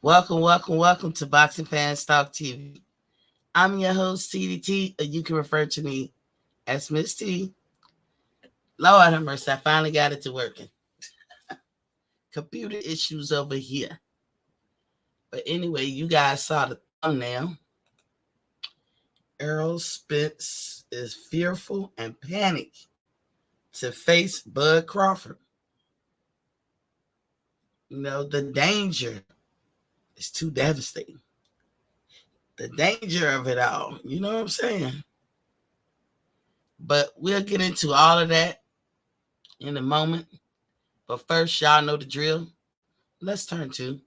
Welcome to Boxing Fans Talk TV. I'm your host, TDT, or you can refer to me as Miss T. Lord have mercy, I finally got it to working. Computer issues over here. But anyway, you guys saw the thumbnail. Errol Spence is fearful and panicked to face Bud Crawford. The danger is too devastating. The danger of it all. You know what I'm saying? But we'll get into all of that in a moment. But first, y'all know the drill. Let's turn to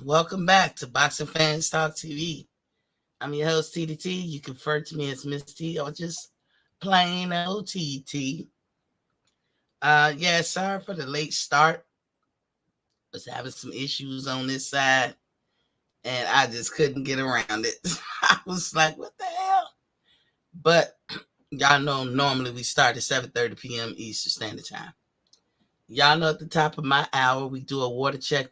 Welcome back to Boxing Fans Talk TV. I'm your host, TDT. You can refer to me as Miss T or just plain old TT. Sorry for the late start. Was having some issues on this side, and I just couldn't get around it. I was like, what the hell? But y'all know normally we start at 7:30 p.m. Eastern Standard Time. Y'all know at the top of my hour, we do a water check.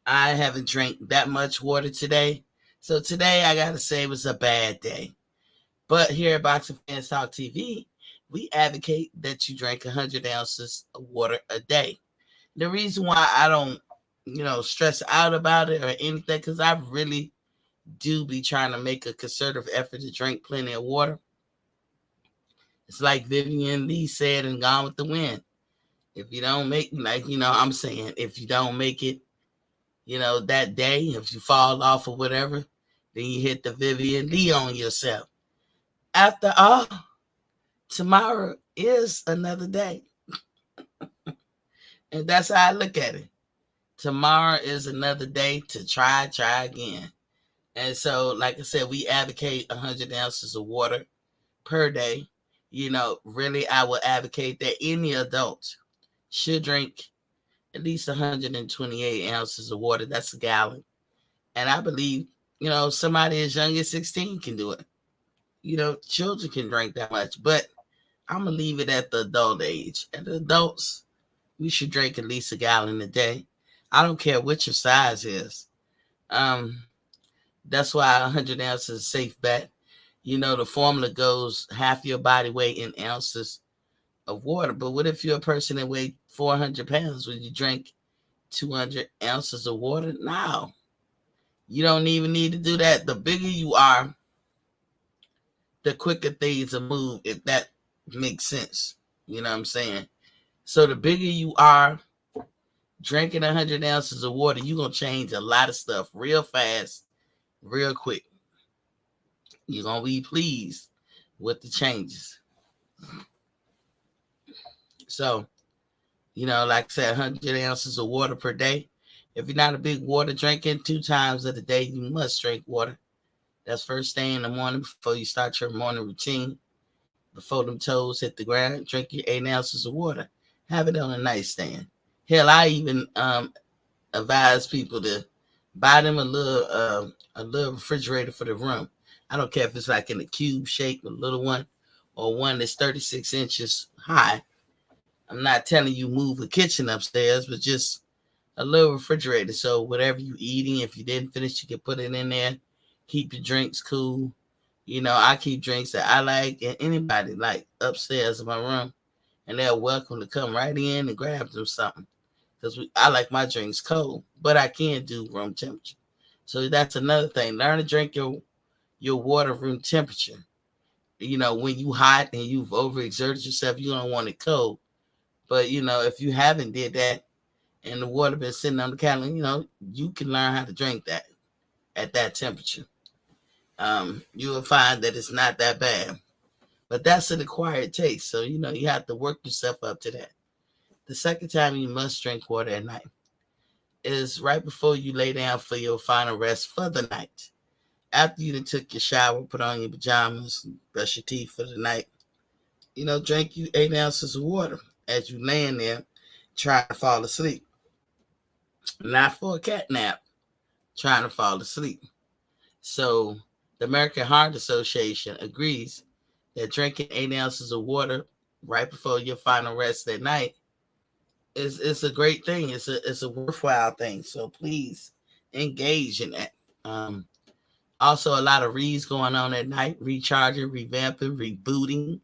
I haven't drank that much water today. So today, I got to say it was a bad day. But here at Boxing Fans Talk TV, we advocate that you drink 100 ounces of water a day. The reason why I don't, stress out about it or anything, because I really do be trying to make a concerted effort to drink plenty of water. It's like Vivian Lee said in Gone with the Wind. If you don't make, if you don't make it, that day, if you fall off or whatever, then you hit the Vivian Lee on yourself. After all, tomorrow is another day. And that's how I look at it. Tomorrow is another day to try again. And so, like I said, we advocate 100 ounces of water per day. Really, I would advocate that any adult should drink at least 128 ounces of water. That's a gallon. And I believe, somebody as young as 16 can do it. Children can drink that much. But I'm going to leave it at the adult age. At the adults, we should drink at least a gallon a day. I don't care what your size is. That's why 100 ounces is a safe bet. The formula goes half your body weight in ounces of water. But what if you're a person that weighs 400 pounds? Would you drink 200 ounces of water? No. You don't even need to do that. The bigger you are, the quicker things will move, if that makes sense. You know what I'm saying? So the bigger you are, drinking 100 ounces of water, you're going to change a lot of stuff real fast, real quick. You're going to be pleased with the changes. So, like I said, 100 ounces of water per day. If you're not a big water drinker, 2 times of the day, you must drink water. That's first thing in the morning before you start your morning routine. Before them toes hit the ground, drink your 8 ounces of water. Have it on a nightstand. Hell, I even advise people to buy them a little refrigerator for the room. I don't care if it's like in a cube shape, a little one, or one that's 36 inches high. I'm not telling you move a kitchen upstairs, but just a little refrigerator. So whatever you eating, if you didn't finish, you can put it in there. Keep your drinks cool. I keep drinks that I like and anybody like upstairs in my room, and they're welcome to come right in and grab them something. Because I like my drinks cold, but I can do room temperature. So that's another thing. Learn to drink your water room temperature. When you hot and you've overexerted yourself, you don't want it cold. But if you haven't did that and the water been sitting on the counter, you can learn how to drink that at that temperature. You will find that it's not that bad. But that's an acquired taste. So, you have to work yourself up to that. The second time you must drink water at night is right before you lay down for your final rest for the night. After you done took your shower, put on your pajamas, brush your teeth for the night, drink you 8 ounces of water as you laying there trying to fall asleep. Not for a cat nap, trying to fall asleep. So the American Heart Association agrees that drinking 8 ounces of water right before your final rest at night is a great thing. It's a worthwhile thing. So please engage in that. Also, a lot of reads going on at night: recharging, revamping, rebooting,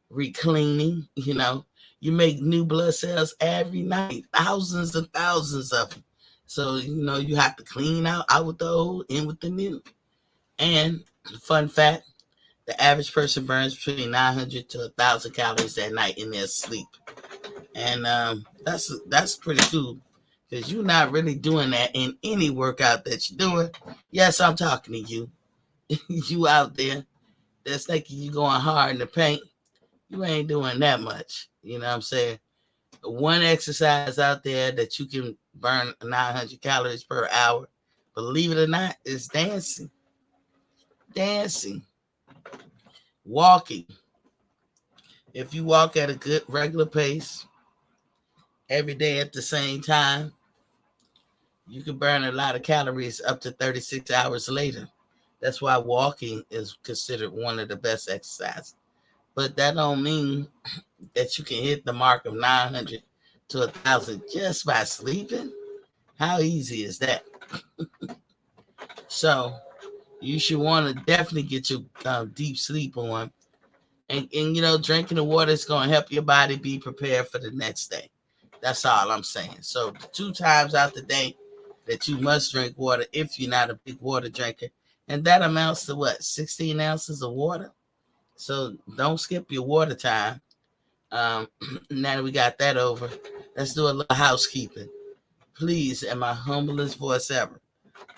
recleaning. You make new blood cells every night, thousands and thousands of them. So you have to clean out with the old, in with the new. And fun fact: the average person burns between 900 to 1,000 calories at night in their sleep. And that's pretty cool because you're not really doing that in any workout that you're doing. Yes, I'm talking to you. You out there that's thinking you going hard in the paint. You ain't doing that much. You know what I'm saying? One exercise out there that you can burn 900 calories per hour, believe it or not, is dancing. Dancing. Walking. If you walk at a good regular pace every day at the same time, you can burn a lot of calories up to 36 hours later. That's why walking is considered one of the best exercises. But that don't mean that you can hit the mark of 900 to 1,000 just by sleeping. How easy is that? So you should want to definitely get your deep sleep on. And drinking the water is going to help your body be prepared for the next day. That's all I'm saying. So 2 times out the day that you must drink water if you're not a big water drinker. And that amounts to what? 16 ounces of water? So don't skip your water time. Now that we got that over, let's do a little housekeeping. Please, in my humblest voice ever,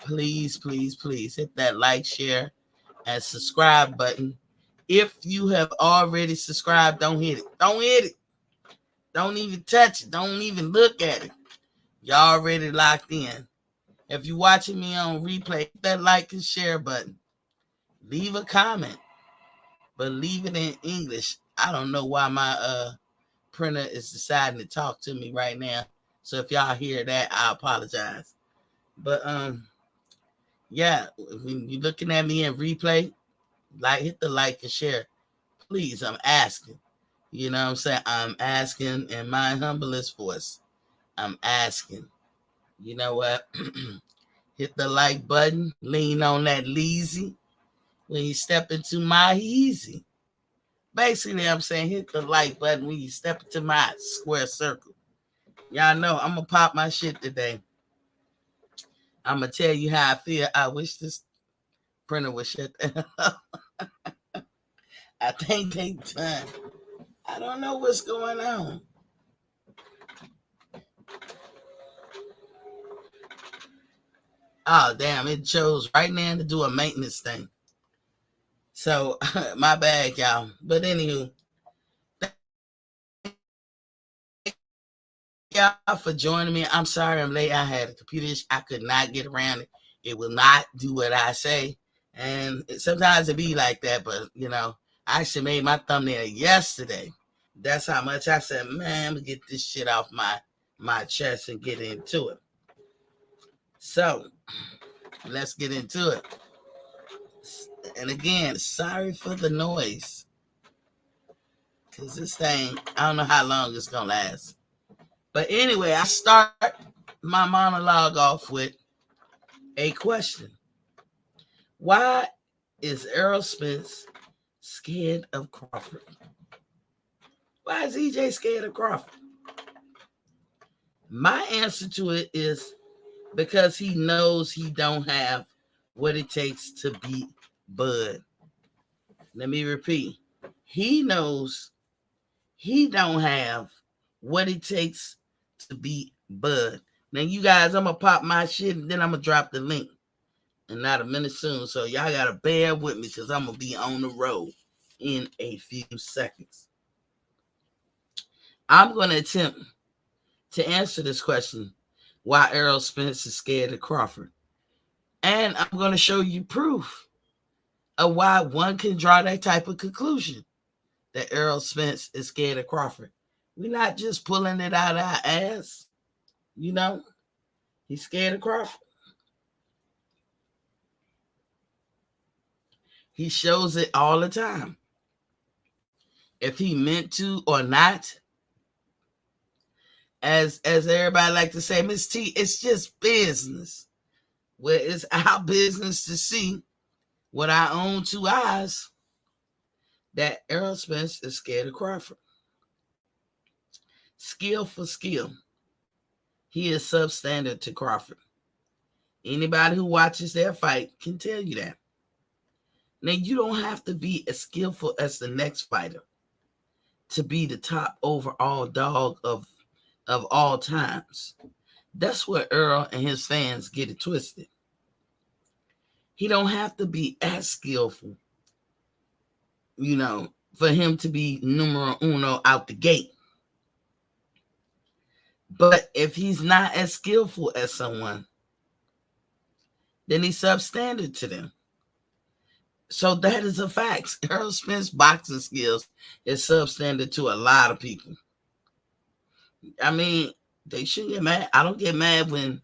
please, please, please hit that like, share, and subscribe button. If you have already subscribed, don't hit it. Don't hit it. Don't even touch it. Don't even look at it. Y'all already locked in. If you're watching me on replay, hit that like and share button. Leave a comment, but leave it in English. I don't know why my printer is deciding to talk to me right now. So if y'all hear that, I apologize. But yeah, when you're looking at me in replay, hit the like and share. Please, I'm asking. You know what I'm saying? I'm asking in my humblest voice. I'm asking. You know what? Hit the like button. Lean on that leezy when you step into my easy. Basically, I'm saying hit the like button when you step into my square circle. Y'all know I'm going to pop my shit today. I'm gonna tell you how I feel. I wish this printer would shut down. I think they done. I don't know what's going on. Oh damn! It chose right now to do a maintenance thing. So my bad, y'all. But anywho, y'all for joining me. I'm sorry I'm late. I had a computer issue. I could not get around it. It will not do what I say. And sometimes it be like that, but I actually made my thumbnail yesterday. That's how much I said, man, I'm gonna get this shit off my chest and get into it. So let's get into it. And again, sorry for the noise. Cause this thing, I don't know how long it's gonna last. But anyway, I start my monologue off with a question. Why is Errol Spence scared of Crawford? Why is EJ scared of Crawford? My answer to it is because he knows he don't have what it takes to beat Bud. Let me repeat. He knows he don't have what it takes to beat Bud. Now, you guys, I'm going to pop my shit and then I'm going to drop the link. And not a minute soon. So y'all got to bear with me because I'm going to be on the road in a few seconds. I'm going to attempt to answer this question, why Errol Spence is scared of Crawford. And I'm going to show you proof of why one can draw that type of conclusion, that Errol Spence is scared of Crawford. We're not just pulling it out of our ass. He's scared of Crawford. He shows it all the time. If he meant to or not, as everybody like to say, Miss T, it's just business. Well, it's our business to see with our own two eyes that Errol Spence is scared of Crawford. Skill for skill, he is substandard to Crawford. Anybody who watches their fight can tell you that. Now, you don't have to be as skillful as the next fighter to be the top overall dog of all times. That's where Errol and his fans get it twisted. He don't have to be as skillful, for him to be numero uno out the gate. But if he's not as skillful as someone, then he's substandard to them. So that is a fact. Errol Spence's boxing skills is substandard to a lot of people. I mean, they shouldn't get mad. I don't get mad when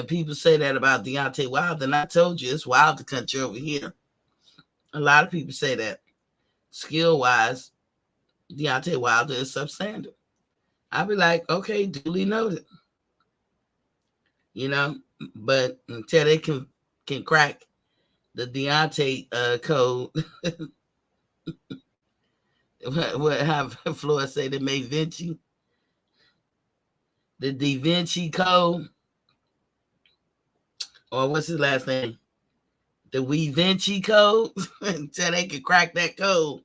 people say that about Deontay Wilder. And I told you, it's Wilder country over here. A lot of people say that. Skill-wise, Deontay Wilder is substandard. I'll be like, okay, duly noted. But until they can crack the Deontay code, what have Floyd say they made Vinci? The Da Vinci code, or what's his last name? The We Vinci code. Until they can crack that code,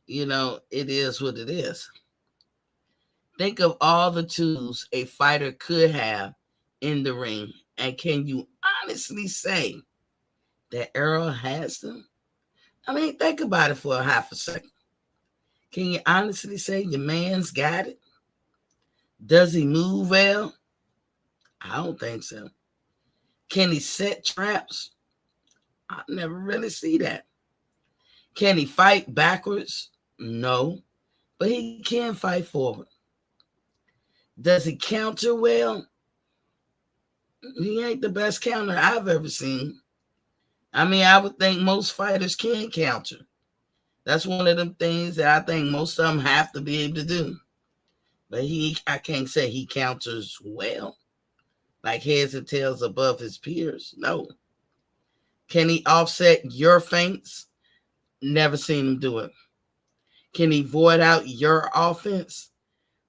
it is what it is. Think of all the tools a fighter could have in the ring, and can you honestly say that Errol has them? I mean, think about it for a half a second. Can you honestly say your man's got it? Does he move well? I don't think so. Can he set traps? I never really see that. Can he fight backwards? No, but he can fight forward. Does he counter well? He ain't the best counter I've ever seen. I mean, I would think most fighters can counter. That's one of them things that I think most of them have to be able to do. But I can't say he counters well, like heads and tails above his peers. No. Can he offset your feints? Never seen him do it. Can he void out your offense?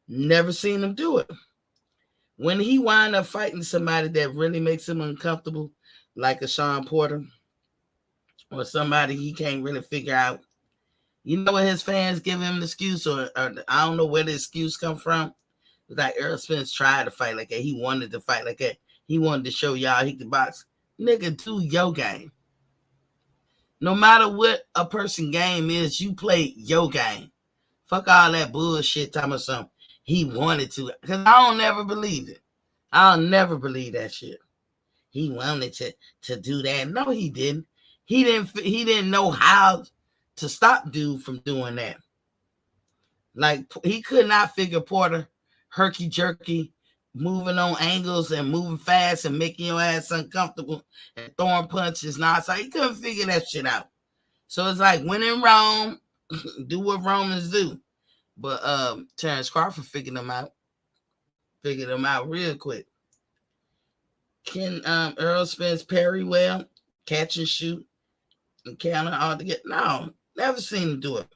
Never seen him do it. When he wind up fighting somebody that really makes him uncomfortable, like a Sean Porter or somebody he can't really figure out, you know what his fans give him the excuse, or I don't know where the excuse come from. It's like Errol Spence tried to fight like that. He wanted to fight like that. He wanted to show y'all he could box. Nigga, do your game. No matter what a person game is, you play your game. Fuck all that bullshit talking about something. He wanted to. Because I don't never believe it. I'll never believe that shit. He wanted to do that. No, he didn't. He didn't know how to stop dude from doing that. Like, he could not figure Porter herky jerky, moving on angles and moving fast and making your ass uncomfortable and throwing punches. So he couldn't figure that shit out. So it's like, when in Rome, do what Romans do. But Terence Crawford figured them out. Figured them out real quick. Can Errol Spence parry well, catch and shoot, and counter all together? No, never seen him do it.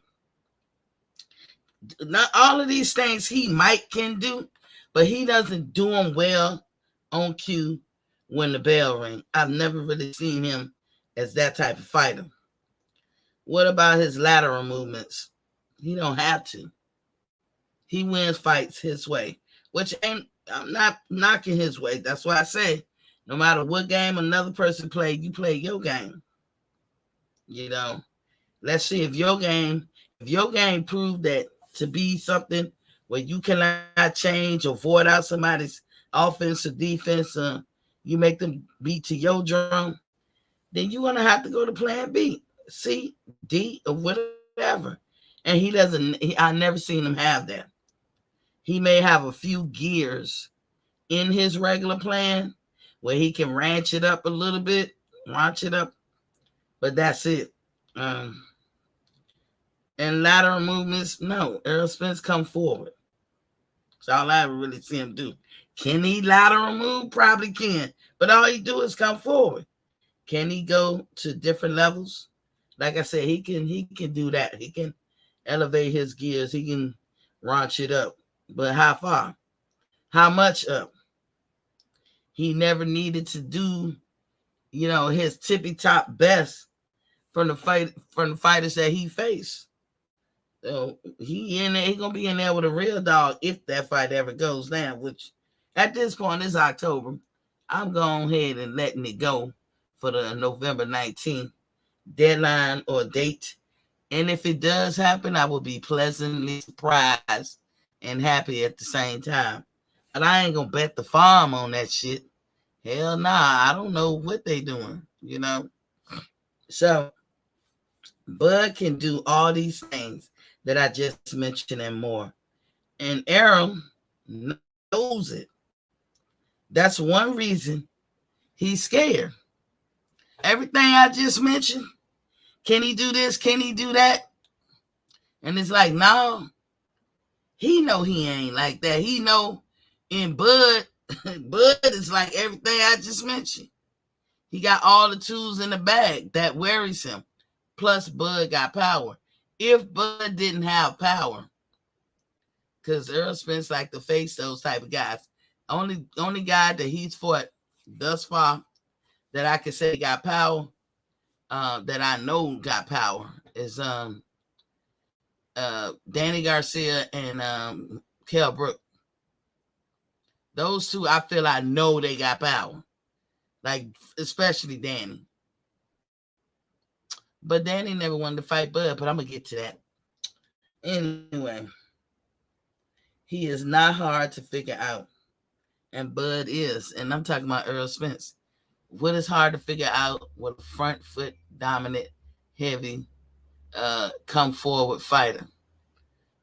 Not all of these things he might can do, but he doesn't do them well on cue when the bell rings. I've never really seen him as that type of fighter. What about his lateral movements? He don't have to. He wins fights his way, which ain't, I'm not knocking his way. That's why I say, no matter what game another person played, you play your game. You know, let's see if your game proved that to be something where you cannot change or void out somebody's offense or defense, you make them beat to your drum, then you're going to have to go to plan B, C, D, or whatever. And he doesn't, I never seen him have that. He may have a few gears in his regular plan where he can ranch it up a little bit, but that's it. And lateral movements, no. Errol Spence come forward. That's all I ever really see him do. Can he lateral move? Probably can. But all he do is come forward. Can he go to different levels? Like I said, he can do that. He can elevate his gears. He can launch it up. But how far? How much up? He never needed to do, his tippy top best from the fighters that he faced. So he in there, he gonna be in there with a real dog if that fight ever goes down, which at this point is October. I'm going ahead and letting it go for the November 19th deadline or date. And if it does happen, I will be pleasantly surprised and happy at the same time. But I ain't gonna bet the farm on that shit. Hell nah, I don't know what they doing, So Bud can do all these things that I just mentioned and more. And Errol knows it. That's one reason he's scared. Everything I just mentioned, can he do this? Can he do that? And it's like, no, he know he ain't like that. He know in Bud, Bud is like everything I just mentioned. He got all the tools in the bag that worries him. Plus, Bud got power. If Bud didn't have power, because Errol Spence like to face those type of guys. Only guy that he's fought thus far that I can say got power, that I know got power, is Danny Garcia and Kell Brook. Those two, I feel I know they got power. Like, especially Danny. But Danny never wanted to fight Bud, but I'm going to get to that. Anyway, he is not hard to figure out. And Bud is. And I'm talking about Errol Spence. What is hard to figure out with a front foot dominant, heavy, come forward fighter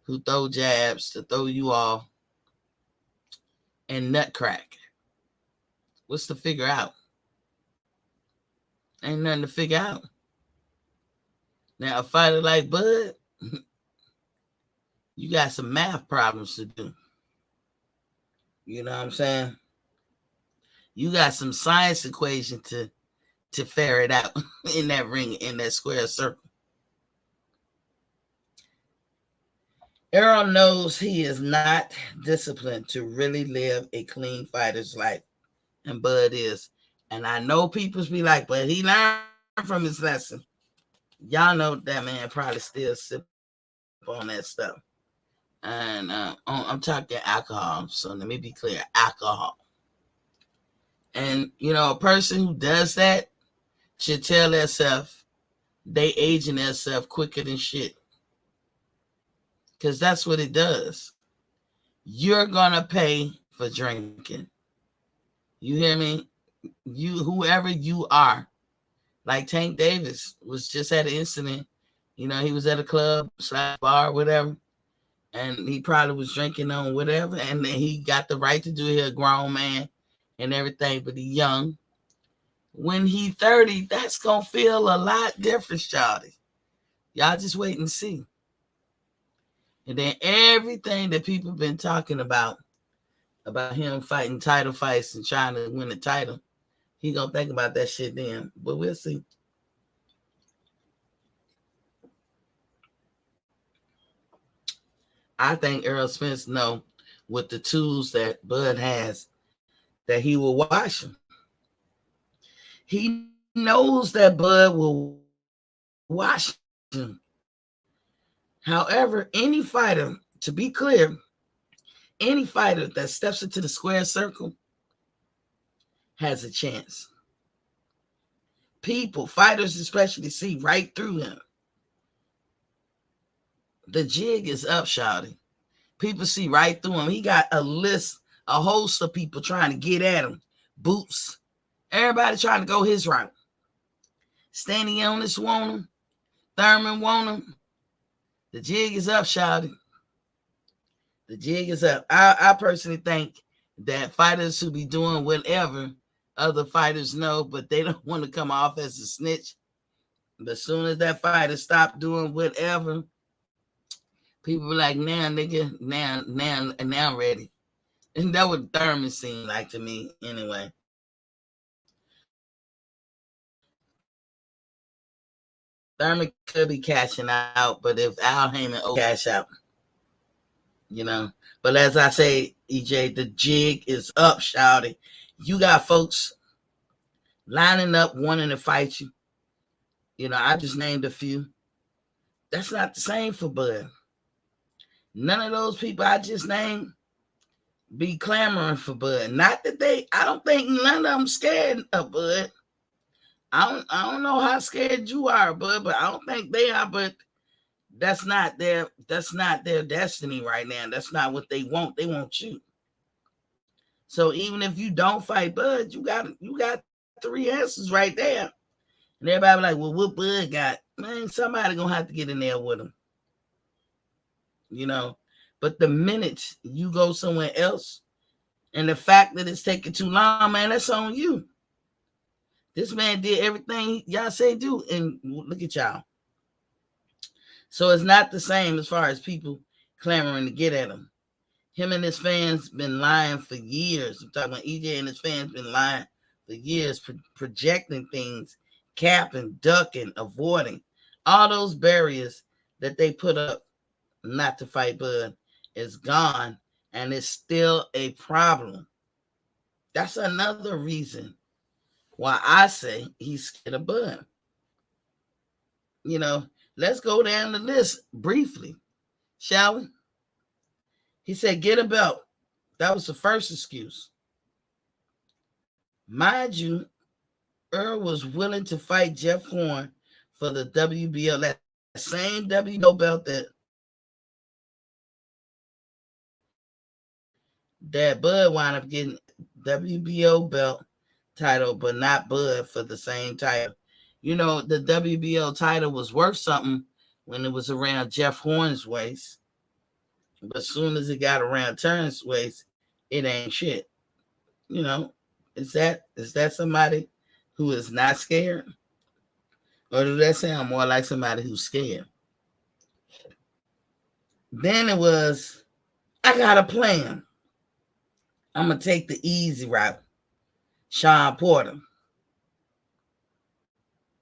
who throw jabs to throw you off and nut crack? What's to figure out? Ain't nothing to figure out. Now, a fighter like Bud, you got some math problems to do. You know what I'm saying? You got some science equation to ferret out in that ring, in that square circle. Errol knows he is not disciplined to really live a clean fighter's life, and Bud is. And I know people's be like, but he learned from his lesson. Y'all know that man probably still sip on that stuff. And I'm talking alcohol. So let me be clear, alcohol. And a person who does that should tell themselves they aging themselves quicker than shit. Because that's what it does. You're gonna pay for drinking. You hear me? You, whoever you are. Like Tank Davis was just at an incident. He was at a club slash bar, whatever, and he probably was drinking on whatever, and then he got the right to do it. He a grown man and everything, but he young. When he 30, that's gonna feel a lot different, Shawty. Y'all just wait and see. And then everything that people been talking about him fighting title fights and trying to win the title, he gonna think about that shit then. But we'll see. I think Errol Spence know with the tools that Bud has that he will wash him. He knows that Bud will wash him. However, any fighter, to be clear, any fighter that steps into the square circle has a chance. Fighters especially, see right through him. The jig is up, shouty. People see right through him. He got a host of people trying to get at him. Boots. Everybody trying to go his route. Stanionis want him. Thurman want him. The jig is up, shouty. The jig is up. I personally think that fighters who be doing whatever other fighters know, but they don't want to come off as a snitch. But as soon as that fighter stop doing whatever, people be like, now, nigga, now I'm ready. And that what Thurman seemed like to me, anyway. Thurman could be cashing out, but if Al Heyman cash out, But as I say, EJ, the jig is up, shouty. You got folks lining up wanting to fight you. I just named a few. That's not the same for Bud. None of those people I just named be clamoring for Bud. Not that I don't think none of them scared of Bud. I don't know how scared you are, Bud, but I don't think they are. But that's not their destiny right now. That's not what they want. They want you. So even if you don't fight Bud, you got three answers right there. And everybody like, well, what Bud got? Man, somebody gonna have to get in there with him. But the minute you go somewhere else, and the fact that it's taking too long, man, that's on you. This man did everything y'all say do, and look at y'all. So it's not the same as far as people clamoring to get at him. Him and his fans been lying for years. I'm talking about EJ and his fans been lying for years, projecting things, capping, ducking, avoiding. All those barriers that they put up not to fight Bud is gone, and it's still a problem. That's another reason why I say he's scared of Bud. Let's go down the list briefly, shall we? He said, get a belt. That was the first excuse. Mind you, Earl was willing to fight Jeff Horn for the WBO, that same WBO belt that Bud wound up getting, WBO belt title, but not Bud for the same title. The WBO title was worth something when it was around Jeff Horn's waist. But as soon as it got around Terrence's waist, it ain't shit. Is that somebody who is not scared? Or does that sound more like somebody who's scared? Then it was, I got a plan. I'm going to take the easy route. Sean Porter.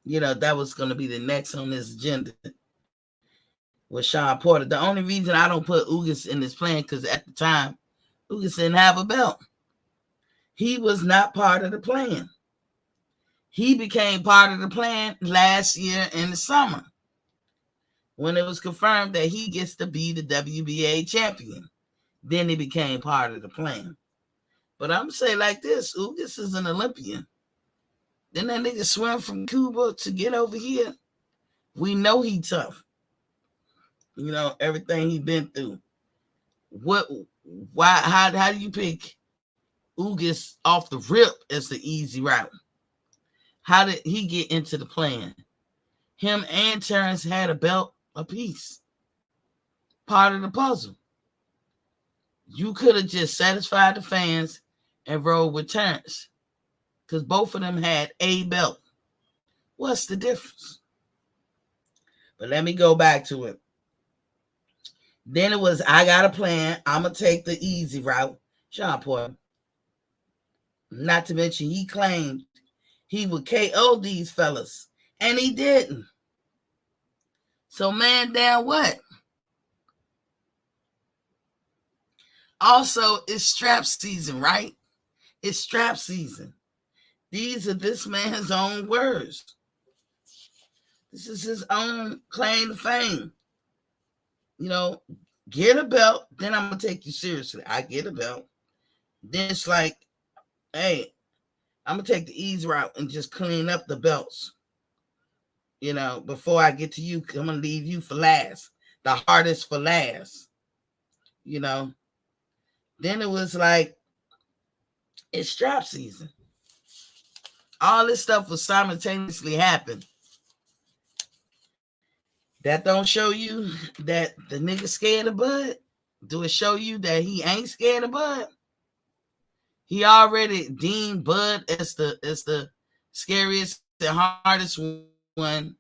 That was going to be the next on his agenda. with Sean Porter. The only reason I don't put Ugas in this plan, because at the time, Ugas didn't have a belt. He was not part of the plan. He became part of the plan last year in the summer when it was confirmed that he gets to be the WBA champion. Then he became part of the plan. But I'm going to say like this, Ugas is an Olympian. Then that nigga swim from Cuba to get over here. We know he tough. You know, everything he been through. How do you pick Ugas off the rip as the easy route? How did he get into the plan? Him and Terence had a belt apiece. Part of the puzzle. You could have just satisfied the fans and rolled with Terence, because both of them had a belt. What's the difference? But let me go back to it. Then it was, I got a plan. I'm going to take the easy route. Sean Porter. Not to mention, he claimed he would KO these fellas, and he didn't. So, man, down what? Also, it's strap season, right? It's strap season. These are this man's own words. This is his own claim to fame. You know, get a belt, then I'm going to take you seriously. I get a belt. Then it's like, hey, I'm going to take the easy route and just clean up the belts. You know, before I get to you, I'm going to leave you for last. The hardest for last. You know. Then it was like, it's strap season. All this stuff will simultaneously happen. That don't show you that the nigga scared of Bud? Do it show you that he ain't scared of Bud? He already deemed Bud as the scariest and hardest one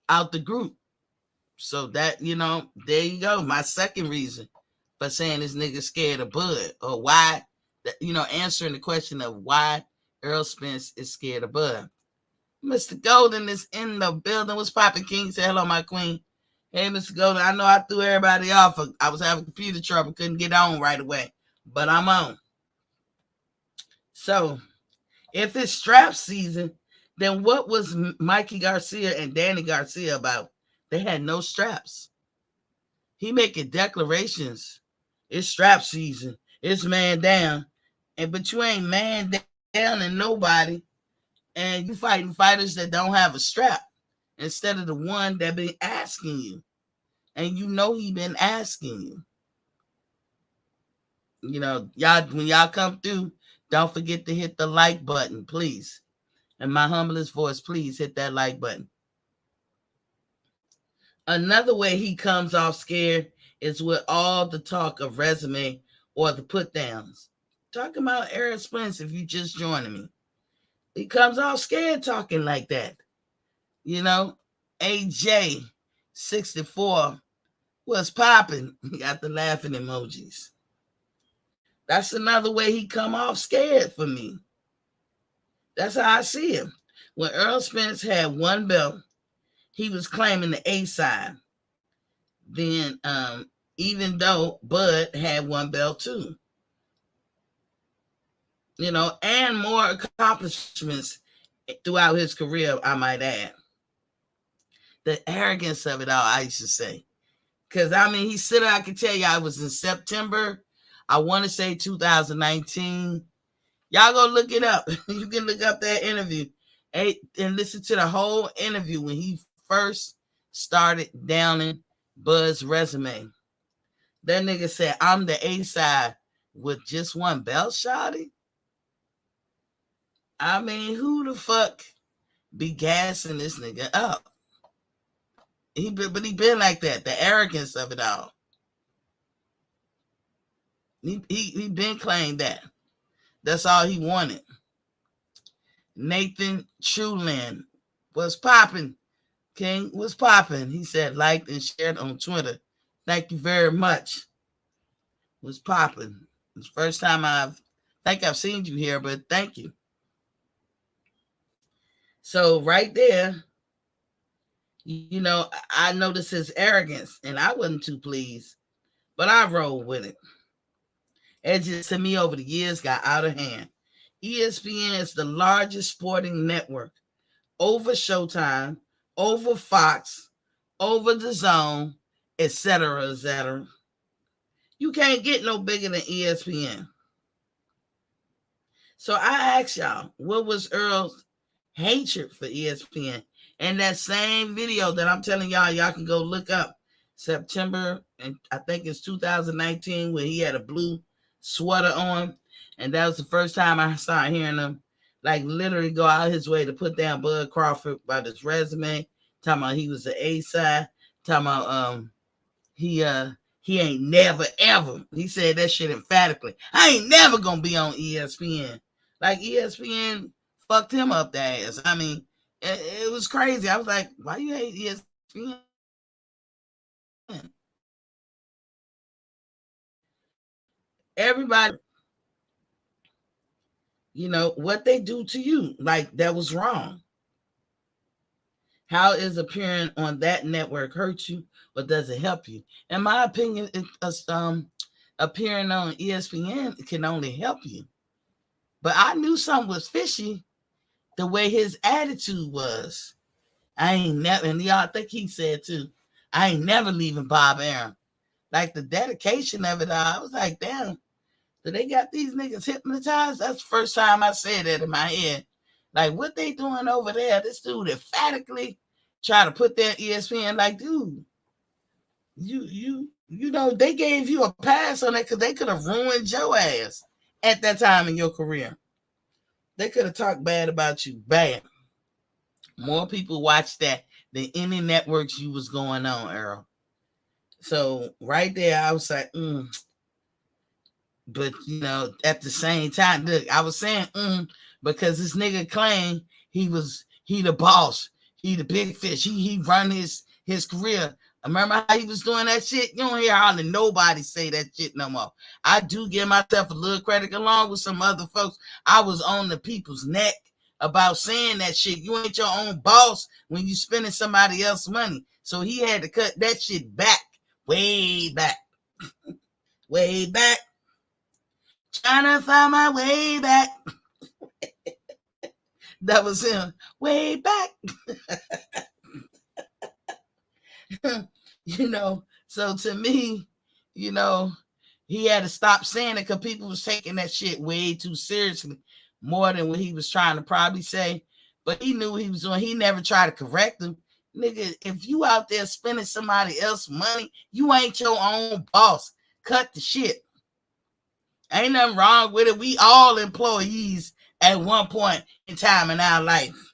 out the group. So that, you know, there you go. My second reason for saying this nigga scared of Bud, or why, you know, answering the question of why Errol Spence is scared of Bud. Mr. Golden is in the building. What's poppin', King? Say hello, my queen. Hey, Mr. Golden. I know I threw everybody off. I was having computer trouble. Couldn't get on right away. But I'm on. So, if it's strap season, then what was Mikey Garcia and Danny Garcia about? They had no straps. He making declarations. It's strap season. It's man down. But you ain't man down and nobody. And you fighting fighters that don't have a strap instead of the one that been asking you. And you know he been asking you. You know, y'all, when y'all come through, don't forget to hit the like button, please. In my humblest voice, please hit that like button. Another way he comes off scared is with all the talk of resume or the put downs. Talking about Errol Spence, if you just joining me. He comes off scared talking like that. You know, AJ64 was popping. He got the laughing emojis. That's another way he come off scared for me. That's how I see him. When Errol Spence had one belt, he was claiming the A side. Then, even though Bud had one belt too. You know, and more accomplishments throughout his career, I might add. The arrogance of it all, I used to say. Because, I mean, he said, I can tell you, I was in September, I want to say 2019. Y'all go look it up. You can look up that interview and listen to the whole interview when he first started downing Bud's resume. That nigga said, I'm the A side with just one belt, shawty. I mean, who the fuck be gassing this nigga up? But he been like that. The arrogance of it all. He been claimed that. That's all he wanted. Nathan Truland was popping. King was popping. He said liked and shared on Twitter. Thank you very much. Was popping. It's the first time I've seen you here, but thank you. So right there, I noticed his arrogance, and I wasn't too pleased, but I rolled with it. It just to me over the years got out of hand. ESPN is the largest sporting network over Showtime, over Fox, over the Zone, etc., etc. You can't get no bigger than ESPN. So I asked y'all, what was Earl's hatred for ESPN? And that same video that I'm telling y'all can go look up. September, and I think it's 2019, where he had a blue sweater on. And that was the first time I started hearing him like literally go out his way to put down Bud Crawford about his resume, talking about he was the A side, talking about he ain't never ever. He said that shit emphatically. I ain't never gonna be on ESPN. Like ESPN fucked him up the ass. I mean, it was crazy. I was like, why you hate ESPN? Everybody, what they do to you, like that was wrong. How is appearing on that network hurt you, or does it help you? In my opinion, appearing on ESPN can only help you. But I knew something was fishy the way his attitude was. I ain't never, and y'all think he said too, I ain't never leaving Bob Aaron. Like the dedication of it all, I was like, damn, do they got these niggas hypnotized? That's the first time I said that in my head. Like, what they doing over there? This dude emphatically try to put that ESPN, like, dude, they gave you a pass on that because they could have ruined your ass at that time in your career. They could have talked bad about you, bad. More people watched that than any networks you was going on, Errol. So right there, I was like, But at the same time, look, I was saying because this nigga claimed he the boss, he the big fish, he run his career. Remember how he was doing that shit? You don't hear hardly nobody say that shit no more. I do give myself a little credit along with some other folks. I was on the people's neck about saying that shit. You ain't your own boss when you spending somebody else's money. So he had to cut that shit back, way back, way back. Trying to find my way back. That was him. Way back. So to me, he had to stop saying it because people was taking that shit way too seriously, more than what he was trying to probably say. But he knew what he was doing. He never tried to correct him. Nigga, if you out there spending somebody else's money, you ain't your own boss. Cut the shit. Ain't nothing wrong with it. We all employees at one point in time in our life.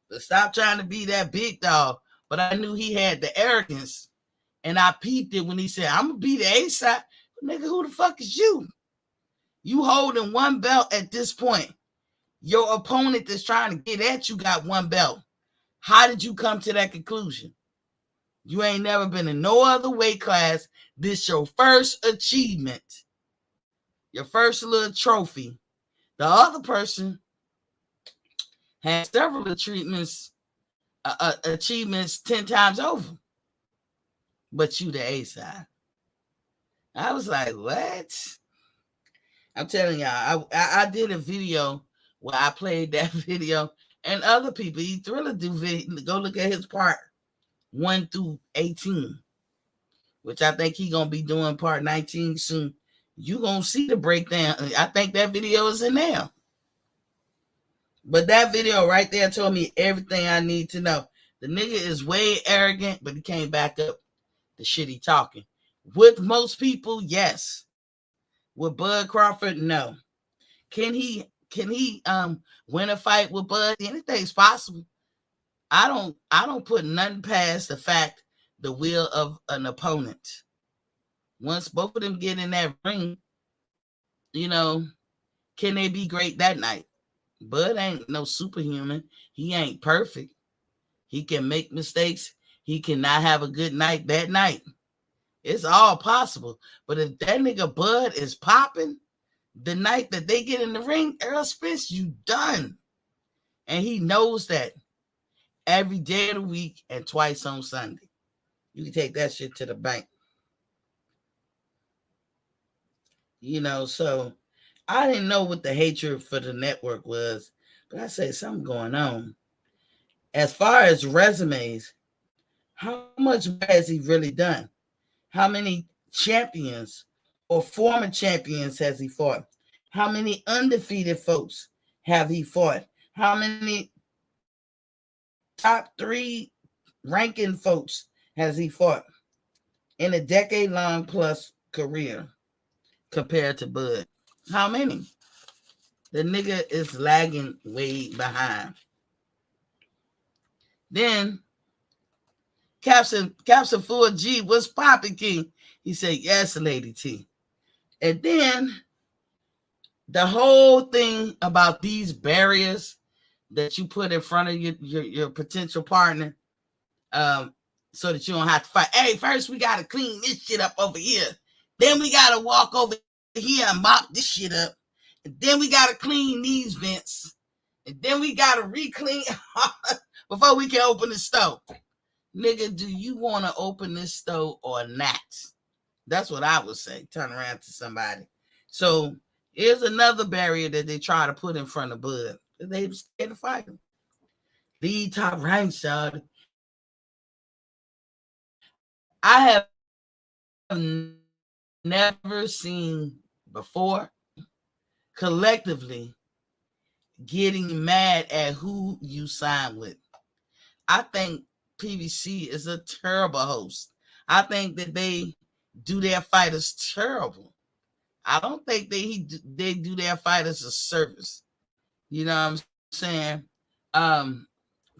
But stop trying to be that big dog. But I knew he had the arrogance. And I peeped it when he said, I'm going to be the A side. Nigga, who the fuck is you? You holding one belt at this point. Your opponent that's trying to get at you got one belt. How did you come to that conclusion? You ain't never been in no other weight class. This your first achievement. Your first little trophy. The other person had several achievements 10 times over. But you the A side. I was like, what? I'm telling y'all, I did a video where I played that video, and other people, Thriller do video, go look at his part 1 through 18, which I think he gonna be doing part 19 soon. You gonna see the breakdown. I think that video is in there. But that video right there told me everything I need to know. The nigga is way arrogant, but he can't back up the shit he talking. With most people, yes. With Bud Crawford, no. Can he win a fight with Bud? Anything's possible. I don't put nothing past the fact, the will of an opponent. Once both of them get in that ring, can they be great that night? Bud ain't no superhuman. He ain't perfect. He can make mistakes. He cannot have a good night that night. It's all possible. But if that nigga Bud is popping the night that they get in the ring, Errol Spence, you done. And he knows that. every day of the week and twice on Sunday. You can take that shit to the bank. So I didn't know what the hatred for the network was, but I say something going on. As far as resumes, how much has he really done? How many champions or former champions has he fought? How many undefeated folks have he fought? How many top 3 ranking folks has he fought in a decade-long plus career compared to Bud? How many? The nigga is lagging way behind. Then Captain Full G, what's poppin', King? He said, yes, Lady T. And then the whole thing about these barriers that you put in front of your potential partner, so that you don't have to fight. Hey, first we got to clean this shit up over here. Then we got to walk over here and mop this shit up. And then we got to clean these vents. And then we got to re-clean before we can open the stove. Nigga, do you want to open this stove or not? That's what I would say. Turn around to somebody. So here's another barrier that they try to put in front of Bud. They were scared to fight him. Lead top rank, y'all. I have never seen before collectively getting mad at who you sign with. I think PBC is a terrible host. I think that they do their fighters terrible. I don't think they do their fighters a service. You know what I'm saying?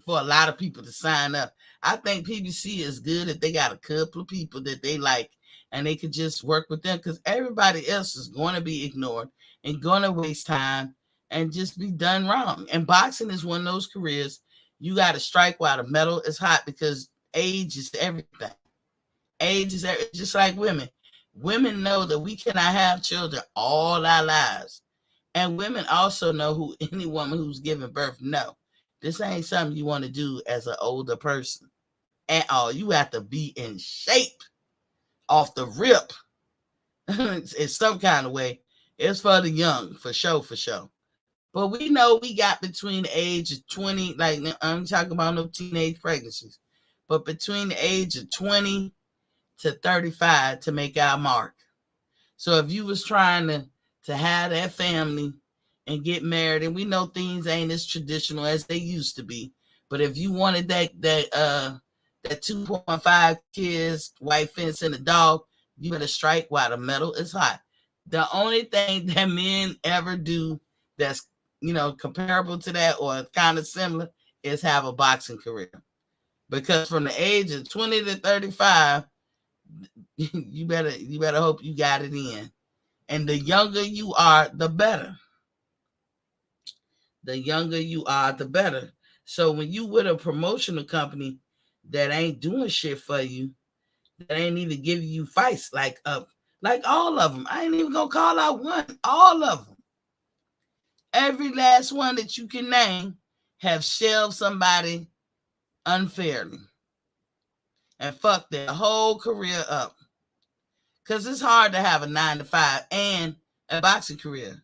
For a lot of people to sign up. I think PBC is good if they got a couple of people that they like and they could just work with them, because everybody else is going to be ignored and going to waste time and just be done wrong. And boxing is one of those careers you got to strike while the metal is hot, because age is everything. Age is just like women. Women know that we cannot have children all our lives. And women also know who any woman who's giving birth know. This ain't something you want to do as an older person at all. You have to be in shape off the rip in some kind of way. It's for the young, for sure, for sure. But we know we got between the age of 20, like I'm talking about no teenage pregnancies, but between the age of 20 to 35 to make our mark. So if you was trying to have that family and get married, and we know things ain't as traditional as they used to be, but if you wanted that 2.5 kids, white fence, and a dog, you better strike while the metal is hot. The only thing that men ever do that's comparable to that or kind of similar is have a boxing career, because from the age of 20 to 35, you better hope you got it in. And the younger you are, the better. The younger you are, the better. So when you with a promotional company that ain't doing shit for you, that ain't even giving you fights, like all of them. I ain't even gonna call out one. All of them. Every last one that you can name have shelved somebody unfairly and fucked their whole career up. Because it's hard to have a 9-to-5 and a boxing career.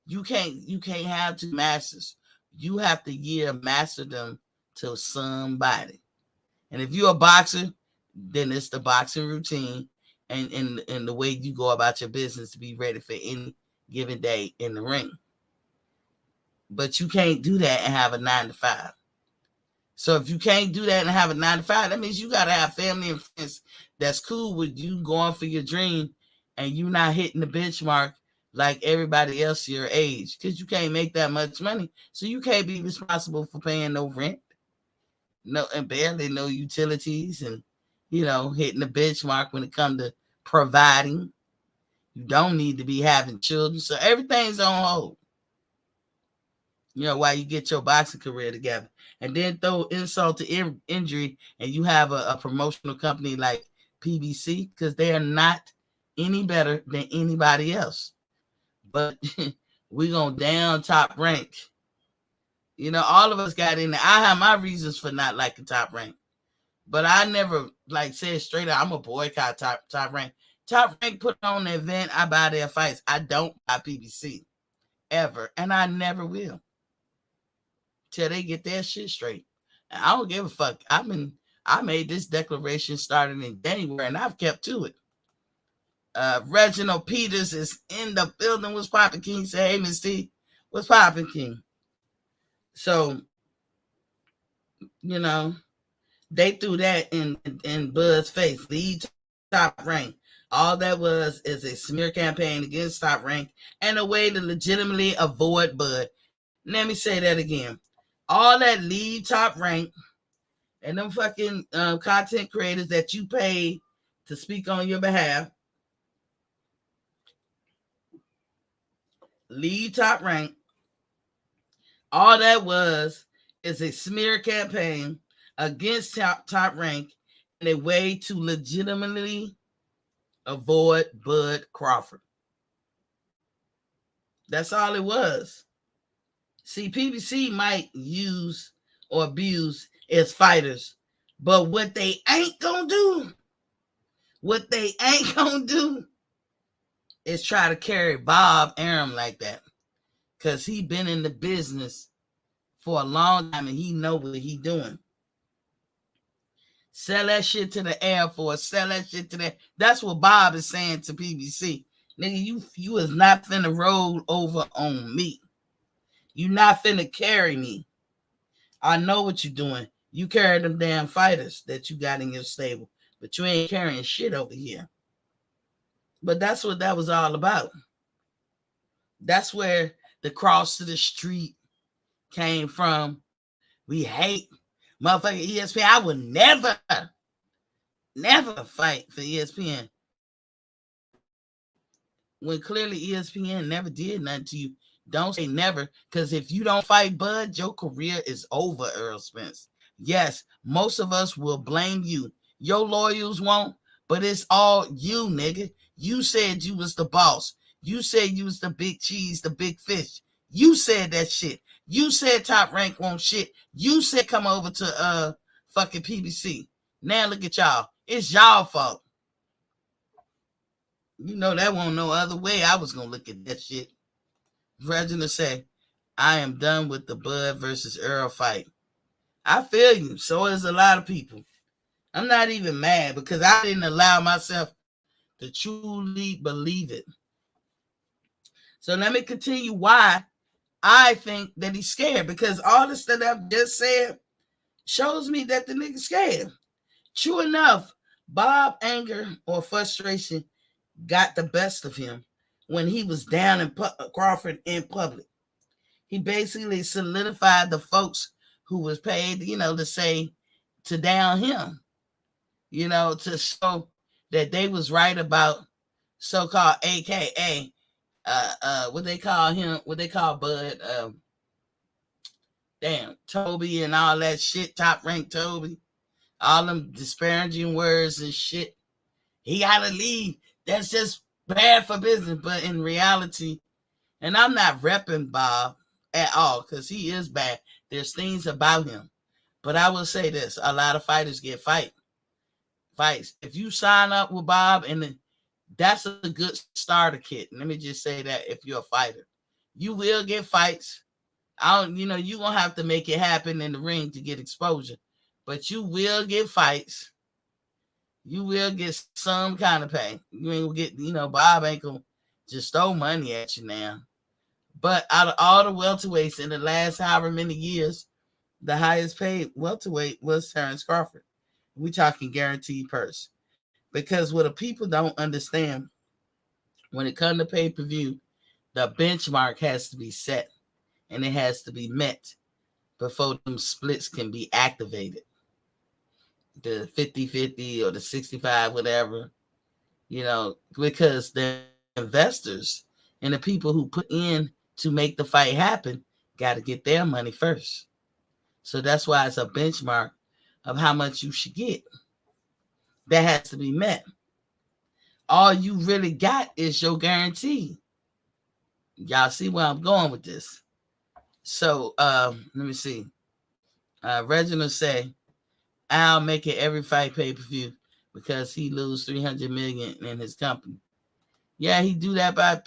You can't have two masters. You have to master them to somebody. And if you're a boxer, then it's the boxing routine and the way you go about your business to be ready for any given day in the ring. But you can't do that and have a 9-to-5. So if you can't do that and have a 9-to-5, that means you got to have family and friends that's cool with you going for your dream and you not hitting the benchmark like everybody else your age, because you can't make that much money. So you can't be responsible for paying no rent, and barely no utilities, and hitting the benchmark when it comes to providing. You don't need to be having children. So everything's on hold. While you get your boxing career together. And then throw insult to injury, and you have a promotional company like PBC, because they are not any better than anybody else. But we're going to down top rank All of us got in there. I have my reasons for not liking Top Rank, but I never like said straight up I'm a boycott Top Rank. Top Rank put on the event. I buy their fights. I don't buy PBC ever, and I never will till they get their shit straight. And I don't give a fuck. I made this declaration starting in January, and I've kept to it. Reginald Peters is in the building. What's poppin', King? Say, hey, Miss T. What's poppin', King? So, they threw that in Bud's face. Lead Top Rank. All that was is a smear campaign against Top Rank and a way to legitimately avoid Bud. Let me say that again. All that lead Top Rank and them fucking content creators that you pay to speak on your behalf. Lead Top Rank. All that was is a smear campaign against top Rank and a way to legitimately avoid Bud Crawford. That's all it was. See, PBC might use or abuse its fighters, but what they ain't gonna do is try to carry Bob Arum like that, because he been in the business for a long time and he know what he doing. Sell that shit to the Air Force. Sell that shit to that. That's what Bob is saying to PBC. Nigga, you is not finna roll over on me. You not finna carry me. I know what you're doing. You carry them damn fighters that you got in your stable, but you ain't carrying shit over here. But that's what that was all about. That's where the cross to the street came from. We hate motherfucking ESPN. I would never fight for ESPN. When clearly ESPN never did nothing to you. Don't say never, because if you don't fight Bud, your career is over, Errol Spence. Yes, most of us will blame you. Your lawyers won't, but it's all you, nigga. You said you was the boss. You said you was the big cheese, the big fish. You said that shit. You said Top Rank won't shit. You said come over to fucking PBC. Now look at y'all. It's y'all fault. That won't no other way I was gonna look at that shit. Reginald say, I am done with the Bud versus Earl fight. I feel you. So is a lot of people. I'm not even mad because I didn't allow myself to truly believe it. So let me continue why I think that he's scared, because all the stuff I've just said shows me that the nigga's scared. True enough, Bob anger or frustration got the best of him when he was down in Crawford in public. He basically solidified the folks who was paid, to say, to down him, to show that they was right about so-called AKA, what they call him, what they call Bud, Toby and all that shit, Top Rank Toby, all them disparaging words and shit. He gotta leave. That's just bad for business. But in reality, and I'm not repping Bob at all, because he is bad. There's things about him. But I will say this, a lot of fighters get fights. If you sign up with Bob, and that's a good starter kit. Let me just say that if you're a fighter, you will get fights. You're gonna have to make it happen in the ring to get exposure. But you will get fights. You will get some kind of pay. You ain't gonna get, Bob ain't gonna just throw money at you now. But out of all the welterweights in the last however many years, the highest paid welterweight was Terence Crawford. We talking guaranteed purse. Because what the people don't understand, when it comes to pay-per-view, the benchmark has to be set and it has to be met before them splits can be activated. The 50-50 or the 65, whatever, because the investors and the people who put in to make the fight happen got to get their money first. So that's why it's a benchmark of how much you should get. That has to be met. All you really got is your guarantee. Y'all see where I'm going with this. So let me see. Reginald say, I'll make it every fight pay-per-view because he lose 300 million in his company. Yeah, he do that by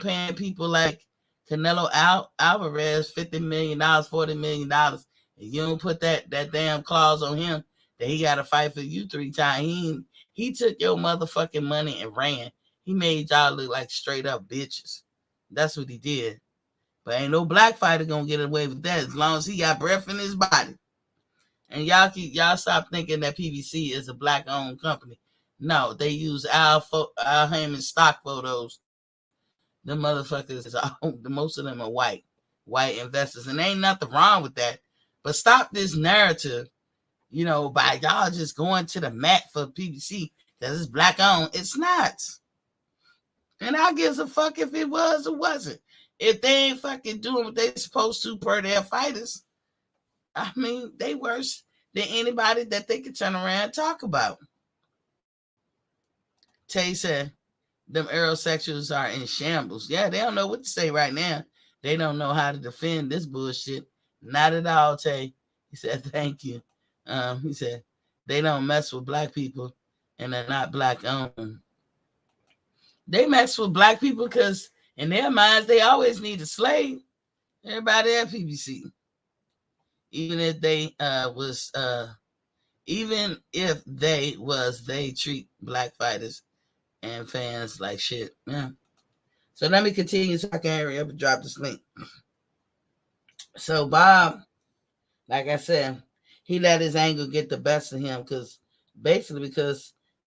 paying people like Canelo Alvarez $50 million, $40 million. And you don't put that damn clause on him that he got to fight for you 3 times. He took your motherfucking money and ran. He made y'all look like straight up bitches. That's what he did. But ain't no black fighter gonna get away with that as long as he got breath in his body. And y'all stop thinking that PBC is a black owned company. No, they use Al Heyman stock photos. The motherfuckers is all, most of them are white investors, and ain't nothing wrong with that. But stop this narrative, by y'all just going to the mat for PBC because it's black owned. It's not. And I gives a fuck if it was or wasn't. If they ain't fucking doing what they supposed to per their fighters, I mean, they worse than anybody that they could turn around and talk about. Tay said, them aerosexuals are in shambles. Yeah, they don't know what to say right now. They don't know how to defend this bullshit. Not at all, Tay. He said, thank you. He said, they don't mess with black people and they're not black owned. They mess with black people because in their minds, they always need a slave. Everybody at PBC. Even if they they treat black fighters and fans like shit. Yeah. So let me continue so I can hurry up and drop this link. So Bob, like I said, he let his anger get the best of him because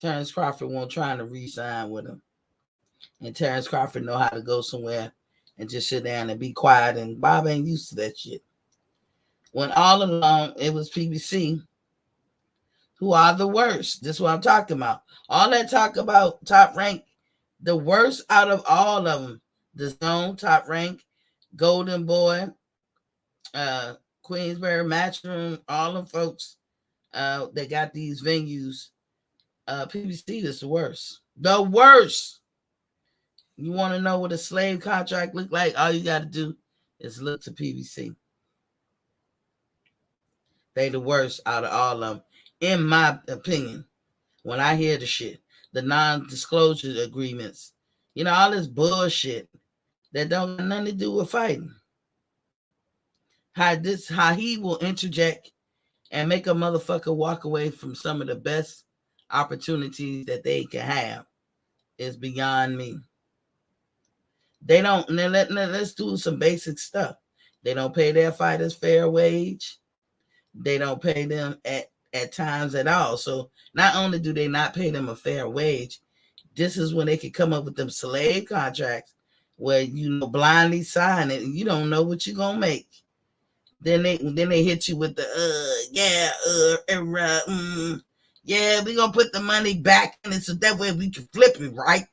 Terence Crawford won't trying to re-sign with him. And Terence Crawford know how to go somewhere and just sit down and be quiet, and Bob ain't used to that shit. When all along it was PBC who are the worst. This is what I'm talking about. All that talk about top rank, the worst out of all of them. The Zone, Top Rank, Golden Boy, Queensberry, Matchroom, all them folks that got these venues. PBC is the worst. The worst. You want to know what a slave contract look like? All you got to do is look to PBC. They the worst out of all of them, in my opinion. When I hear the shit, the non-disclosure agreements, all this bullshit that don't have nothing to do with fighting. How he will interject and make a motherfucker walk away from some of the best opportunities that they can have is beyond me. They don't. Let's do some basic stuff. They don't pay their fighters fair wage. They don't pay them at times at all. So not only do they not pay them a fair wage, this is when they can come up with them slave contracts where blindly sign it and you don't know what you're gonna make. Then they hit you with the we're gonna put the money back in it so that way we can flip it, right?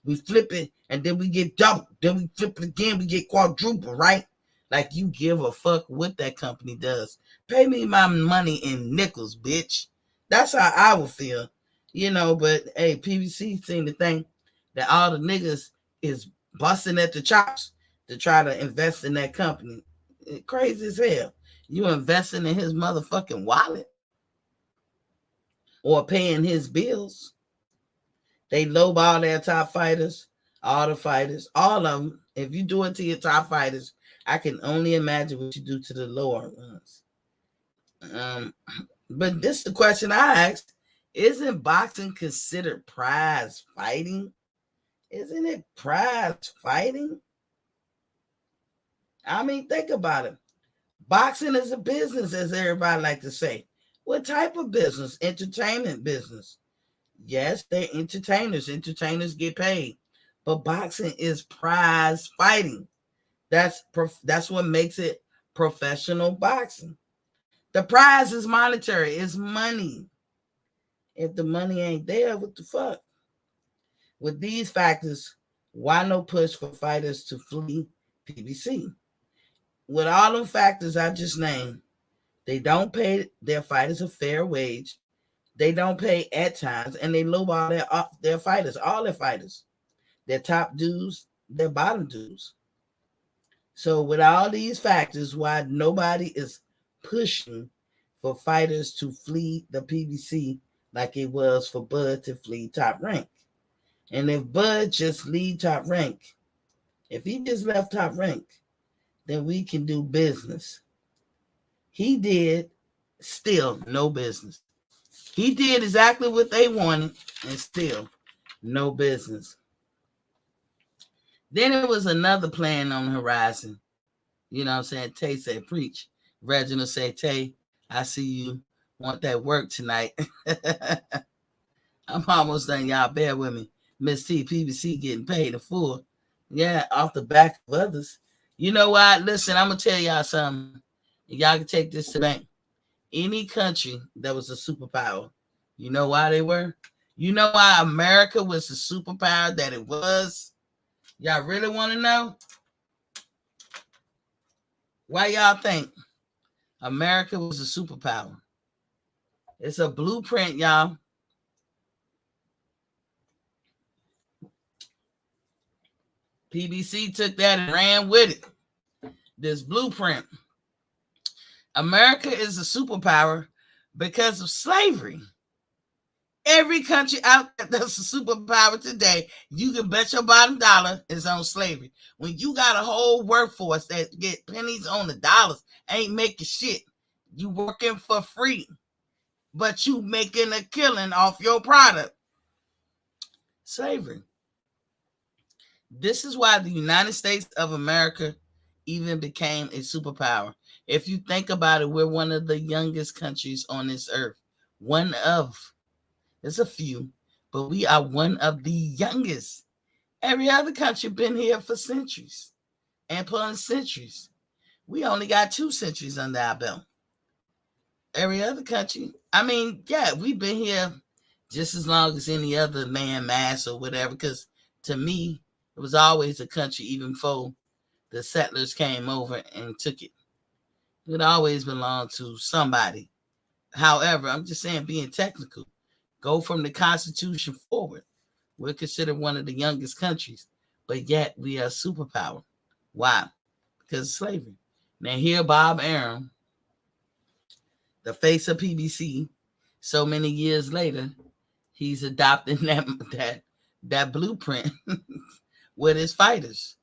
We flip it and then we get double. Then we flip it again, we get quadruple, right? Like you give a fuck what that company does. Pay me my money in nickels, bitch. That's how I would feel. But hey, PBC seem to think that all the niggas is busting at the chops to try to invest in that company. Crazy as hell. You investing in his motherfucking wallet or paying his bills. They lowball their top fighters, all the fighters, all of them. If you do it to your top fighters, I can only imagine what you do to the lower ones. But this is the question I asked. Isn't boxing considered prize fighting? Isn't it prize fighting? I mean, think about it. Boxing is a business, as everybody like to say. What type of business? Entertainment business. Yes, they're entertainers. Entertainers get paid. But boxing is prize fighting. That's what makes it professional boxing. The prize is monetary. It's money. If the money ain't there, what the fuck? With these factors, why no push for fighters to flee PBC? With all them factors I just named, they don't pay their fighters a fair wage. They don't pay at times, and they lowball their fighters, all their fighters. Their top dudes, their bottom dudes. So with all these factors, why nobody is pushing for fighters to flee the PBC like it was for Bud to flee Top Rank. And if Bud just leave Top Rank, if he just left Top Rank, then we can do business. He did still no business. He did exactly what they wanted and still no business. Then it was another plan on the horizon. You know what I'm saying? Tay said, preach. Reginald said, Tay, I see you want that work tonight. I'm almost done. Y'all bear with me. Miss T, PBC getting paid in full. Yeah, off the back of others. You know what? Listen, I'm going to tell y'all something. Y'all can take this to the bank. Any country that was a superpower, you know why they were? You know why America was the superpower that it was? Y'all really want to know? Why y'all think America was a superpower? It's a blueprint, y'all. PBC took that and ran with it. This blueprint. America is a superpower because of slavery. Every country out there that's a superpower today, you can bet your bottom dollar is on slavery. When you got a whole workforce that get pennies on the dollars, ain't making shit. You working for free, but you making a killing off your product. Slavery. This is why the United States of America even became a superpower. If you think about it, we're one of the youngest countries on this earth. One of. There's a few, but we are one of the youngest. Every other country been here for centuries and pulling centuries. We only got 2 centuries under our belt. Every other country, I mean, yeah, we've been here just as long as any other man mass or whatever, because to me, it was always a country even before the settlers came over and took it. It always belonged to somebody. However, I'm just saying, being technical, go from the Constitution forward. We're considered one of the youngest countries, but yet we are a superpower. Why? Because of slavery. Now here, Bob Arum, the face of PBC, so many years later, he's adopting that blueprint with his fighters.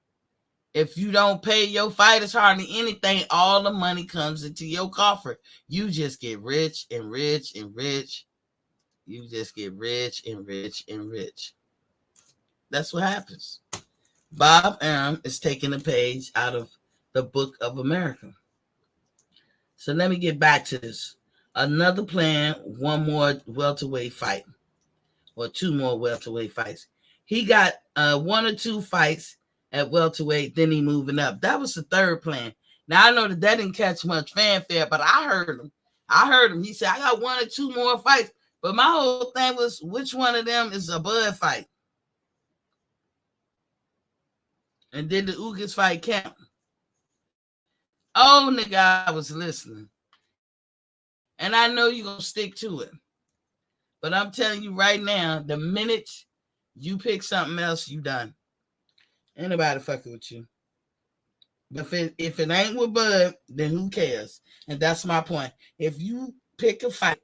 If you don't pay your fighters hardly anything, all the money comes into your coffer. You just get rich and rich and rich. You just get rich and rich and rich. That's what happens. Bob Arum is taking a page out of the Book of America. So let me get back to this. Another plan, one more welterweight fight, or 2 more welterweight fights. He got 1 or 2 fights at welterweight, then he moving up. That was the third plan. Now I know that didn't catch much fanfare, but I heard him. He said, I got 1 or 2 more fights. But my whole thing was, which one of them is a Bud fight? And did the Ugas fight count? Oh, nigga, I was listening. And I know you're going to stick to it. But I'm telling you right now, the minute you pick something else, you done. Ain't nobody fucking with you. But if it ain't with Bud, then who cares? And that's my point. If you pick a fight,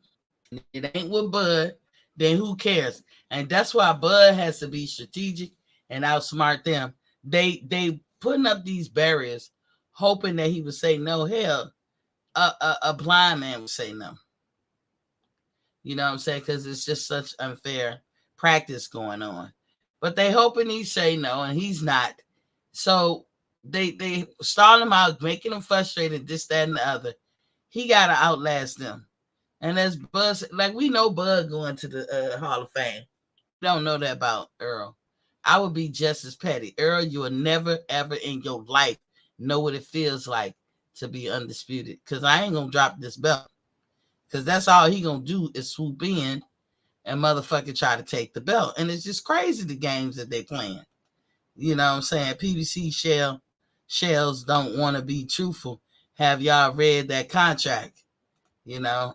and it ain't with Bud, then who cares? And that's why Bud has to be strategic and outsmart them. They putting up these barriers, hoping that he would say no. Hell, a blind man would say no. You know what I'm saying? Because it's just such unfair practice going on. But they hoping he say no, and he's not. So they stall him out, making him frustrated, this, that, and the other. He got to outlast them. And as Bud, like we know Bud going to the Hall of Fame. We don't know that about Errol. I would be just as petty. Errol, you will never, ever in your life know what it feels like to be undisputed. Because I ain't going to drop this belt. Because that's all he going to do is swoop in and motherfucker try to take the belt. And it's just crazy the games that they playing. You know what I'm saying? PBC shells don't want to be truthful. Have y'all read that contract? You know,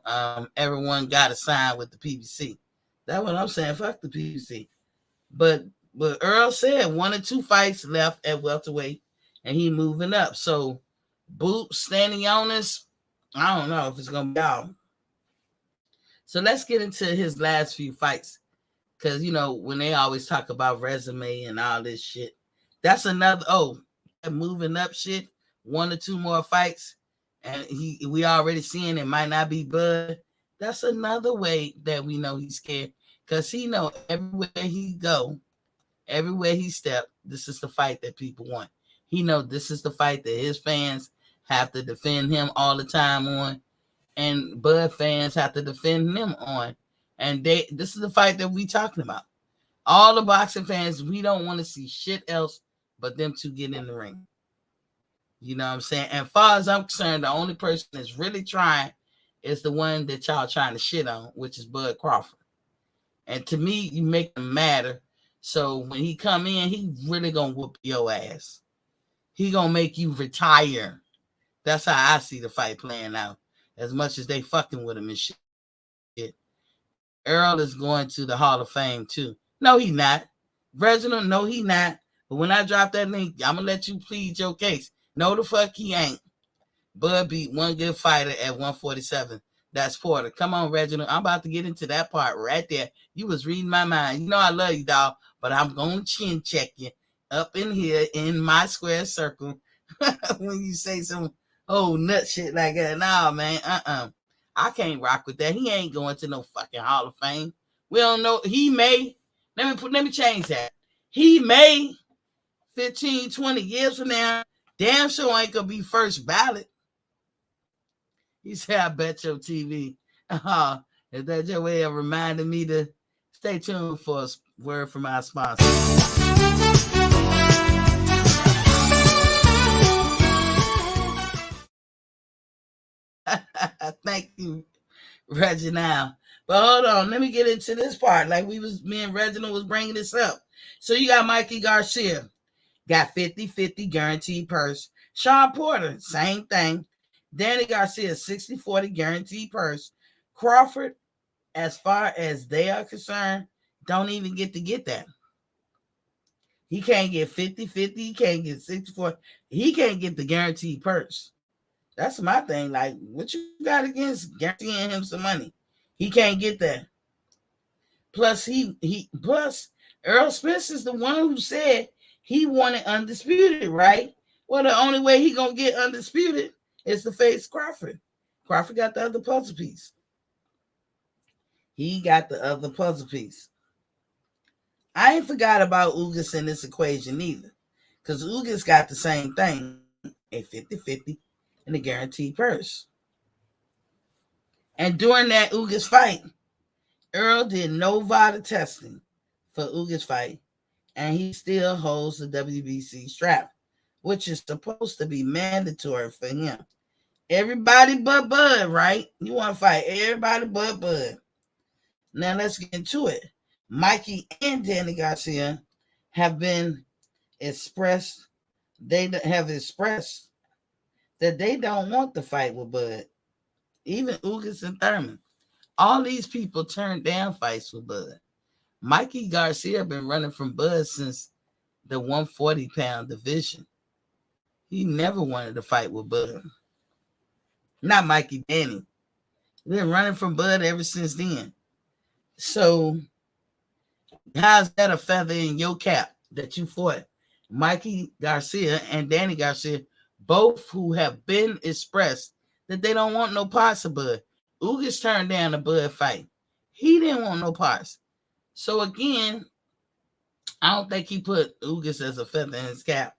everyone got to sign with the PBC. That's what I'm saying. Fuck the PBC. But Earl said 1 or 2 fights left at welterweight. and he moving up. So Boot standing on us, I don't know if it's gonna be out. So let's get into his last few fights. Cause when they always talk about resume and all this shit, that's another moving up shit. 1 or 2 more fights, and we already seeing it might not be Bud. That's another way that we know he's scared. Cause he know everywhere he go, everywhere he step, this is the fight that people want. He know this is the fight that his fans have to defend him all the time on, and Bud fans have to defend him on. And this is the fight that we talking about. All the boxing fans, we don't want to see shit else but them two get in the ring. You know what I'm saying? And as far as I'm concerned, the only person that's really trying is the one that y'all trying to shit on, which is Bud Crawford. And to me, you make him matter. So when he come in, he really gonna whoop your ass. He gonna make you retire. That's how I see the fight playing out. As much as they fucking with him and shit. Errol is going to the Hall of Fame too. No, he not. Reginald, no, he not. But when I drop that link, I'm gonna let you plead your case. No, the fuck he ain't. Bud beat one good fighter at 147. That's Porter. Come on, Reginald. I'm about to get into that part right there. You was reading my mind. You know I love you, dog, but I'm gonna chin check you up in here in my square circle when you say some nut shit like that. Nah, man. I can't rock with that. He ain't going to no fucking Hall of Fame. We don't know. He may. Let me change that. He may 15, 20 years from now, damn sure ain't gonna be first ballot. He said, I bet your TV. Is that your way of reminding me to stay tuned for a word from our sponsor? Thank you, Reginald. But hold on, let me get into this part. Like me and Reginald was bringing this up. So you got Mikey Garcia, got 50-50 guaranteed purse. Sean Porter, same thing. Danny Garcia, 60-40 guaranteed purse. Crawford, as far as they are concerned, don't even get that. He can't get 50-50. He can't get 60-40. He can't get the guaranteed purse. That's my thing. Like, what you got against guaranteeing him some money? He can't get that. Plus, plus Errol Spence is the one who said he wanted undisputed, right? Well, the only way he gonna get undisputed is to face Crawford. Crawford got the other puzzle piece. He got the other puzzle piece. I ain't forgot about Ugas in this equation either, because Ugas got the same thing, a 50-50 and a guaranteed purse. And during that Ugas fight, Errol did no VADA testing for Ugas fight, and he still holds the WBC strap, which is supposed to be mandatory for him. Everybody but Bud, right? You want to fight everybody but Bud. Now let's get into it. Mikey and Danny Garcia have been expressed. They have expressed that they don't want to fight with Bud. Even Ugas and Thurman. All these people turned down fights with Bud. Mikey Garcia been running from Bud since the 140-pound division. He never wanted to fight with Bud. Not Mikey, Danny. Been running from Bud ever since then. So how's that a feather in your cap that you fought Mikey Garcia and Danny Garcia, both who have been expressed that they don't want no parts of Bud? Ugas turned down the Bud fight. He didn't want no parts. So again, I don't think he put Ugas as a feather in his cap.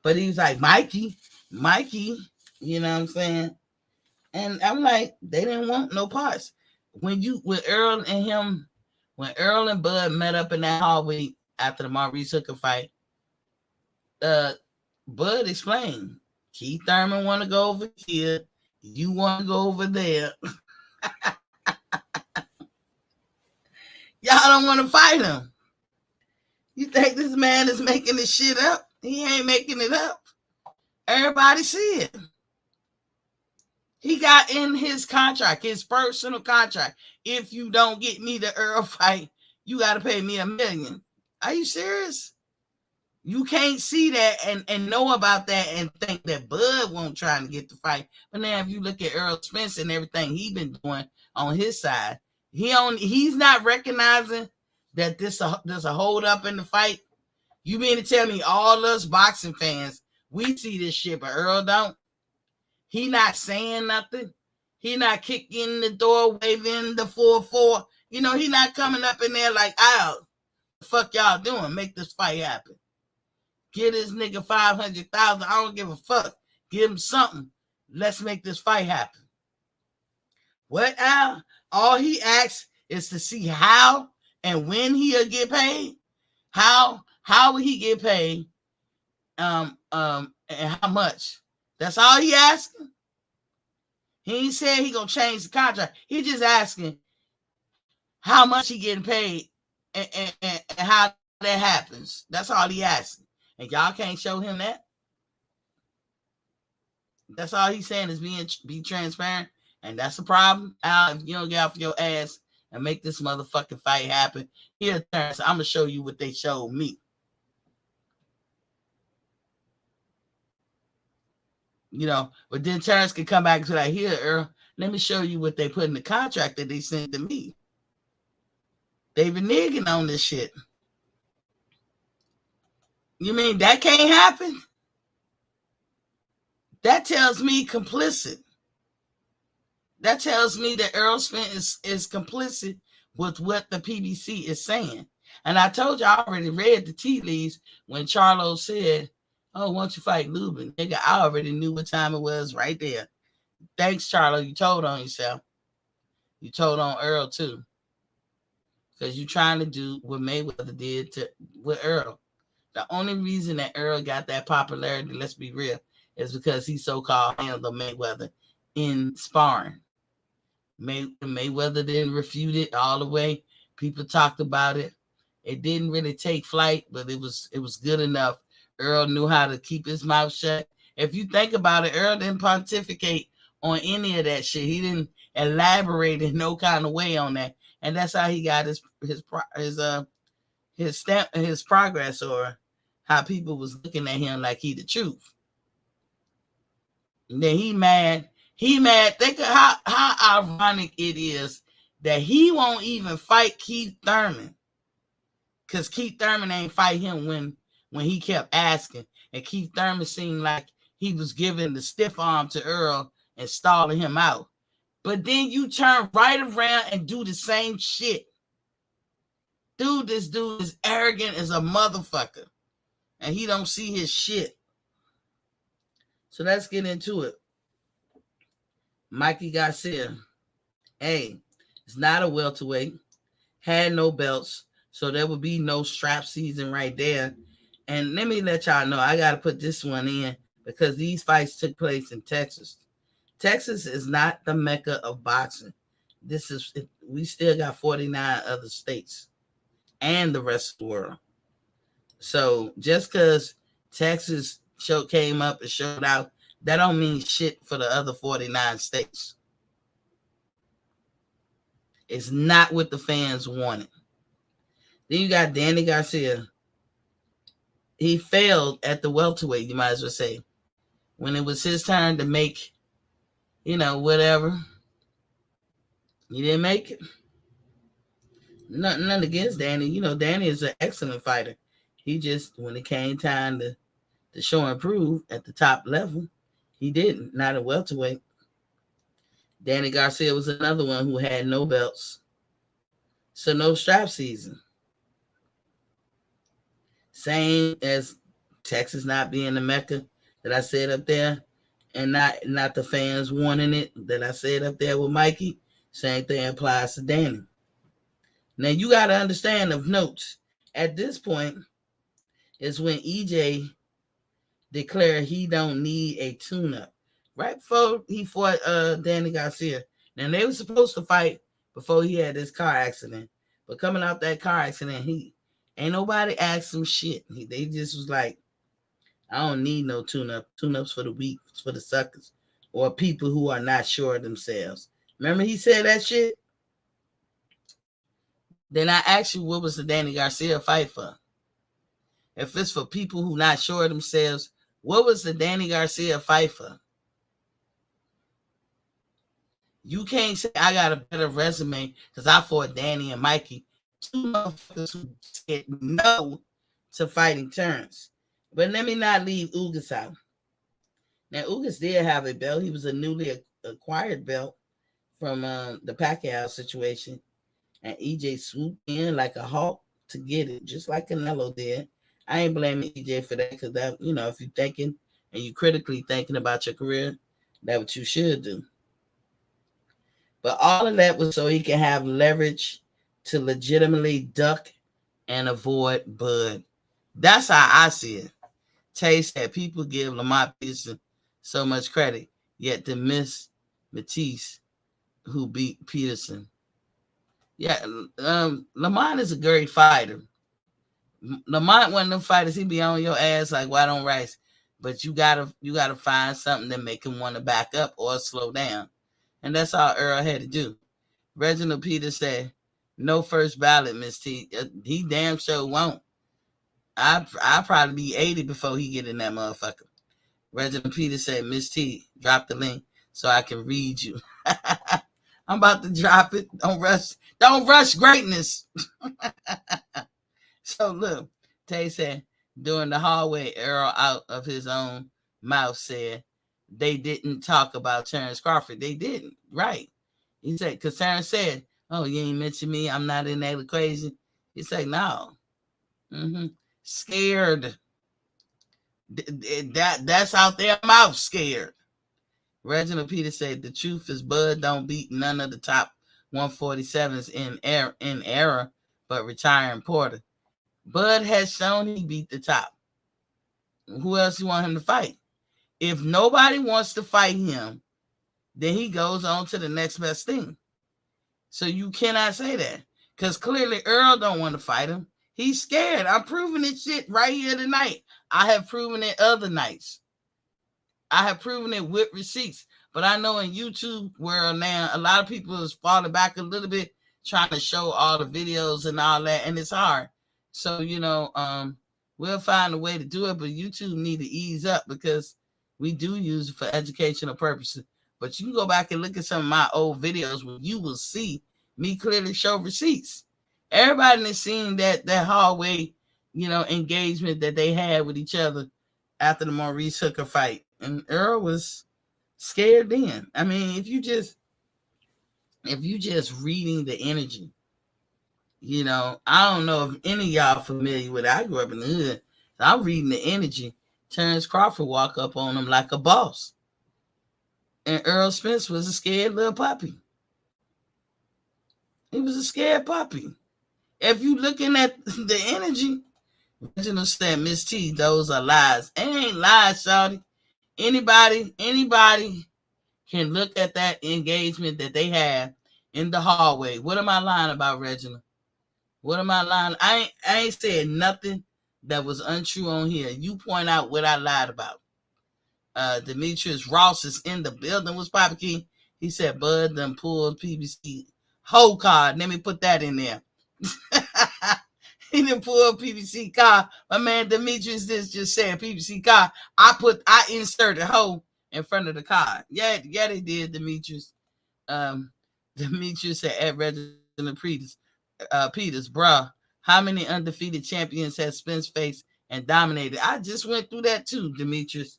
But he was like, Mikey, you know what I'm saying? And I'm like, they didn't want no parts. When Errol and Bud met up in that hallway after the Maurice Hooker fight, Bud explained, Keith Thurman want to go over here, you want to go over there. Y'all don't want to fight him. You think this man is making this shit up? He ain't making it up. Everybody see it. He got in his contract, his personal contract. If you don't get me the Errol fight, you got to pay me $1 million. Are you serious? You can't see that and know about that and think that Bud won't try to get the fight. But now if you look at Errol Spence and everything he been doing on his side, he's not recognizing that there's a hold up in the fight. You mean to tell me all us boxing fans, we see this shit, but Earl don't? He not saying nothing. He not kicking the door, waving the 4-4. He not coming up in there like, "Ow, the fuck y'all doing? Make this fight happen. Give this nigga 500,000. I don't give a fuck. Give him something. Let's make this fight happen." What, Al? All he asks is to see how and when he'll get paid. How will he get paid? And how much? That's all he asking. He ain't said he gonna change the contract. He just asking how much he getting paid and how that happens. That's all he asking. And y'all can't show him that. That's all he's saying is be transparent. And that's the problem. Al, if you don't get off your ass and make this motherfucking fight happen, here, Terrence, I'm gonna show you what they showed me. But then Terrence can come back and say, like, "Here, Earl, let me show you what they put in the contract that they sent to me. They've been nigging on this shit." You mean that can't happen? That tells me complicit. That tells me that Errol Spence is complicit with what the PBC is saying. And I told you, I already read the tea leaves when Charlo said, "Oh, why don't you fight Lubin?" Nigga, I already knew what time it was right there. Thanks, Charlo. You told on yourself. You told on Earl, too. Because you're trying to do what Mayweather did with Earl. The only reason that Earl got that popularity, let's be real, is because he so-called handled Mayweather in sparring. Mayweather didn't refute it all the way. People talked about it. It didn't really take flight, but it was good enough. Earl knew how to keep his mouth shut. If you think about it, Earl didn't pontificate on any of that shit. He didn't elaborate in no kind of way on that, and that's how he got his progress, or how people was looking at him like he the truth. And then he mad. Think of how ironic it is that he won't even fight Keith Thurman, because Keith Thurman ain't fight him when he kept asking, and Keith Thurman seemed like he was giving the stiff arm to Earl and stalling him out. But then you turn right around and do the same shit. Dude, this dude is arrogant as a motherfucker, and he don't see his shit. So let's get into it. Mikey Garcia. Hey, it's not a welterweight. Had no belts, so there will be no strap season right there. And let me let y'all know, I got to put this one in because these fights took place in Texas. Texas is not the mecca of boxing. We still got 49 other states and the rest of the world. So just because Texas came up and showed out, that don't mean shit for the other 49 states. It's not what the fans wanted. Then you got Danny Garcia. He failed at the welterweight, you might as well say. When it was his turn to make, whatever, he didn't make it. Nothing against Danny. Danny is an excellent fighter. He just, when it came time to show and prove at the top level, he didn't. Not a welterweight. Danny Garcia was another one who had no belts. So no strap season. Same as Texas not being the mecca that I said up there, and not the fans wanting it that I said up there with Mikey. Same thing applies to Danny. Now you got to understand of notes. At this point is when EJ declared he don't need a tune-up. Right before he fought Danny Garcia. Now they were supposed to fight before he had this car accident. But coming out that car accident, ain't nobody asked him shit. They just was like, "I don't need no tune-up. Tune-ups for the weak, for the suckers, or people who are not sure of themselves." Remember he said that shit? Then I asked you, what was the Danny Garcia fight for? if it's for people who not sure of themselves, what was the Danny Garcia fight for? You can't say I got a better resume because I fought Danny and Mikey, two motherfuckers who said no to fighting Terence. But let me not leave Ugas out. Now, Ugas did have a belt. He was a newly acquired belt from the Pacquiao situation. And EJ swooped in like a hawk to get it, just like Canelo did. I ain't blaming EJ for that because that, if you're thinking and you critically thinking about your career, that's what you should do. But all of that was so he can have leverage to legitimately duck and avoid Bud. That's how I see it. Tay said people give Lamont Peterson so much credit, yet they miss Matisse, who beat Peterson. Yeah, Lamont is a great fighter. Lamont, one of them fighters, he be on your ass like white on rice. But you gotta find something that make him want to back up or slow down. And that's all Earl had to do. Reginald Peters said, no first ballot, Miss T. He damn sure won't. I'll probably be 80 before he get in that motherfucker. Reginald Peters said, Miss T, drop the link so I can read you. I'm about to drop it. Don't rush greatness. So look, Tay said, during the hallway, Errol out of his own mouth said, they didn't talk about Terence Crawford. They didn't. Right. He said, because Terence said, oh, you ain't mention me. I'm not in that equation. He said, no. Scared. That's out their mouth, scared. Reginald Peters said, the truth is Bud don't beat none of the top 147s in era, but retiring Porter. Bud has shown he beat the top. Who else you want him to fight? If nobody wants to fight him, then he goes on to the next best thing. So you cannot say that. Because clearly Earl don't want to fight him. He's scared. I'm proving this shit right here tonight. I have proven it other nights. I have proven it with receipts. But I know in YouTube world now, a lot of people is falling back a little bit, trying to show all the videos and all that, and it's hard. So, we'll find a way to do it, but YouTube need to ease up because we do use it for educational purposes. But you can go back and look at some of my old videos where you will see me clearly show receipts. Everybody has seen that hallway, engagement that they had with each other after the Maurice Hooker fight. And Earl was scared then. I mean, if you just reading the energy, I don't know if any of y'all familiar with it. I grew up in the hood. So I'm reading the energy. Terence Crawford walk up on him like a boss. And Errol Spence was a scared little puppy. He was a scared puppy. If you looking at the energy, Reginald said, Miss T, those are lies. It ain't lies, shawty. Anybody can look at that engagement that they have in the hallway. What am I lying about, Reginald? What am I lying? I ain't said nothing that was untrue on here. You point out what I lied about. Demetrius Ross is in the building. What's Papa Key? He said Bud done pulled PBC whole card. Let me put that in there. He done pulled PBC card. My man Demetrius just said PBC card. I inserted whole in front of the card. Yeah, they did, Demetrius. Demetrius said at Reginald Peters, bruh, how many undefeated champions has Spence faced and dominated? I just went through that too, Demetrius.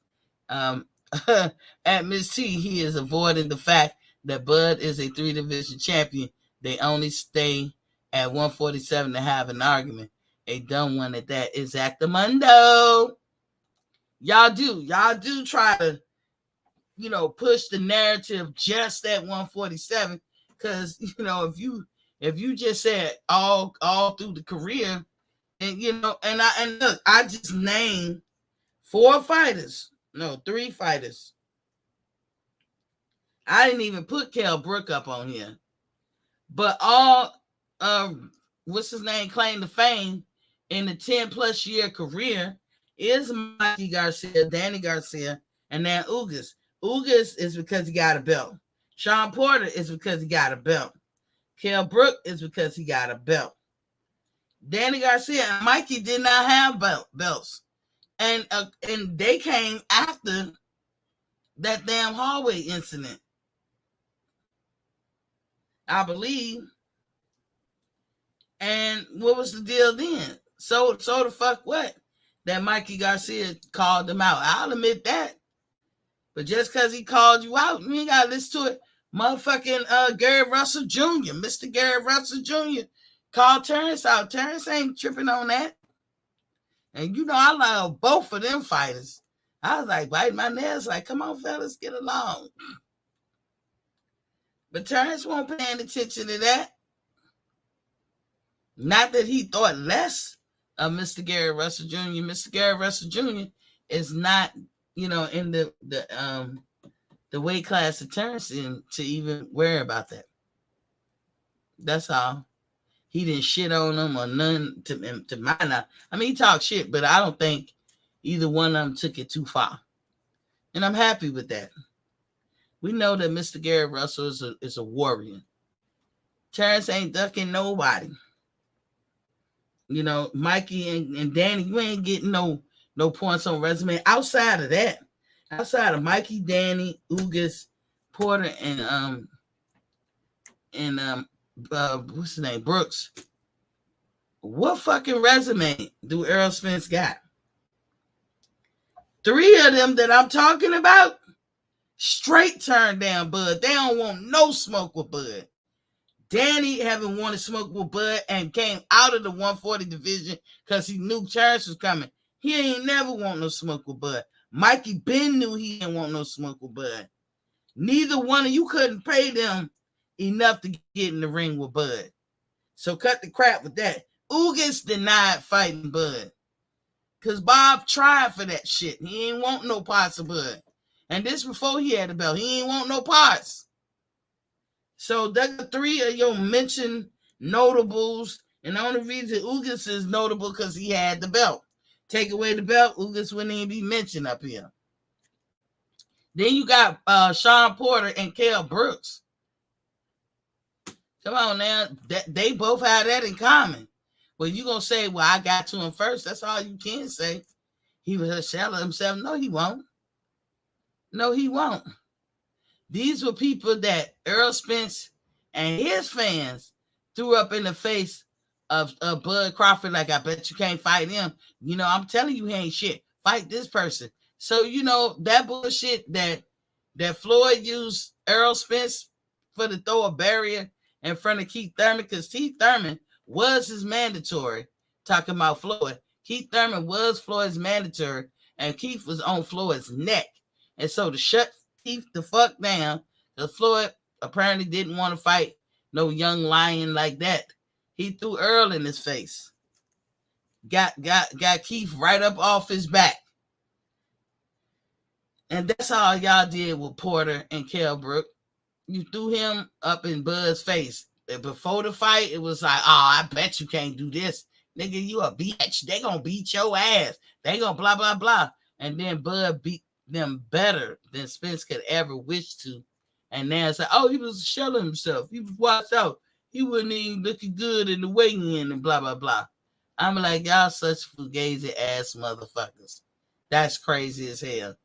At Miss T, he is avoiding the fact that Bud is a 3-division champion. They only stay at 147 to have an argument. A dumb one at that. Exactamundo. Y'all do try to, push the narrative just at 147. Because, if you just said all through the career, and and look, I just named 3 fighters. I didn't even put Kell Brook up on here. But all what's his name claim to fame in the 10+ year career is Mikey Garcia, Danny Garcia, and now Ugas. Ugas is because he got a belt. Sean Porter is because he got a belt. Kell Brook is because he got a belt. Danny Garcia and Mikey did not have belts. And they came after that damn hallway incident, I believe. And what was the deal then? So the fuck what? That Mikey Garcia called them out. I'll admit that. But just because he called you out, you ain't got to listen to it. Motherfucking Gary Russell Jr., Mr. Gary Russell Jr. called Terence out. Terence ain't tripping on that. And you know, I love both of them fighters. I was like, biting my nails, like, come on, fellas, get along. But Terence wasn't paying attention to that. Not that he thought less of Mr. Gary Russell Jr. Mr. Gary Russell Jr. is not, in the weight class of Terence in to even worry about that. That's all. He didn't shit on them or none to my knowledge. I mean, he talked shit, but I don't think either one of them took it too far. And I'm happy with that. We know that Mr. Gary Russell is a warrior. Terence ain't ducking nobody. Mikey and Danny, you ain't getting no points on resume. Outside of that, outside of Mikey, Danny, Ugas, Porter, and what's his name, Brooks, what fucking resume do Errol Spence got? 3 of them that I'm talking about straight turned down Bud. They don't want no smoke with Bud. Danny haven't wanted smoke with Bud and came out of the 140 division because he knew Terence was coming. He ain't never want no smoke with Bud. Mikey Ben knew he didn't want no smoke with Bud. Neither one of you couldn't pay them enough to get in the ring with Bud. So cut the crap with that. Ugas denied fighting Bud. Because Bob tried for that shit. He ain't want no parts of Bud. And this before he had the belt. He ain't want no parts. So the 3 of your mentioned notables. And the only reason Ugas is notable because he had the belt. Take away the belt, Ugas wouldn't even be mentioned up here. Then you got Sean Porter and Kell Brooks. Come on now. They both have that in common. Well, you going to say, well, I got to him first. That's all you can say. He was a shell of himself. No, he won't. No, he won't. These were people that Errol Spence and his fans threw up in the face of Bud Crawford. Like, I bet you can't fight him. I'm telling you, he ain't shit. Fight this person. So, that bullshit that Floyd used Errol Spence for to throw a barrier in front of Keith Thurman, because Keith Thurman was his mandatory, talking about Floyd. Keith Thurman was Floyd's mandatory, and Keith was on Floyd's neck. And so to shut Keith the fuck down, because Floyd apparently didn't want to fight no young lion like that, he threw Earl in his face. Got Keith right up off his back. And that's all y'all did with Porter and Kell Brook. You threw him up in Bud's face. And before the fight, it was like, oh, I bet you can't do this. Nigga, you a bitch. They gonna beat your ass. They gonna blah, blah, blah. And then Bud beat them better than Spence could ever wish to. And now it's like, oh, he was shelling himself. He was watched out. He wasn't even looking good in the weigh-in and blah, blah, blah. I'm like, y'all such fugazi ass motherfuckers. That's crazy as hell.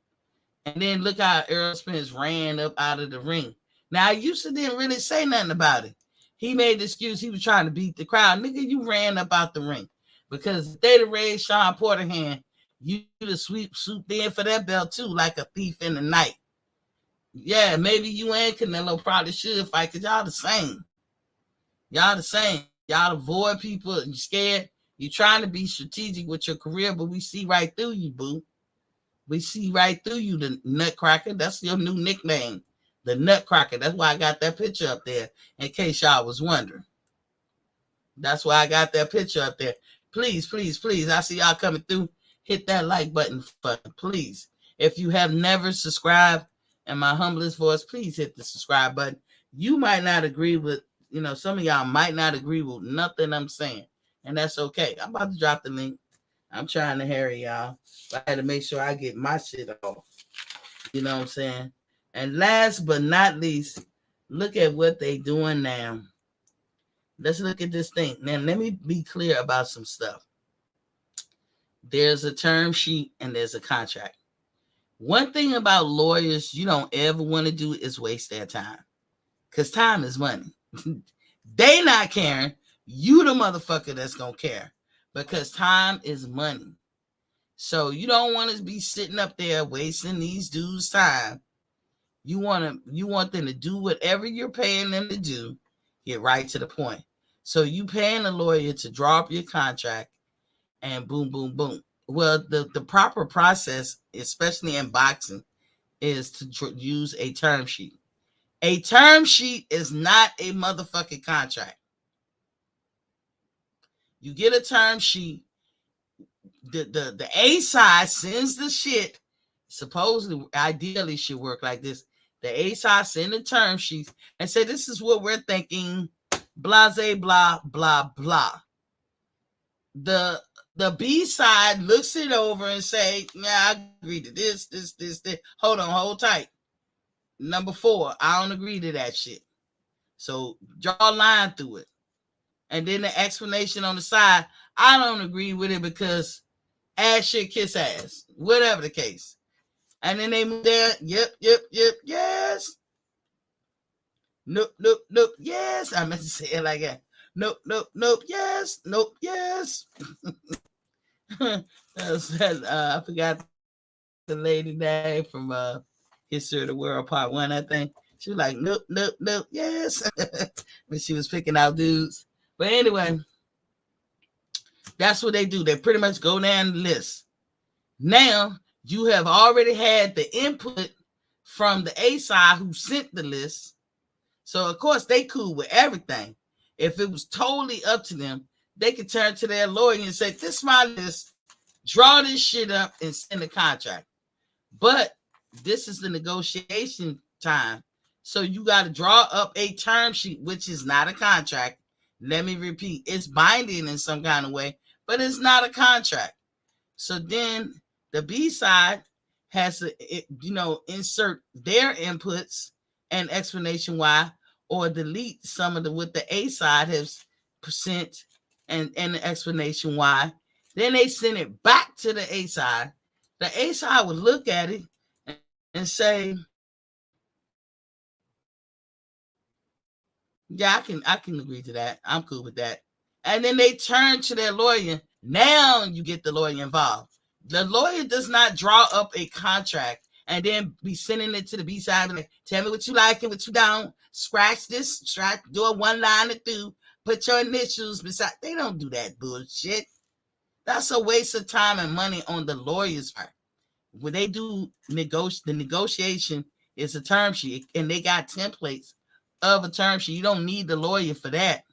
And then look how Errol Spence ran up out of the ring. Now, Houston didn't really say nothing about it. He made the excuse he was trying to beat the crowd. Nigga, you ran up out the ring. Because if they'd have raised Sean Porter hand, you'd have swooped in for that belt too, like a thief in the night. Yeah, maybe you and Canelo probably should fight, because y'all the same. Y'all the same. Y'all avoid people. You scared. You trying to be strategic with your career, but we see right through you, boo. We see right through you, the Nutcracker. That's your new nickname, the Nutcracker. That's why I got that picture up there, in case y'all was wondering. That's why I got that picture up there. Please, please, please. I see y'all coming through. Hit that like button, please. If you have never subscribed, in my humblest voice, please hit the subscribe button. You might not agree with, some of y'all might not agree with nothing I'm saying, and that's okay. I'm about to drop the link. I'm trying to hurry, y'all. I had to make sure I get my shit off. You know what I'm saying? And last but not least, look at what they doing now. let's look at this thing. Now, let me be clear about some stuff. There's a term sheet and there's a contract. One thing about lawyers you don't ever want to do is waste their time. Because time is money. They not caring. You the motherfucker that's going to care. Because time is money. So you don't want to be sitting up there wasting these dudes' time. You want them to do whatever you're paying them to do. Get right to the point. So you paying a lawyer to draw up your contract and boom, boom, boom. Well, the proper process, especially in boxing, is to use a term sheet. A term sheet is not a motherfucking contract. You get a term sheet. The A side sends the shit. Supposedly, ideally, should work like this. The A side send the term sheets and say, this is what we're thinking. Blase, blah, blah, blah. The B side looks it over and say, yeah, I agree to this. Hold on, hold tight. Number 4, I don't agree to that shit. So draw a line through it. And then the explanation on the side, I don't agree with it because ass shit, kiss ass. Whatever the case. And then they move there. Yep, yes. Nope, yes. I meant to say it like that. Nope, yes. Nope, yes. I forgot the lady name from History of the World Part 1, I think. She was like, nope, yes. When she was picking out dudes. But anyway, that's what they do. They pretty much go down the list. Now, you have already had the input from the A side who sent the list. So, of course, they cool with everything. If it was totally up to them, they could turn to their lawyer and say, this is my list. Draw this shit up and send a contract. But this is the negotiation time. So you got to draw up a term sheet, which is not a contract. Let me repeat. It's binding in some kind of way, but it's not a contract. So then the B side has to, insert their inputs and explanation why, or delete some of what the A side has sent and the explanation why. Then they send it back to the A side. The A side would look at it and say, yeah, I can agree to that. I'm cool with that. And then they turn to their lawyer. Now you get the lawyer involved. The lawyer does not draw up a contract and then be sending it to the B side and like, tell me what you like and what you don't. Scratch this, do a one liner through, put your initials beside. They don't do that bullshit. That's a waste of time and money on the lawyer's part. When they do the negotiation is a term sheet, and they got templates of a term sheet. You don't need the lawyer for that.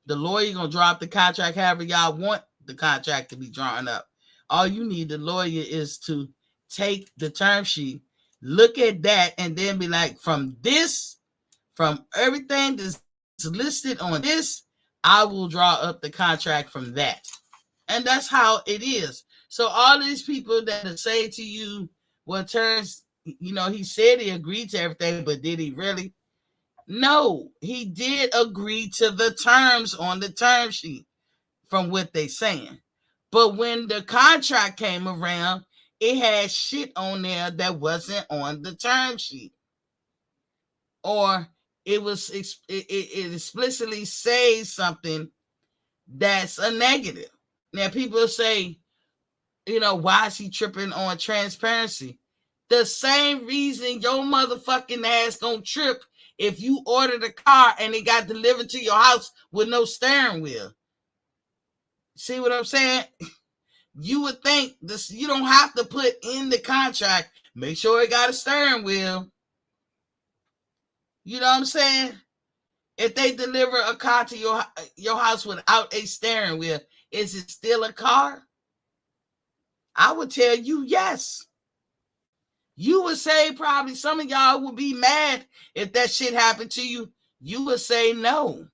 The lawyer gonna drop the contract however y'all want the contract to be drawn up. All you need the lawyer is to take the term sheet, look at that, and then be like, from everything that's listed on this, I will draw up the contract from that. And that's how it is. So all these people that say to you, well, Terence, he said he agreed to everything, but did he really? No, he did agree to the terms on the term sheet from what they saying. But when the contract came around, it had shit on there that wasn't on the term sheet. Or it explicitly says something that's a negative. Now people say, why is he tripping on transparency? The same reason your motherfucking ass gonna trip if you ordered a car and it got delivered to your house with no steering wheel. See what I'm saying? You would think this, you don't have to put in the contract, make sure it got a steering wheel. You know what I'm saying? If they deliver a car to your house without a steering wheel, is it still a car? I would tell you yes. You would say probably some of y'all would be mad if that shit happened to you. You would say no.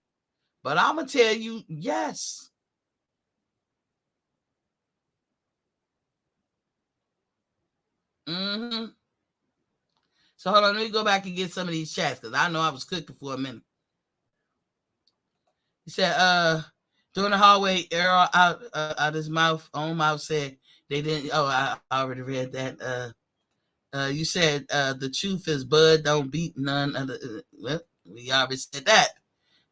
But I'm going to tell you yes. Mm-hmm. So hold on, let me go back and get some of these chats because I know I was cooking for a minute. He said, during the hallway, Errol out his own mouth said they didn't. Oh, I already read that. You said the truth is Bud don't beat none of the. Well, we already said that.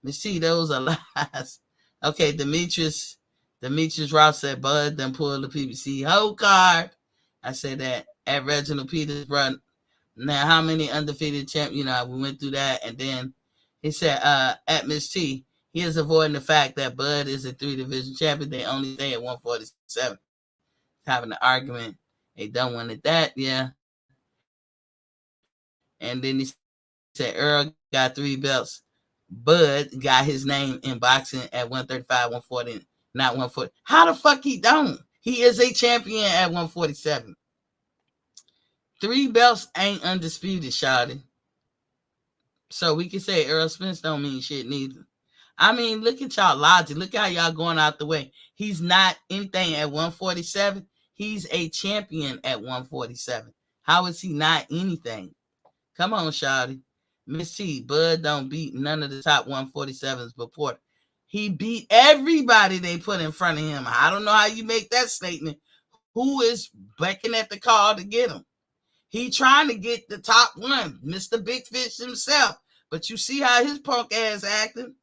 Let's see, those are lies. Okay, Demetrius Ross said Bud then pulled the PBC whole card. I said that at Reginald Peters, bro. Now, how many undefeated champ? We went through that, and then he said, at Miss T, he is avoiding the fact that Bud is a 3 division champion. They only stay at 147. Having an argument. They don't want it that, yeah. And then he said Earl got 3 belts. Bud got his name in boxing at 135, 140, not 140. How the fuck he don't? He is a champion at 147. 3 belts ain't undisputed, shawty. So we can say Errol Spence don't mean shit neither. I mean, look at y'all logic. Look how y'all going out the way. He's not anything at 147. He's a champion at 147. How is he not anything? Come on, shawty. Miss T, Bud don't beat none of the top 147s before. He beat everybody they put in front of him. I don't know how you make that statement. Who is beckoning at the call to get him? He trying to get the top one, Mr. Big Fish himself. But you see how his punk ass acting?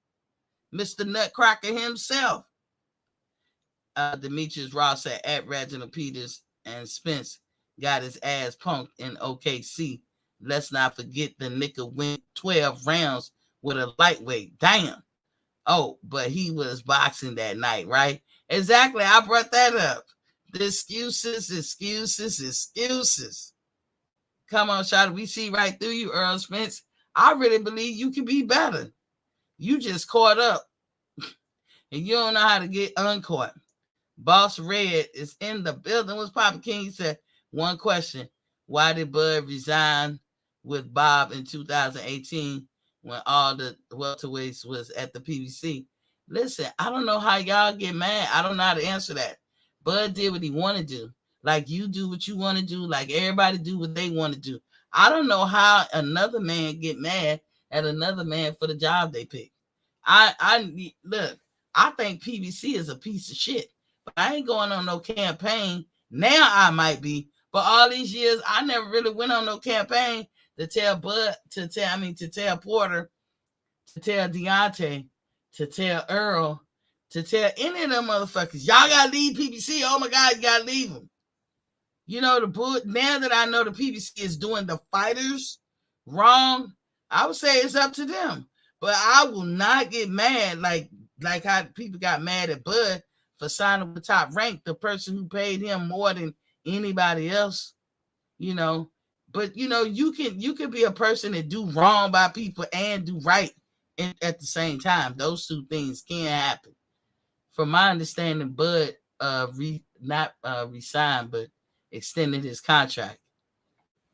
Mr. Nutcracker himself. Demetrius Ross said at Reginald Peters and Spence got his ass punked in OKC. Let's not forget the nigga went 12 rounds with a lightweight. Damn. Oh, but he was boxing that night, right? Exactly. I brought that up. The excuses. Come on, Shotty. We see right through you, Errol Spence. I really believe you can be better. You just caught up. And you don't know how to get uncaught. Boss Red is in the building. What's Papa King? He said, one question. Why did Bud resign with Bob in 2018 when all the welterweights was at the PBC? Listen, I don't know how y'all get mad. I don't know how to answer that. Bud did what he wanted to do. Like you do what you want to do. Like everybody do what they want to do. I don't know how another man get mad at another man for the job they pick. Look, I think PBC is a piece of shit. But I ain't going on no campaign. Now I might be. But all these years, I never really went on no campaign to tell Bud, to tell Porter, to tell Deontay, to tell Earl, to tell any of them motherfuckers, y'all gotta leave PBC. Oh my God, you gotta leave them. You know, now that I know the PBC is doing the fighters wrong, I would say it's up to them. But I will not get mad like how people got mad at Bud for signing with Top Rank, the person who paid him more than anybody else, you know. But you know, you can be a person that do wrong by people and do right at the same time. Those two things can happen. From my understanding, Bud not resigned, but extended his contract,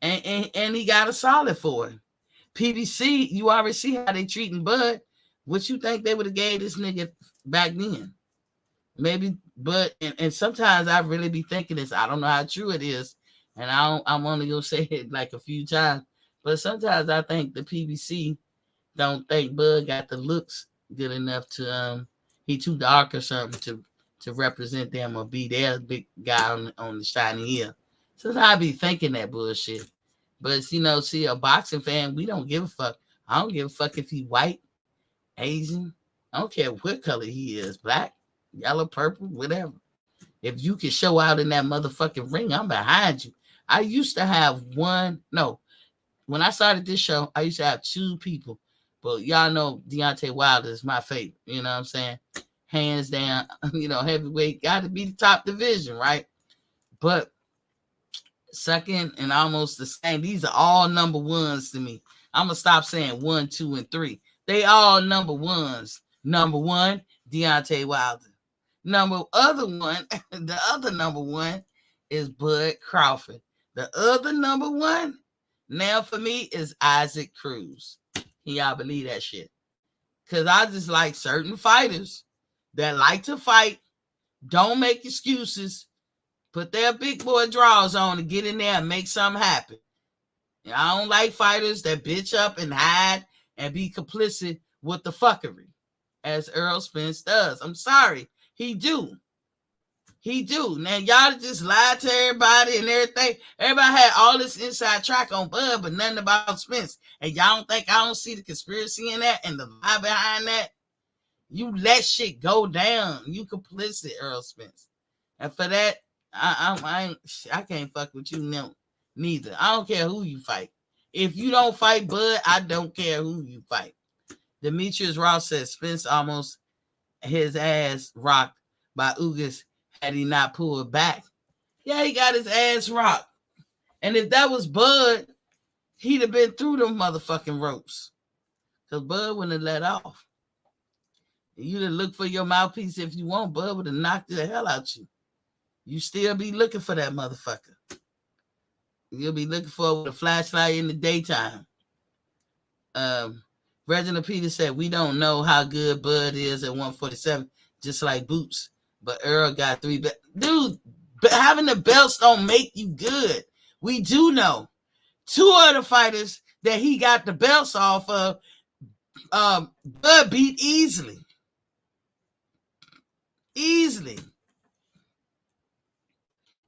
and he got a solid for it. PBC, you already see how they treating Bud. What you think they would have gave this nigga back then? Maybe, but and sometimes I really be thinking this. I don't know how true it is, and I'm only gonna say it like a few times. But sometimes I think the PBC don't think Bud got the looks good enough to he too dark or something to represent them or be their big guy on the shiny hill. So I be thinking that bullshit. But you know, see, a boxing fan, we don't give a fuck. I don't give a fuck if he white, Asian. I don't care what color he is, black, yellow, purple, whatever. If you can show out in that motherfucking ring, I'm behind you. I used to have when I started this show, I used to have 2 people. But y'all know Deontay Wilder is my favorite. You know what I'm saying? Hands down, you know, heavyweight got to be the top division, right? But second and almost the same. These are all number ones to me. I'm going to stop saying 1, 2, and 3. They all number ones. Number 1, Deontay Wilder. The other number 1 is Bud Crawford. The other number 1 now for me is Isaac Cruz. Can y'all believe that shit? Because I just like certain fighters that like to fight, don't make excuses, put their big boy drawers on and get in there and make something happen. And I don't like fighters that bitch up and hide and be complicit with the fuckery. as Errol Spence does. I'm sorry, he do. He do. Now y'all just lied to everybody and everything. Everybody had all this inside track on Bud, but nothing about Spence. And y'all don't think I don't see the conspiracy in that and the lie behind that? You let shit go down. You complicit, Errol Spence. And for that, I can't fuck with you neither. I don't care who you fight. If you don't fight Bud, I don't care who you fight. Demetrius Ross says Spence almost his ass rocked by Ugas had he not pulled back. Yeah, he got his ass rocked. And if that was Bud, he'd have been through them motherfucking ropes. Because Bud wouldn't have let off. You'd have looked for your mouthpiece if you want. Bud would have knocked the hell out you. You still be looking for that motherfucker. You'll be looking for it with a flashlight in the daytime. Reginald Peters said, we don't know how good Bud is at 147, just like Boots. But Earl got 3 belts. Dude, having the belts don't make you good. We do know. 2 other fighters that he got the belts off of, Bud beat easily. Easily.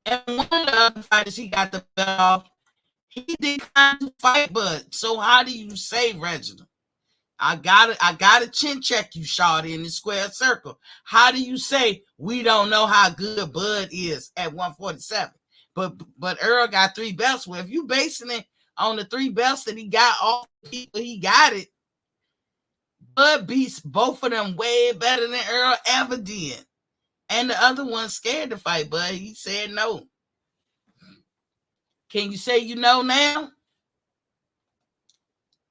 And one of the other fighters he got the belt off, he declined to fight Bud. So how do you say, Reginald? I gotta chin check you, Shawty, in the square circle. How do you say we don't know how good Bud is at 147? But Earl got 3 belts. Well, if you basing it on the 3 belts that he got off the people he got it, Bud beats both of them way better than Earl ever did. And the other one scared to fight Bud. He said no. Can you say you know now?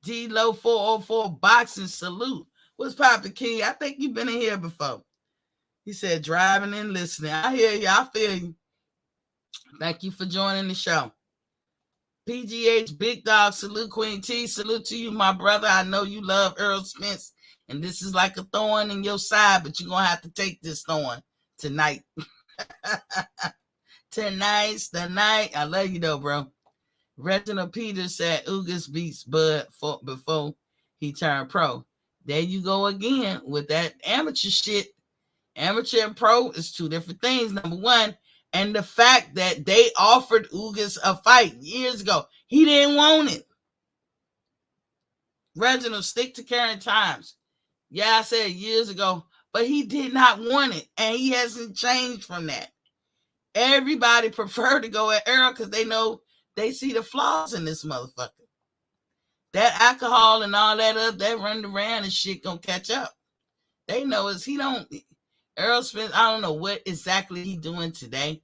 D-Low 404 boxing salute. What's poppin', King? I think you've been in here before. He said driving and listening. I hear you. I feel you. Thank you for joining the show. PGH Big Dog salute. Queen T, salute to you, my brother. I know you love Errol Spence, and this is like a thorn in your side, but you're going to have to take this thorn tonight. Tonight's the night. I love you, though, bro. Reginald Peters said Ugas beats Bud before he turned pro. There you go again with that amateur shit. Amateur and pro is 2 different things. Number one, and the fact that they offered Ugas a fight years ago. He didn't want it. Reginald, stick to current times. Yeah, I said years ago, but he did not want it, and he hasn't changed from that. Everybody prefer to go at Errol because they know they see the flaws in this motherfucker. That alcohol and all that running around and shit gonna catch up. They know Errol Spence, I don't know what exactly he doing today,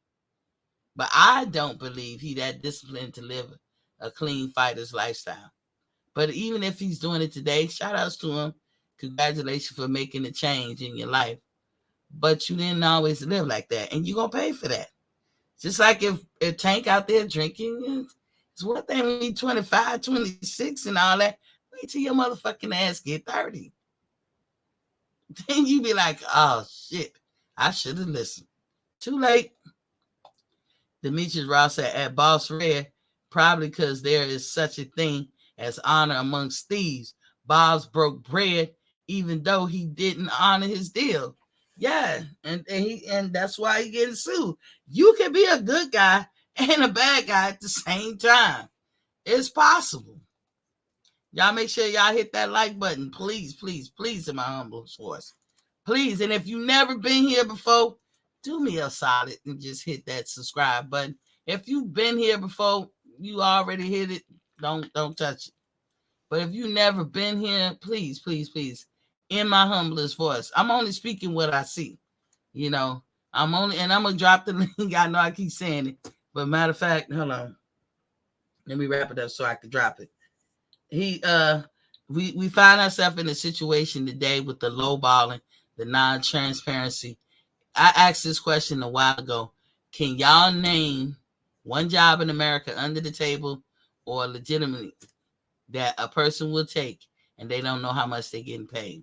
but I don't believe he that disciplined to live a clean fighter's lifestyle. But even if he's doing it today, shout outs to him. Congratulations for making a change in your life. But you didn't always live like that, and you're gonna pay for that. Just like if Tank out there drinking, it's one thing when you're 25, 26 and all that. Wait till your motherfucking ass get 30. Then you be like, oh, shit, I should have listened. Too late. Demetrius Ross said, at Boss Red, probably because there is such a thing as honor amongst thieves. Bob's broke bread, even though he didn't honor his deal. Yeah, and that's why he getting sued. You can be a good guy and a bad guy at the same time. It's possible. Y'all make sure y'all hit that like button, please, please, please, in my humble voice. Please, and if you've never been here before, do me a solid and just hit that subscribe button. If you've been here before, you already hit it, don't touch it. But if you've never been here, please, please, please, in my humblest voice, I'm only speaking what I see. You know, I'm gonna drop the link. I know I keep saying it, but matter of fact, hold on. Let me wrap it up so I can drop it. We find ourselves in a situation today with the lowballing, the non-transparency. I asked this question a while ago. Can y'all name one job in America under the table or legitimately that a person will take and they don't know how much they're getting paid?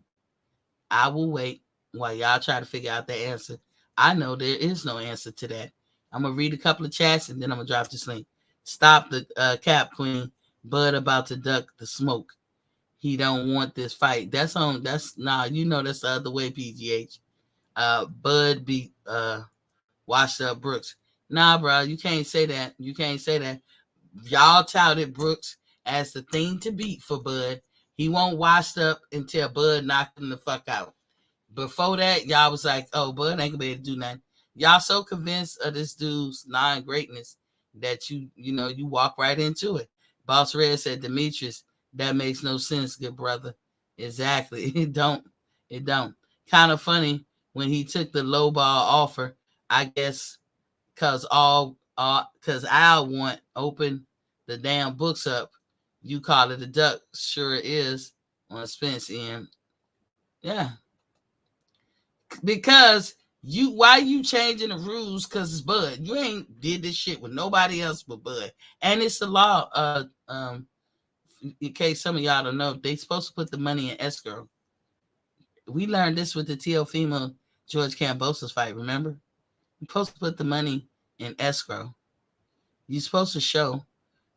I will wait while y'all try to figure out the answer. I know there is no answer to that. I'm going to read a couple of chats and then I'm going to drop this link. Stop the cap, Queen. Bud about to duck the smoke. he don't want this fight. That's on. That's nah. You know that's the other way. PGH. Bud be washed up Brooks. Nah, bro. You can't say that. You can't say that. Y'all touted Brooks as the thing to beat for Bud. He won't washed up until Bud knocked him the fuck out. Before that, y'all was like, oh, Bud ain't gonna be able to do nothing. Y'all so convinced of this dude's non-greatness that you walk right into it. Boss Red said, Demetrius, that makes no sense, good brother. Exactly. It don't. It don't. Kind of funny when he took the low ball offer, I guess, cause Al want open the damn books up. You call it a duck. Sure is on Spence end. Yeah. Because why you changing the rules? Because it's Bud. You ain't did this shit with nobody else but Bud, and it's the law. In case some of y'all don't know, they supposed to put the money in escrow. We learned this with the Teofimo George Kambosos fight. Remember, you're supposed to put the money in escrow. You're supposed to show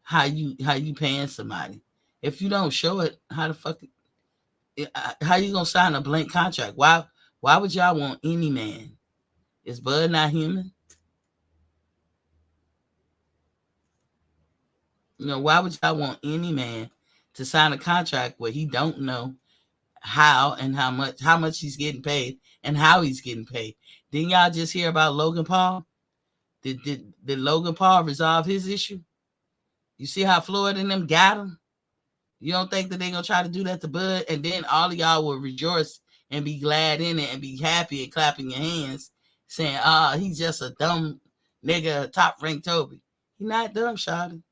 how you paying somebody. If you don't show it, how the fuck? How you gonna sign a blank contract? Why would y'all want any man? Is Bud not human? Why would y'all want any man to sign a contract where he don't know how and how much he's getting paid and how he's getting paid? Didn't y'all just hear about Logan Paul? Did Logan Paul resolve his issue? You see how Floyd and them got him? You don't think that they gonna try to do that to Bud, and then all of y'all will rejoice and be glad in it and be happy and clapping your hands, saying, he's just a dumb nigga, top ranked Toby. He not dumb, shawty.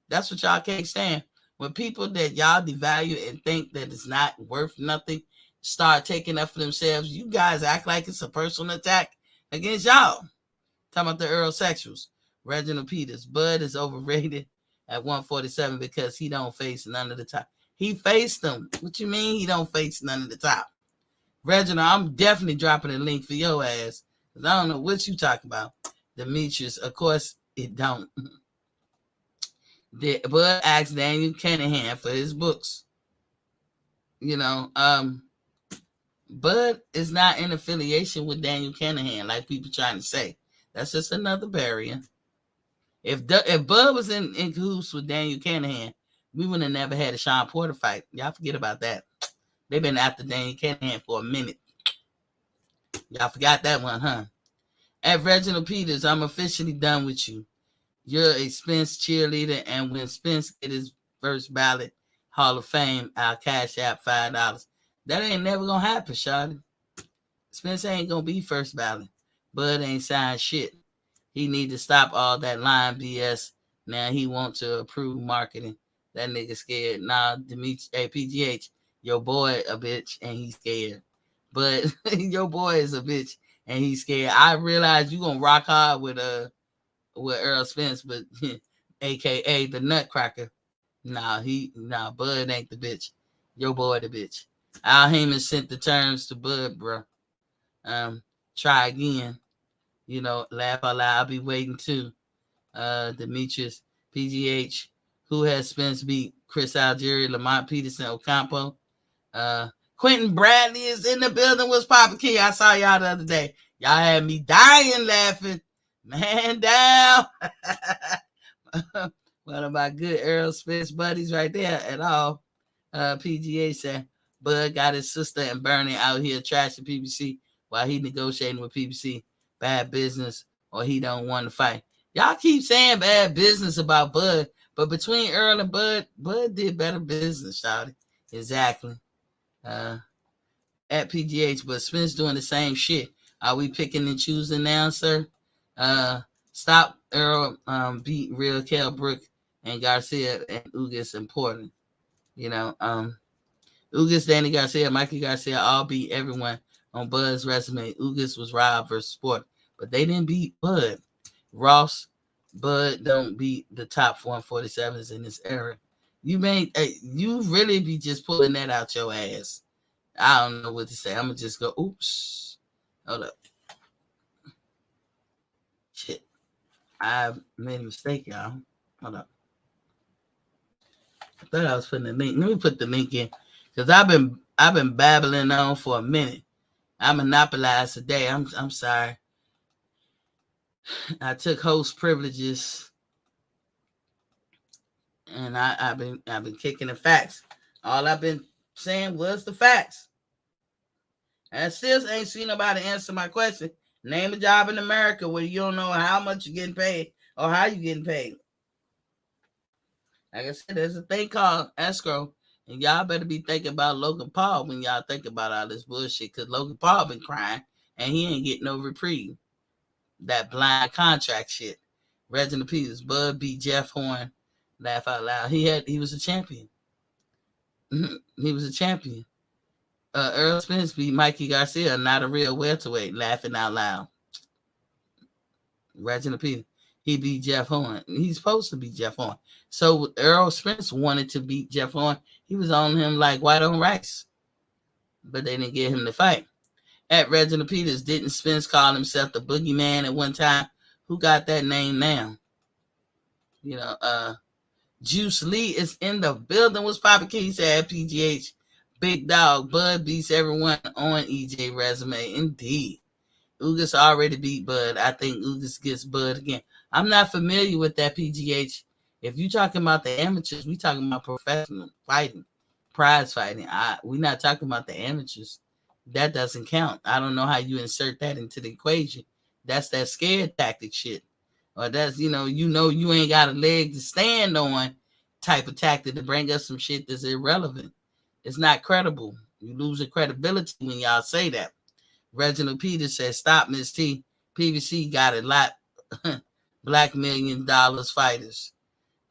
That's what y'all can't stand. When people that y'all devalue and think that it's not worth nothing start taking up for themselves, you guys act like it's a personal attack against y'all. Talking about the Errol sexuals. Reginald Peters. Bud is overrated at 147 because he don't face none of the top. He faced them. What you mean he don't face none of the top? Reginald, I'm definitely dropping a link for your ass. Because I don't know what you talking about. Demetrius, of course, it don't. Bud asked Daniel Cunningham for his books. Bud is not in affiliation with Daniel Cunningham like people trying to say. That's just another barrier. If Bud was in cahoots with Daniel Cunningham, we would have never had a Sean Porter fight. Y'all forget about that. They've been after Daniel Cunningham for a minute. Y'all forgot that one, huh? At Reginald Peters, I'm officially done with you. You're a Spence cheerleader, and when Spence get his first ballot Hall of Fame, I'll cash out $5. That ain't never gonna happen, shawty. Spence ain't gonna be first ballot. Bud ain't signed shit. He need to stop all that lying BS. Now he want to approve marketing. That nigga scared. Nah, Demetrius, hey, PGH, your boy a bitch and he's scared. But your boy is a bitch and he's scared. I realize you gonna rock hard with Errol Spence, but AKA the Nutcracker. Bud ain't the bitch. Your boy the bitch. Al Heyman sent the terms to Bud, bro. Try again. Laugh out loud. I'll be waiting too. Demetrius, PGH, who has Spence beat? Chris Algieri, Lamont Peterson, Ocampo. Quentin Bradley is in the building. What's poppin' key? I saw y'all the other day. Y'all had me dying laughing. Man down. One of my good Errol Spence buddies right there at all. PGA said, Bud got his sister and Bernie out here trashing PBC while he negotiating with PBC. Bad business, or he don't want to fight. Y'all keep saying bad business about Bud, but between Earl and Bud did better business, shawty. Exactly. At PGH, but Spence doing the same shit. Are we picking and choosing now, sir? Stop Earl beat Real Kell Brook and Garcia and Ugas important. Ugas, Danny Garcia, Mikey Garcia all beat everyone on Bud's resume. Ugas was Rob versus Sport, but they didn't beat Bud. Ross, Bud don't beat the top 147s in this era. You really be just pulling that out your ass. I don't know what to say. I'm gonna just go. Oops. Hold up. Shit. I made a mistake, y'all. Hold up. I thought I was putting the link. Let me put the link in. Because I've been babbling on for a minute. I monopolized today. I'm sorry. I took host privileges, and I've been kicking the facts. All I've been saying was the facts. And I still ain't seen nobody answer my question. Name a job in America where you don't know how much you're getting paid or how you're getting paid. Like I said, there's a thing called escrow, and y'all better be thinking about Logan Paul when y'all think about all this bullshit, because Logan Paul been crying, and he ain't getting no reprieve. That blind contract shit. Reginald Peters, Bud beat Jeff Horn. Laugh out loud. He was a champion. He was a champion. Errol Spence beat Mikey Garcia, not a real welterweight. Laughing out loud. Reginald Peters. He beat Jeff Horn. He's supposed to beat Jeff Horn. So Errol Spence wanted to beat Jeff Horn. He was on him like white on rice. But they didn't get him to fight. At Reginald Peters, didn't Spence call himself the boogeyman at one time? Who got that name now? You know, Juice Lee is in the building. What's poppin'? He said PGH. Big dog. Bud beats everyone on EJ resume. Indeed. Ugas already beat Bud. I think Ugas gets Bud again. I'm not familiar with that PGH. If you talking about the amateurs, we talking about professional fighting, prize fighting. We're not talking about the amateurs. That doesn't count. I don't know how you insert that into the equation. That's that scared tactic shit. Or that's, you ain't got a leg to stand on type of tactic to bring us some shit that's irrelevant. It's not credible. You lose your credibility when y'all say that. Reginald Peters said, stop, Miss T. PBC got a lot. Black $1 million fighters.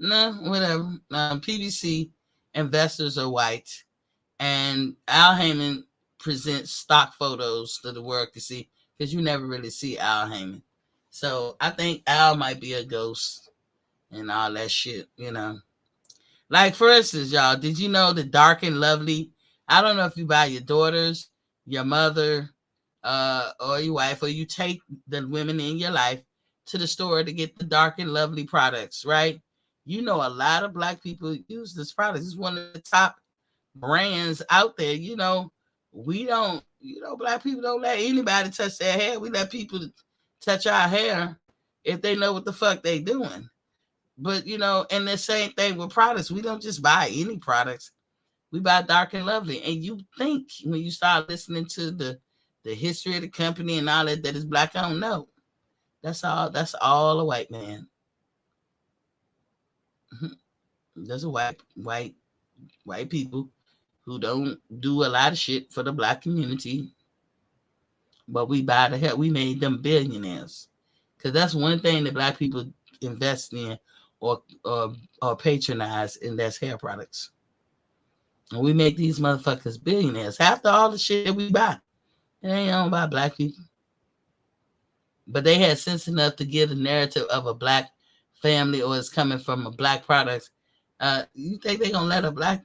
No, whatever. PBC investors are white. And Al Heyman presents stock photos to the world to see, because you never really see Al Heyman. So I think Al might be a ghost and all that shit, Like, for instance, y'all, did you know the Dark and Lovely? I don't know if you buy your daughters, your mother, or your wife, or you take the women in your life to the store to get the Dark and Lovely products, right? You know, a lot of Black people use this product. It's one of the top brands out there. We don't, Black people don't let anybody touch their hair. We let people touch our hair if they know what the fuck they doing. But, and the same thing with products. We don't just buy any products. We buy Dark and Lovely. And you think when you start listening to the history of the company and all that is Black owned. No. That's all a white man. There's a white people who don't do a lot of shit for the Black community. But we buy the hair. We made them billionaires. Because that's one thing that Black people invest in or patronize, and that's hair products. And we make these motherfuckers billionaires. After all the shit that we buy, it ain't owned by Black people. But they had sense enough to give the narrative of a Black family, or it's coming from a Black product. You think they're going to let a Black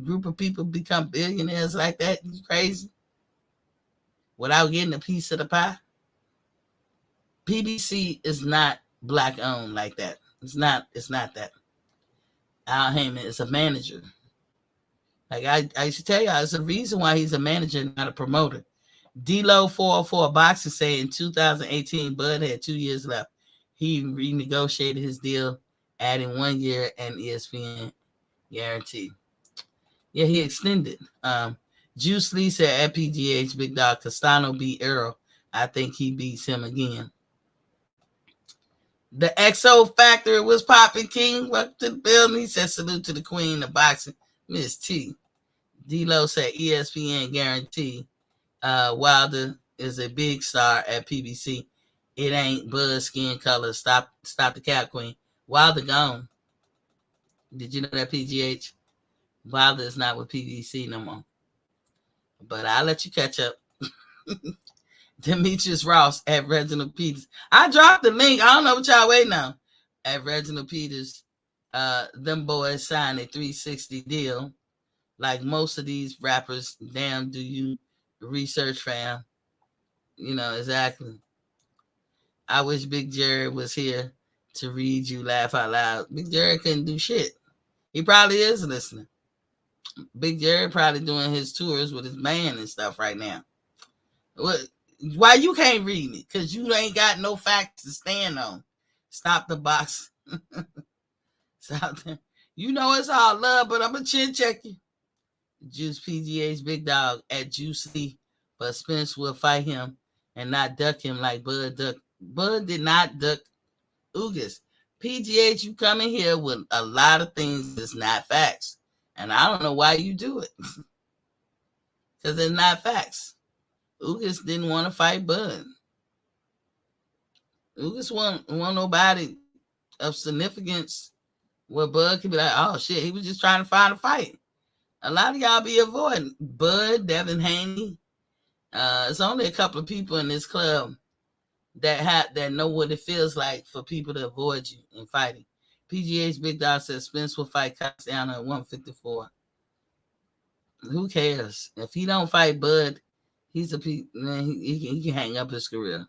group of people become billionaires like that? You crazy? Without getting a piece of the pie? PBC is not Black owned like that. It's not that. Al Heyman is a manager. Like I used to tell y'all, it's a reason why he's a manager, not a promoter. D-Lo 404 Boxing say in 2018, Bud had 2 years left. He renegotiated his deal, adding 1 year and ESPN guarantee. Yeah, he extended. Juice Lee said at PGH, Big Dog Castano beat Errol. I think he beats him again. The XO Factory was popping. King, welcome to the building. He said salute to the queen of boxing, Miss T. D-Lo said ESPN guarantee. Wilder is a big star at PBC. It ain't Bud skin color. Stop the cap, queen. Wilder gone. Did you know that, PGH? Wilder is not with PBC no more. But I'll let you catch up. Demetrius Ross at Reginald Peters. I dropped the link. I don't know what y'all waiting on. At Reginald Peters, them boys signed a 360 deal. Like most of these rappers, damn, do you research, fam? Exactly. I wish Big Jerry was here to read you laugh out loud. Big Jerry couldn't do shit. He probably is listening. Big Jerry probably doing his tours with his band and stuff right now. What? Why you can't read me? Because you ain't got no facts to stand on. Stop the box. Stop there. You know it's all love, but I'm going to chin check you. Juice PGA's big dog at Juice Lee, but Spence will fight him and not duck him like Bud duck. Bud did not duck Ugas. PGH, you come in here with a lot of things that's not facts. And I don't know why you do it. Because it's not facts. Ugas didn't want to fight Bud. Ugas want nobody of significance where Bud could be like, oh shit, he was just trying to find a fight. A lot of y'all be avoiding Bud, Devin Haney. It's only a couple of people in this club that know what it feels like for people to avoid you in fighting. PGA's big dog says Spence will fight Castellano at 154. Who cares? If he don't fight Bud, he's man. He can hang up his career.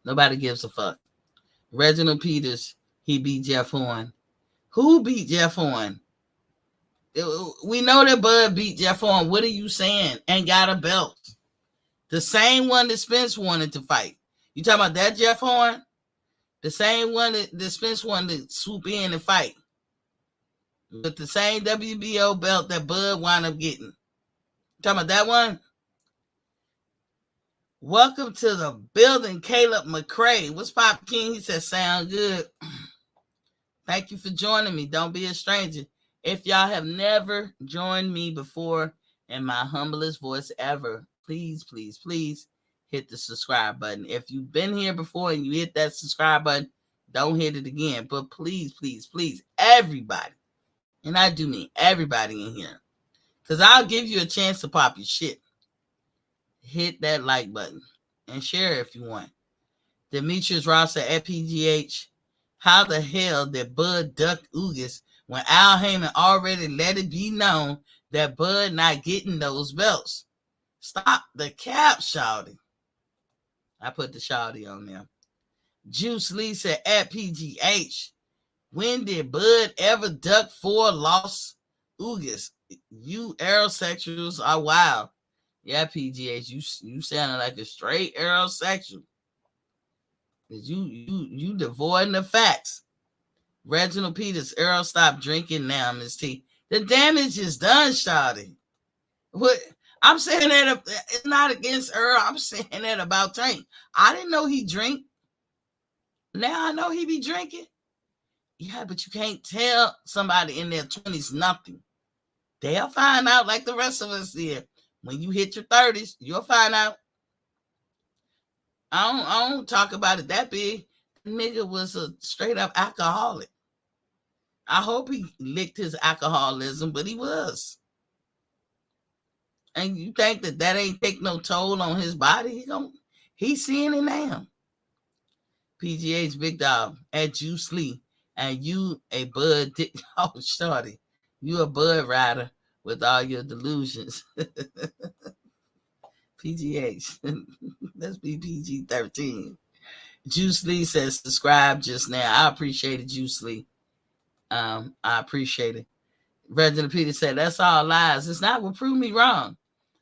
Nobody gives a fuck. Reginald Peters, he beat Jeff Horn. Who beat Jeff Horn? We know that Bud beat Jeff Horn. What are you saying? And got a belt. The same one that Spence wanted to fight. You talking about that Jeff Horn? The same one that Spence wanted to swoop in and fight. With the same WBO belt that Bud wound up getting. You talking about that one? Welcome to the building, Caleb McCray. What's Pop King? He said, sound good. Thank you for joining me. Don't be a stranger. If y'all have never joined me before in my humblest voice ever, please, please, please hit the subscribe button. If you've been here before and you hit that subscribe button, don't hit it again. But please, please, please, everybody, and I do mean everybody in here, because I'll give you a chance to pop your shit. Hit that like button and share if you want. Demetrius Ross at PGH. How the hell did Bud duck Ugas when Al Heyman already let it be known that Bud not getting those belts? Stop the cap, shawty. I put the shawty on there. Juice Lee said at PGH. When did Bud ever duck 4 lost Ugas? You aerosexuals are wild. Yeah, PGH, you sounding like a straight aerosexual. You devoiding the facts. Reginald Peters, Errol, stop drinking now, Miss T. The damage is done, shawty. What I'm saying that it's not against Earl. I'm saying that about Tank. I didn't know he drink. Now I know he be drinking. Yeah, but you can't tell somebody in their 20s nothing. They'll find out like the rest of us did. When you hit your 30s, you'll find out. I don't talk about it that big. The nigga was a straight up alcoholic. I hope he licked his alcoholism, but he was. And you think that ain't take no toll on his body? He's seeing it now. PGA's big dog at Juice Lee, and you a Bud dick. Oh, shorty, you a Bud rider with all your delusions. PGH, let's be PG-13. Juice Lee says subscribe just now. I appreciate it, Juice Lee. I appreciate it. Reginald Peter said that's all lies. It's not what proved me wrong.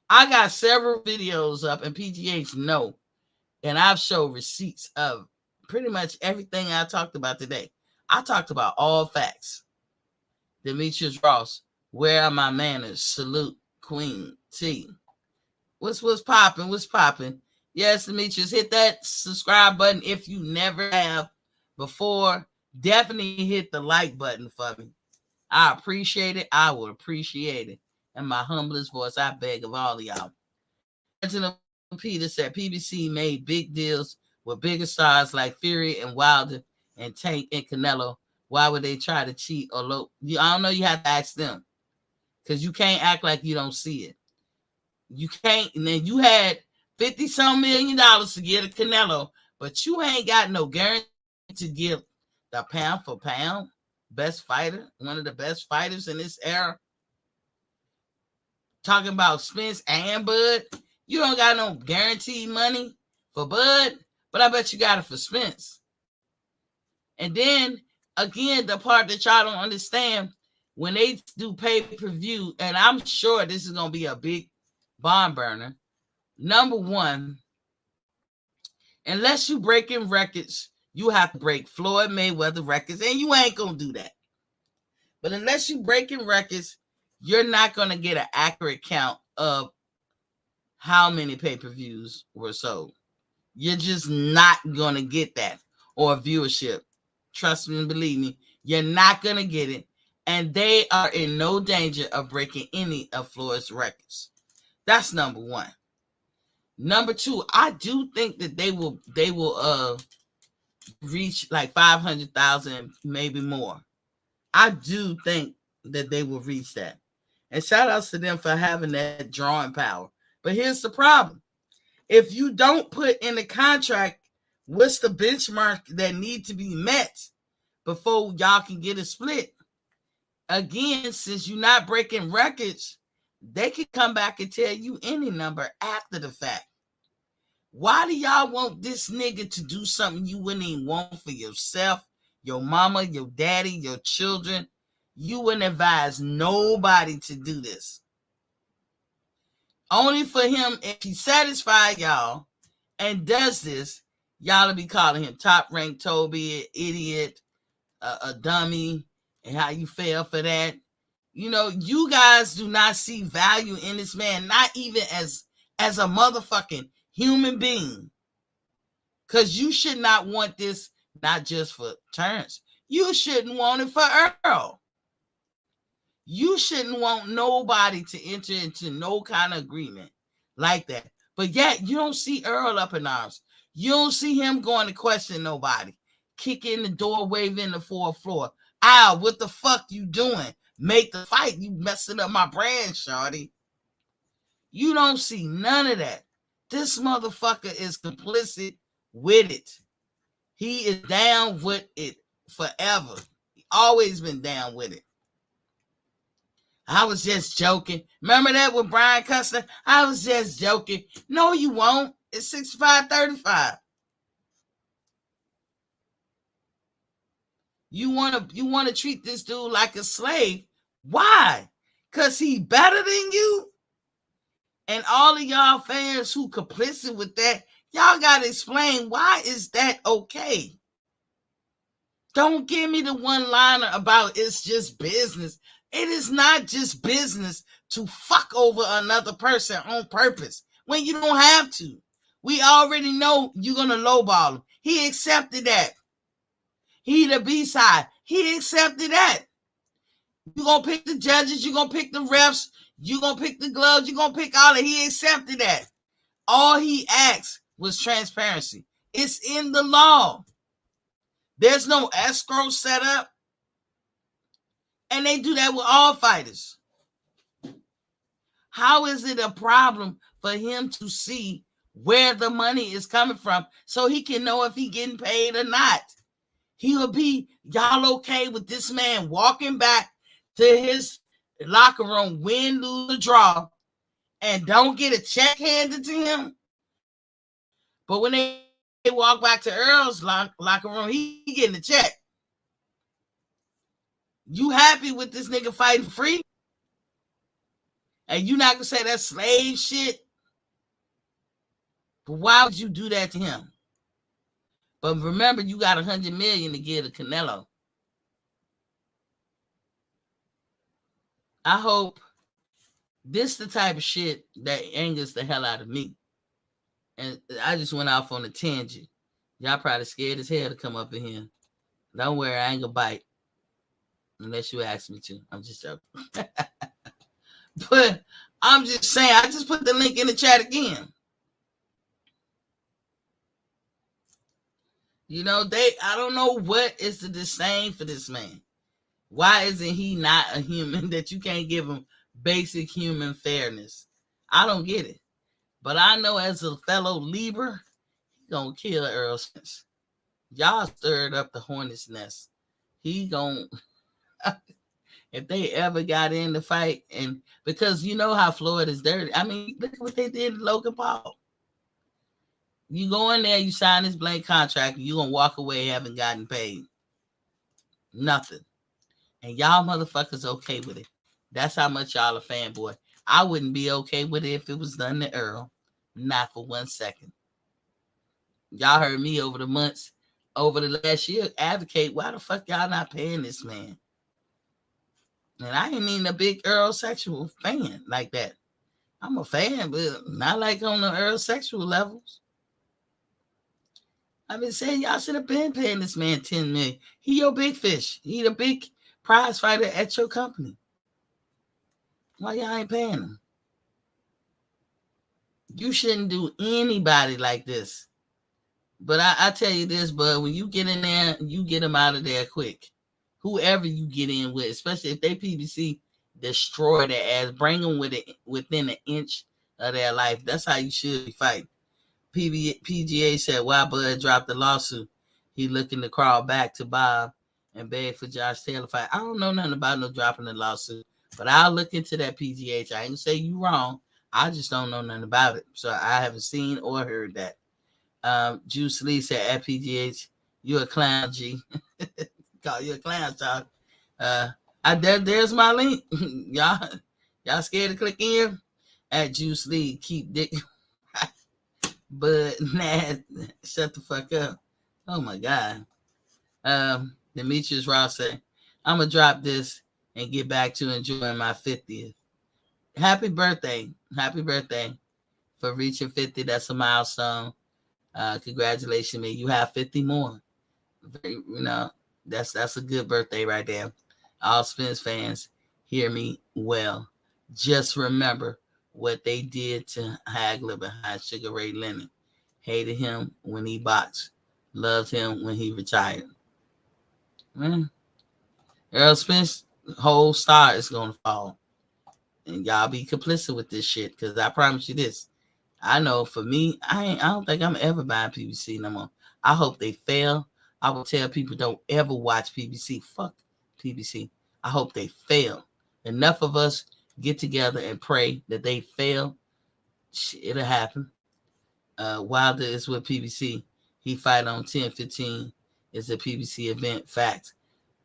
I got several videos up, and PGH know, and I've showed receipts of pretty much everything I talked about today. I talked about all facts. Demetrius Ross, where are my manners? Salute, Queen T. What's popping? What's popping? Yes, Demetrius, hit that subscribe button if you never have before. Definitely hit the like button for me. I appreciate it. I would appreciate it. In my humblest voice, I beg of all of y'all. Reginald Peter said PBC made big deals with bigger stars like Fury and Wilder and Tank and Canelo. Why would they try to cheat or low? I don't know. You have to ask them, because you can't act like you don't see it. You can't. And then you had $50-some million to get a Canelo, but you ain't got no guarantee to give the pound for pound best fighter, one of the best fighters in this era. Talking about Spence and Bud. You don't got no guaranteed money for Bud, but I bet you got it for Spence. And then, again, the part that y'all don't understand, when they do pay-per-view, and I'm sure this is going to be a big barn burner. Number one, unless you breaking records, you have to break Floyd Mayweather records, and you ain't going to do that. But unless you breaking records, you're not going to get an accurate count of how many pay-per-views were sold. You're just not going to get that, or viewership. Trust me and believe me, you're not going to get it. And they are in no danger of breaking any of Floyd's records. That's number one. Number two, I do think that they will reach like 500,000, maybe more. I do think that they will reach that. And shout outs to them for having that drawing power. But here's the problem. If you don't put in the contract what's the benchmark that need to be met before y'all can get a split, again, since you're not breaking records, they can come back and tell you any number after the fact. Why do y'all want this nigga to do something you wouldn't even want for yourself, your mama, your daddy, your children? You wouldn't advise nobody to do this. Only for him, if he satisfies y'all and does this, y'all will be calling him top ranked Toby, an idiot, a dummy, and how you fell for that. You know, you guys do not see value in this man, not even as a motherfucking human being. Because you should not want this, not just for Terence. You shouldn't want it for Errol. You shouldn't want nobody to enter into no kind of agreement like that. But yet, you don't see Errol up in arms. You don't see him going to question nobody. Kick in the door, waving the fourth floor. Ow, what the fuck you doing? Make the fight. You messing up my brand, shawty. You don't see none of that. This motherfucker is complicit with it. He is down with it forever. He always been down with it. I was just joking. Remember that with Brian Custer? I was just joking. No, you won't. It's 65-35. You want to treat this dude like a slave. Why? Because he better than you? And all of y'all fans who complicit with that, y'all got to explain why is that okay? Don't give me the one-liner about it's just business. It is not just business to fuck over another person on purpose when you don't have to. We already know you're going to lowball him. He accepted that. He the B-side. He accepted that. You're going to pick the judges. You're going to pick the refs. You're going to pick the gloves. You're going to pick all that. He accepted that. All he asked was transparency. It's in the law. There's no escrow set up. And they do that with all fighters. How is it a problem for him to see where the money is coming from so he can know if he's getting paid or not? He'll be, y'all okay with this man walking back to his locker room, win, lose, or draw, and don't get a check handed to him? But when they walk back to Errol's locker room, he getting a check. You happy with this nigga fighting free? And you not gonna say that's slave shit? But why would you do that to him? But remember, you got $100 million to give to Canelo. I hope this the type of shit that angers the hell out of me. And I just went off on a tangent. Y'all probably scared as hell to come up in here. Don't worry, I ain't gonna bite. Unless you ask me to. I'm just joking. But I'm just saying, I just put the link in the chat again. You know, I don't know what is the disdain for this man. Why isn't he not a human that you can't give him basic human fairness? I don't get it. But I know as a fellow Libra, he's going to kill Errol Spence. Y'all stirred up the hornet's nest. He going to, if they ever got in the fight, and because you know how Floyd is dirty. I mean, look at what they did to Logan Paul. You go in there, you sign this blank contract, and you're going to walk away having gotten paid. Nothing. And y'all motherfuckers okay with it. That's how much y'all a fanboy. I wouldn't be okay with it if it was done to Earl. Not for 1 second. Y'all heard me over the months, over the last year, advocate why the fuck y'all not paying this man. And I ain't even a big Earl sexual fan like that. I'm a fan, but not like on the Earl sexual levels. I've been saying y'all should have been paying this man $10 million. He your big fish. He the big prize fighter at your company. Why y'all ain't paying him? You shouldn't do anybody like this. But I tell you this, bud, when you get in there, you get them out of there quick. Whoever you get in with, especially if they PBC, destroy their ass. Bring them within an inch of their life. That's how you should be fighting. PGA said, why Bud dropped the lawsuit? He looking to crawl back to Bob and beg for Josh Taylor fight. I don't know nothing about no dropping the lawsuit, but I'll look into that, PGH. I ain't gonna say you wrong. I just don't know nothing about it. So I haven't seen or heard that. Juice Lee said at PGH, you a clown, G. Call you a clown, Chuck. There's my link. y'all scared to click in? At Juice Lee, keep dick. But nah, shut the fuck up. Oh my God. Demetrius Ross said, I'm gonna drop this and get back to enjoying my 50th. Happy birthday. Happy birthday for reaching 50. That's a milestone. Congratulations, man. You have 50 more. That's a good birthday right there. All Spence fans, hear me well. Just remember what they did to Hagler behind Sugar Ray Leonard. Hated him when he boxed. Loved him when he retired. Man, Errol Spence whole star is going to fall. And y'all be complicit with this shit, because I promise you this. I know for me, I don't think I'm ever buying PBC no more. I hope they fail. I will tell people don't ever watch PBC. Fuck PBC. I hope they fail. Enough of us get together and pray that they fail. It'll happen. Wilder is with PBC. He fight on 10/15. It's a PBC event. Fact.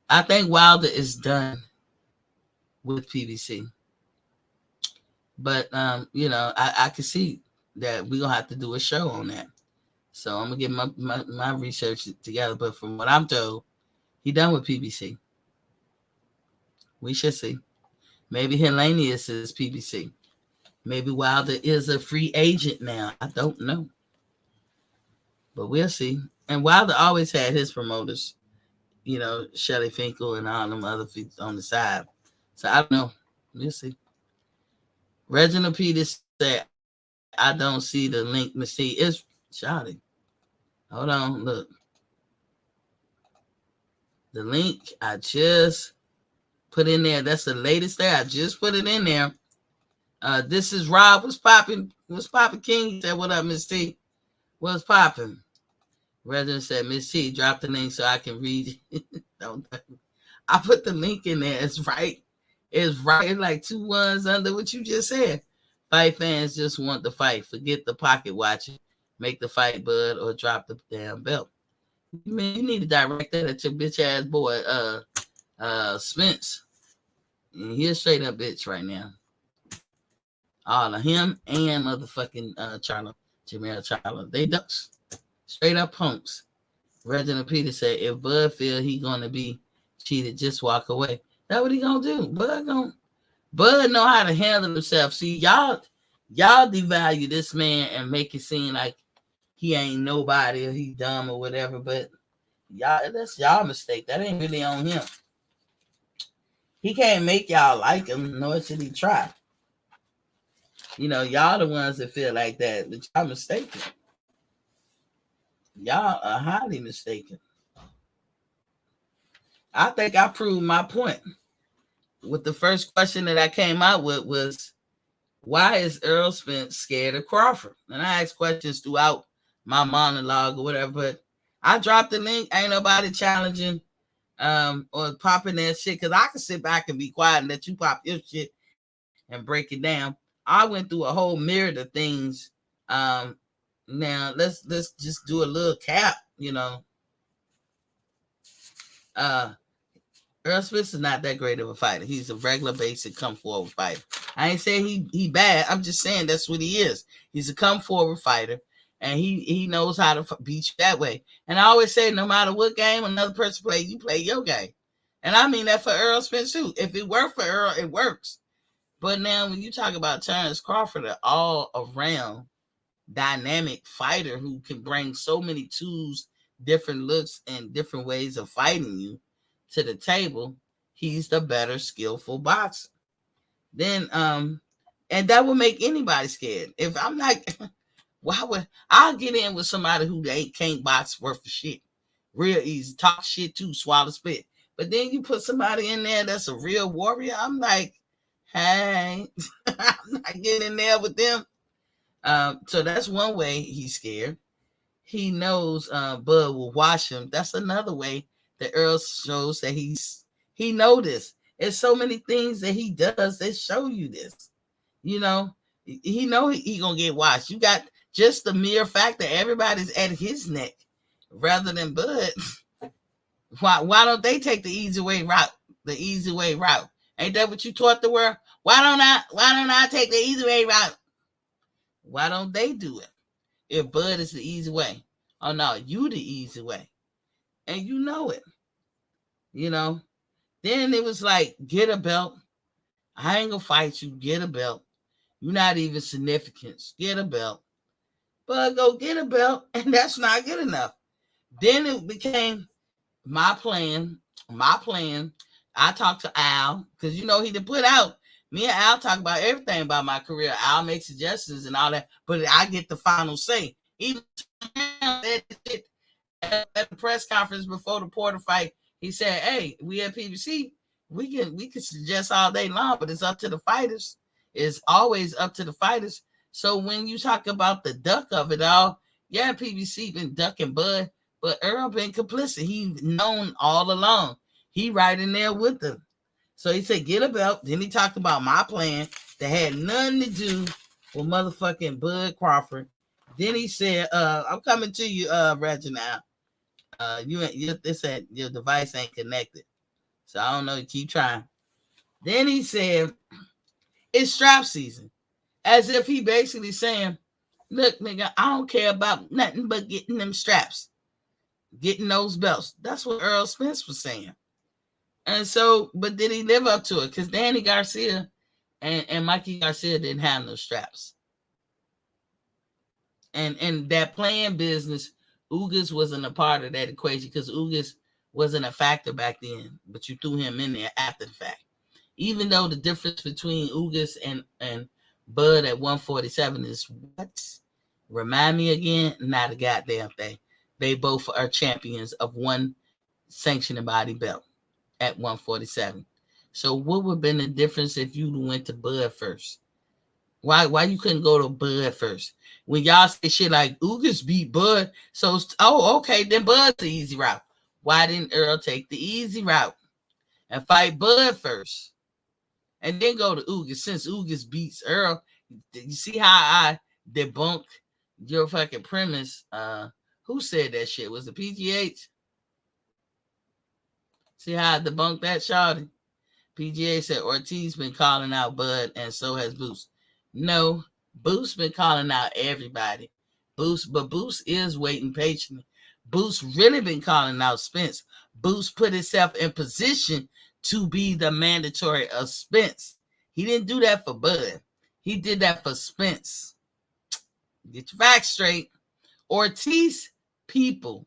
I think Wilder is done with PBC. But, I can see that we're going to have to do a show on that. So I'm going to get my research together. But from what I'm told, he done with PBC. We should see. Maybe Hellenius is PBC. Maybe Wilder is a free agent now. I don't know. But we'll see. And Wilder always had his promoters, Shelly Finkel and all them other feet on the side. So I don't know. We'll see. Reginald Peters said, I don't see the link. See, it's shouting. Hold on, look. The link I just put in there. That's the latest there. I just put it in there. This is Rob. What's popping? What's popping? King he said, what up, Miss T? What's popping? Reginald said, Miss T, drop the link so I can read. Don't. I put the link in there. It's right. It's right. It's like 2 ones under what you just said. Fight fans just want the fight. Forget the pocket watching. Make the fight, bud, or drop the damn belt. Man, you need to direct that at your bitch ass boy, Spence. And he's straight up bitch right now. All of him and motherfucking Charlo, Jamel Charlo. They ducks. Straight up punks. Reginald Peters said, if Bud feel he gonna be cheated, just walk away. That's what he gonna do. Bud know how to handle himself. See, y'all devalue this man and make it seem like he ain't nobody or he dumb or whatever. But that's y'all mistake. That ain't really on him. He can't make y'all like him, nor should he try. Y'all the ones that feel like that, but y'all mistaken. Y'all are highly mistaken. I think I proved my point. With the first question that I came out with was, why is Errol Spence scared of Crawford? And I asked questions throughout my monologue or whatever, but I dropped the link. Ain't nobody challenging or popping that shit, because I can sit back and be quiet and let you pop your shit and break it down. I went through a whole myriad of things. Now let's just do a little cap, Errol Spence is not that great of a fighter. He's a regular basic come forward fighter. I ain't saying he bad. I'm just saying that's what he is. He's a come forward fighter, and he knows how to beat you that way. And I always say, no matter what game another person plays, you play your game. And I mean that for Errol Spence too. If it worked for Errol, it works. But now when you talk about Terence Crawford, an all around dynamic fighter who can bring so many tools, different looks, and different ways of fighting you to the table, he's the better skillful boxer. Then and that would make anybody scared. If I'm like, why would I'll get in with somebody who can't box worth of shit. Real easy. Talk shit too, swallow spit. But then you put somebody in there that's a real warrior. I'm like, hey, I'm not getting in there with them. So that's one way he's scared. He knows Bud will watch him. That's another way that Earl shows that he knows this. There's so many things that he does that show you this. You know, he know he gonna get watched. You got just the mere fact that everybody's at his neck rather than Bud. Why don't they take the easy way route? The easy way route. Ain't that what you taught the world? Why don't I take the easy way route? Why don't they do it? If Bud is the easy way. Oh no, you the easy way. And you know it. You know. Then it was like, get a belt. I ain't gonna fight you. Get a belt. You're not even significant. Get a belt. But go get a belt. And that's not good enough. Then it became my plan. I talked to Al, because you know he done put out. Me and Al talk about everything about my career. Al makes suggestions and all that, but I get the final say. Even at the press conference before the Porter fight, he said, "Hey, we at PBC, we can suggest all day long, but it's up to the fighters. It's always up to the fighters." So when you talk about the duck of it all, yeah, PBC been ducking Bud, but Earl been complicit. He known all along. He right in there with them. So he said, get a belt. Then he talked about my plan that had nothing to do with motherfucking Bud Crawford. Then he said, I'm coming to you, Reginald. They said your device ain't connected. So I don't know. Keep trying. Then he said, it's strap season. As if he basically saying, look, nigga, I don't care about nothing but getting them straps. Getting those belts. That's what Errol Spence was saying. And so, but did he live up to it? Because Danny Garcia and Mikey Garcia didn't have no straps. And that playing business, Ugas wasn't a part of that equation because Ugas wasn't a factor back then, but you threw him in there after the fact. Even though the difference between Ugas and Bud at 147 is what? Remind me again? Not a goddamn thing. They both are champions of one sanctioning body belt at 147. So what would have been the difference if you went to Bud first? Why you couldn't go to Bud first? When y'all say shit like Ugas beat Bud, so okay, then Bud's the easy route. Why didn't Earl take the easy route and fight Bud first? And then go to Ugas, since Ugas beats Earl. You see how I debunked your fucking premise? Who said that shit? Was it PGH? See how I debunked that, shawty? PGA said Ortiz been calling out Bud, and so has Boost. No, Boost been calling out everybody. But Boost is waiting patiently. Boost really been calling out Spence. Boost put himself in position to be the mandatory of Spence. He didn't do that for Bud. He did that for Spence. Get your facts straight. Ortiz people,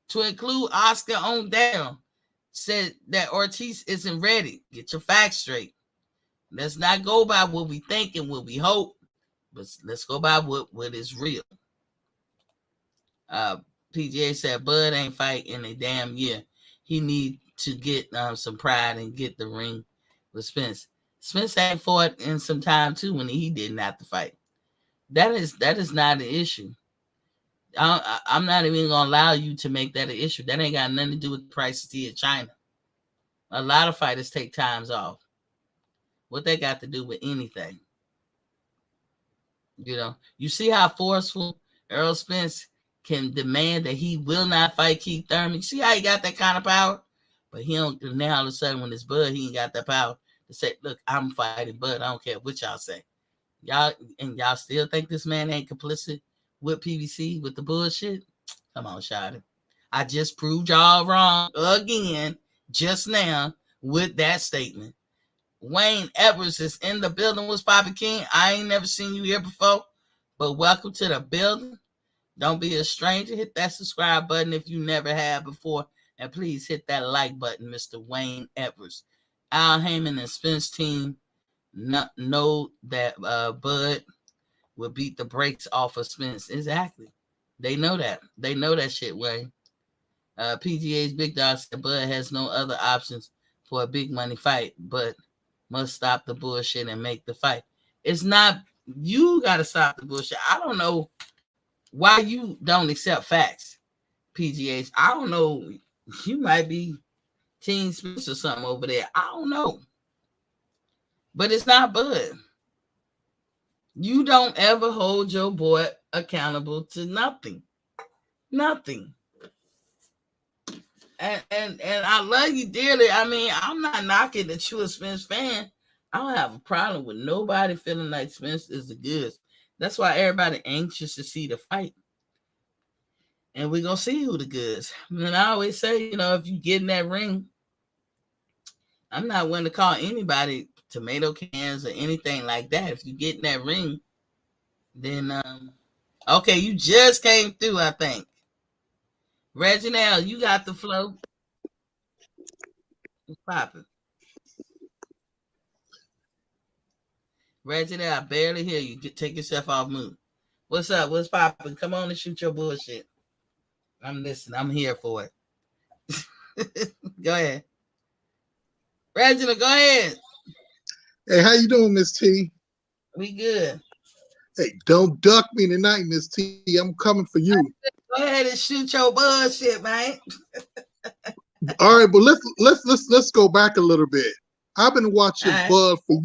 to include Oscar on down, said that Ortiz isn't ready. Get your facts straight. Let's not go by what we think and what we hope, but let's go by what is real. PGA said Bud ain't fight in a damn year. He need to get some pride and get the ring with Spence. Spence ain't fought in some time too when he didn't have to fight. That is not an issue. I'm not even gonna allow you to make that an issue. That ain't got nothing to do with the price of tea in China. A lot of fighters take times off. What they got to do with anything? You know, you see how forceful Errol Spence can demand that he will not fight Keith Thurman. You see how he got that kind of power? But he don't. Now all of a sudden, when it's Bud, he ain't got that power to say, "Look, I'm fighting Bud. I don't care what y'all say." Y'all still think this man ain't complicit with PBC with the bullshit? Come on, Shotty. I just proved y'all wrong again just now with that statement. Wayne Edwards is in the building. What's Poppy King? I ain't never seen you here before, but welcome to the building. Don't be a stranger. Hit that subscribe button if you never have before, and please hit that like button, Mr. Wayne Edwards. Al Heyman and Spence team know that Bud will beat the brakes off of Spence. Exactly. They know that. They know that shit, Wayne. PGA's Big Dog said Bud has no other options for a big money fight, but must stop the bullshit and make the fight. It's not, you got to stop the bullshit. I don't know why you don't accept facts, PGH. I don't know. You might be Team Spence or something over there. I don't know. But it's not Bud. You don't ever hold your boy accountable to nothing. Nothing. And I love you dearly. I mean, I'm not knocking that you a Spence fan. I don't have a problem with nobody feeling like Spence is the goods. That's why everybody anxious to see the fight. And we're going to see who the goods. And I always say, if you get in that ring, I'm not willing to call anybody tomato cans or anything like that. If you get in that ring, then, okay, you just came through, I think. Reginald, you got the flow. What's popping? Reginald, I barely hear you. Take yourself off mute. What's up? What's popping? Come on and shoot your bullshit. I'm listening. I'm here for it. Go ahead. Reginald, go ahead. Hey, how you doing, Miss T? We good. Hey, don't duck me tonight, Miss T. I'm coming for you. Go ahead and shoot your bullshit, man. All right, but let's go back a little bit. I've been watching Bud for.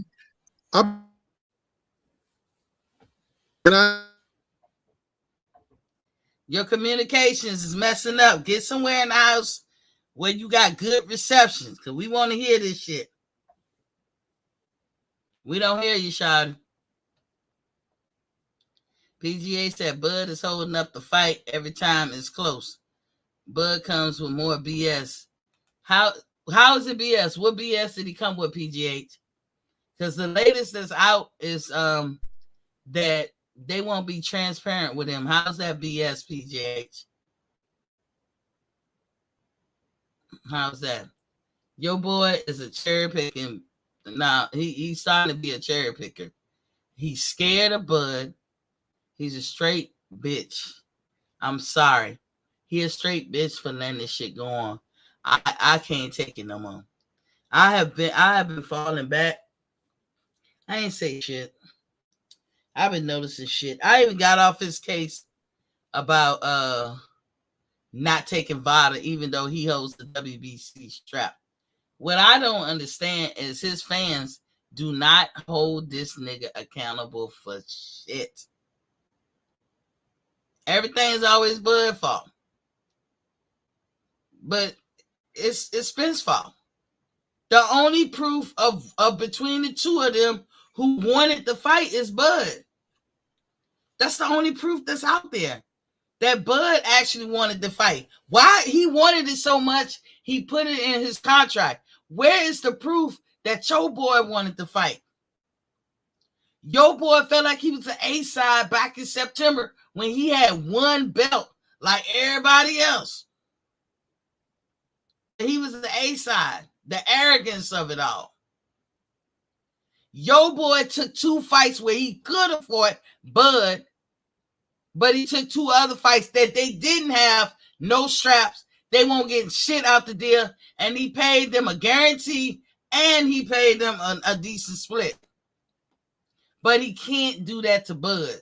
Your communications is messing up. Get somewhere in the house where you got good receptions, because we want to hear this shit. We don't hear you, Shawty. PGA said Bud is holding up the fight every time it's close. Bud comes with more BS. How is it BS? What BS did he come with, PGH? Because the latest that's out is that they won't be transparent with him. How's that BS, PGH? How's that? Your boy is a cherry picking. Now, he's starting to be a cherry picker. He's scared of Bud. He's a straight bitch. I'm sorry. He a straight bitch for letting this shit go on. I can't take it no more. I have been falling back. I ain't say shit. I've been noticing shit. I even got off his case about not taking VADA, even though he holds the WBC strap. What I don't understand is his fans do not hold this nigga accountable for shit. Everything's always Bud's fault. But it's Spence's fault. The only proof of between the two of them who wanted the fight is Bud. That's the only proof that's out there. That Bud actually wanted the fight. Why he wanted it so much, he put it in his contract. Where is the proof that your boy wanted the fight? Your boy felt like he was an A-side back in September when he had one belt like everybody else. He was the A-side, the arrogance of it all. Your boy took 2 fights where he could afford Bud, but he took 2 other fights that they didn't have no straps. They won't get shit out the deal, and he paid them a guarantee, and he paid them a decent split. But he can't do that to Bud.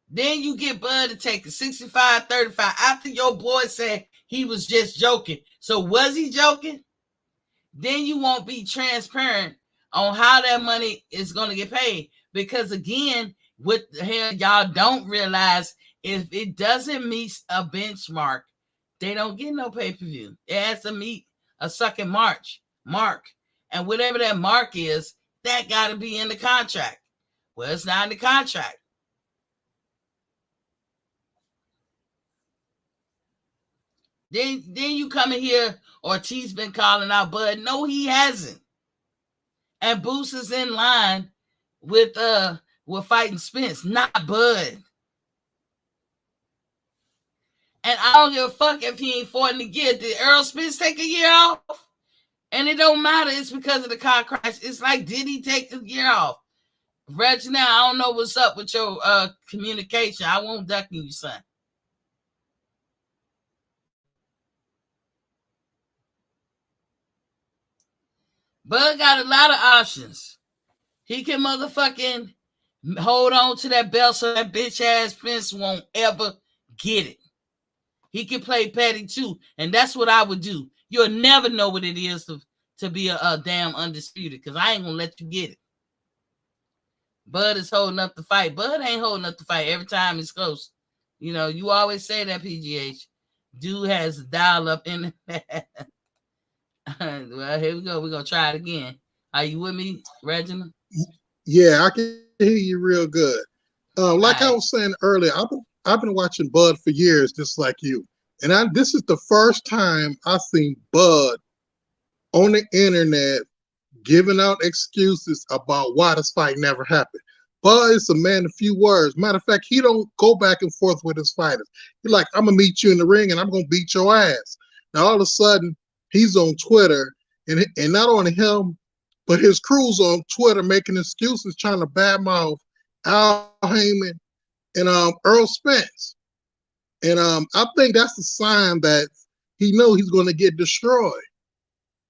Then you get Bud to take a 65-35 after your boy said he was just joking. So was he joking? Then you won't be transparent on how that money is going to get paid. Because again, what the hell y'all don't realize, if it doesn't meet a benchmark, They don't get no pay-per-view. It has to meet a second mark. And whatever that mark is, that got to be in the contract. Well, it's not in the contract. Then you come in here, Ortiz been calling out Bud. No, he hasn't. And Boost is in line with fighting Spence, not Bud. And I don't give a fuck if he ain't fought again. Did Errol Spence take a year off? And it don't matter. It's because of the car crash. It's like, did he take a year off? Reginald, I don't know what's up with your communication. I won't duck you, son. Bud got a lot of options. He can motherfucking hold on to that belt so that bitch ass Prince won't ever get it. He can play petty too, and that's what I would do. You'll never know what it is to be a damn undisputed, because I ain't gonna let you get it. Bud is holding up the fight. Bud ain't holding up the fight every time it's close. You know, you always say that, PGH. Dude has a dial up in it. Well, here we go. We're gonna try it again. Are you with me, Reginald? Yeah, I can hear you real good. Like I was saying earlier, I've been watching Bud for years, just like you. And this is the first time I've seen Bud on the internet giving out excuses about why this fight never happened. Bud is a man of few words. Matter of fact, he don't go back and forth with his fighters. He's like, I'm gonna meet you in the ring and I'm gonna beat your ass. Now all of a sudden, he's on Twitter, and not only him, but his crew's on Twitter making excuses, trying to badmouth Al Heyman and Errol Spence. And I think that's a sign that he knows he's going to get destroyed.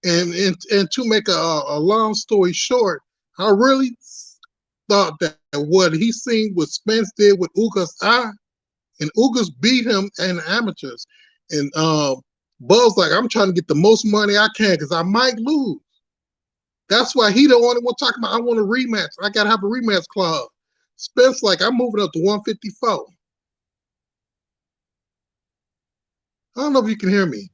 And to make a long story short, I really thought that what he seen what Spence did with Ugas eye, and Ugas beat him in amateurs. And Bud's like, I'm trying to get the most money I can because I might lose. That's why he the only one talking about, I want a rematch. I got to have a rematch clause. Spence like, I'm moving up to 154. I don't know if you can hear me.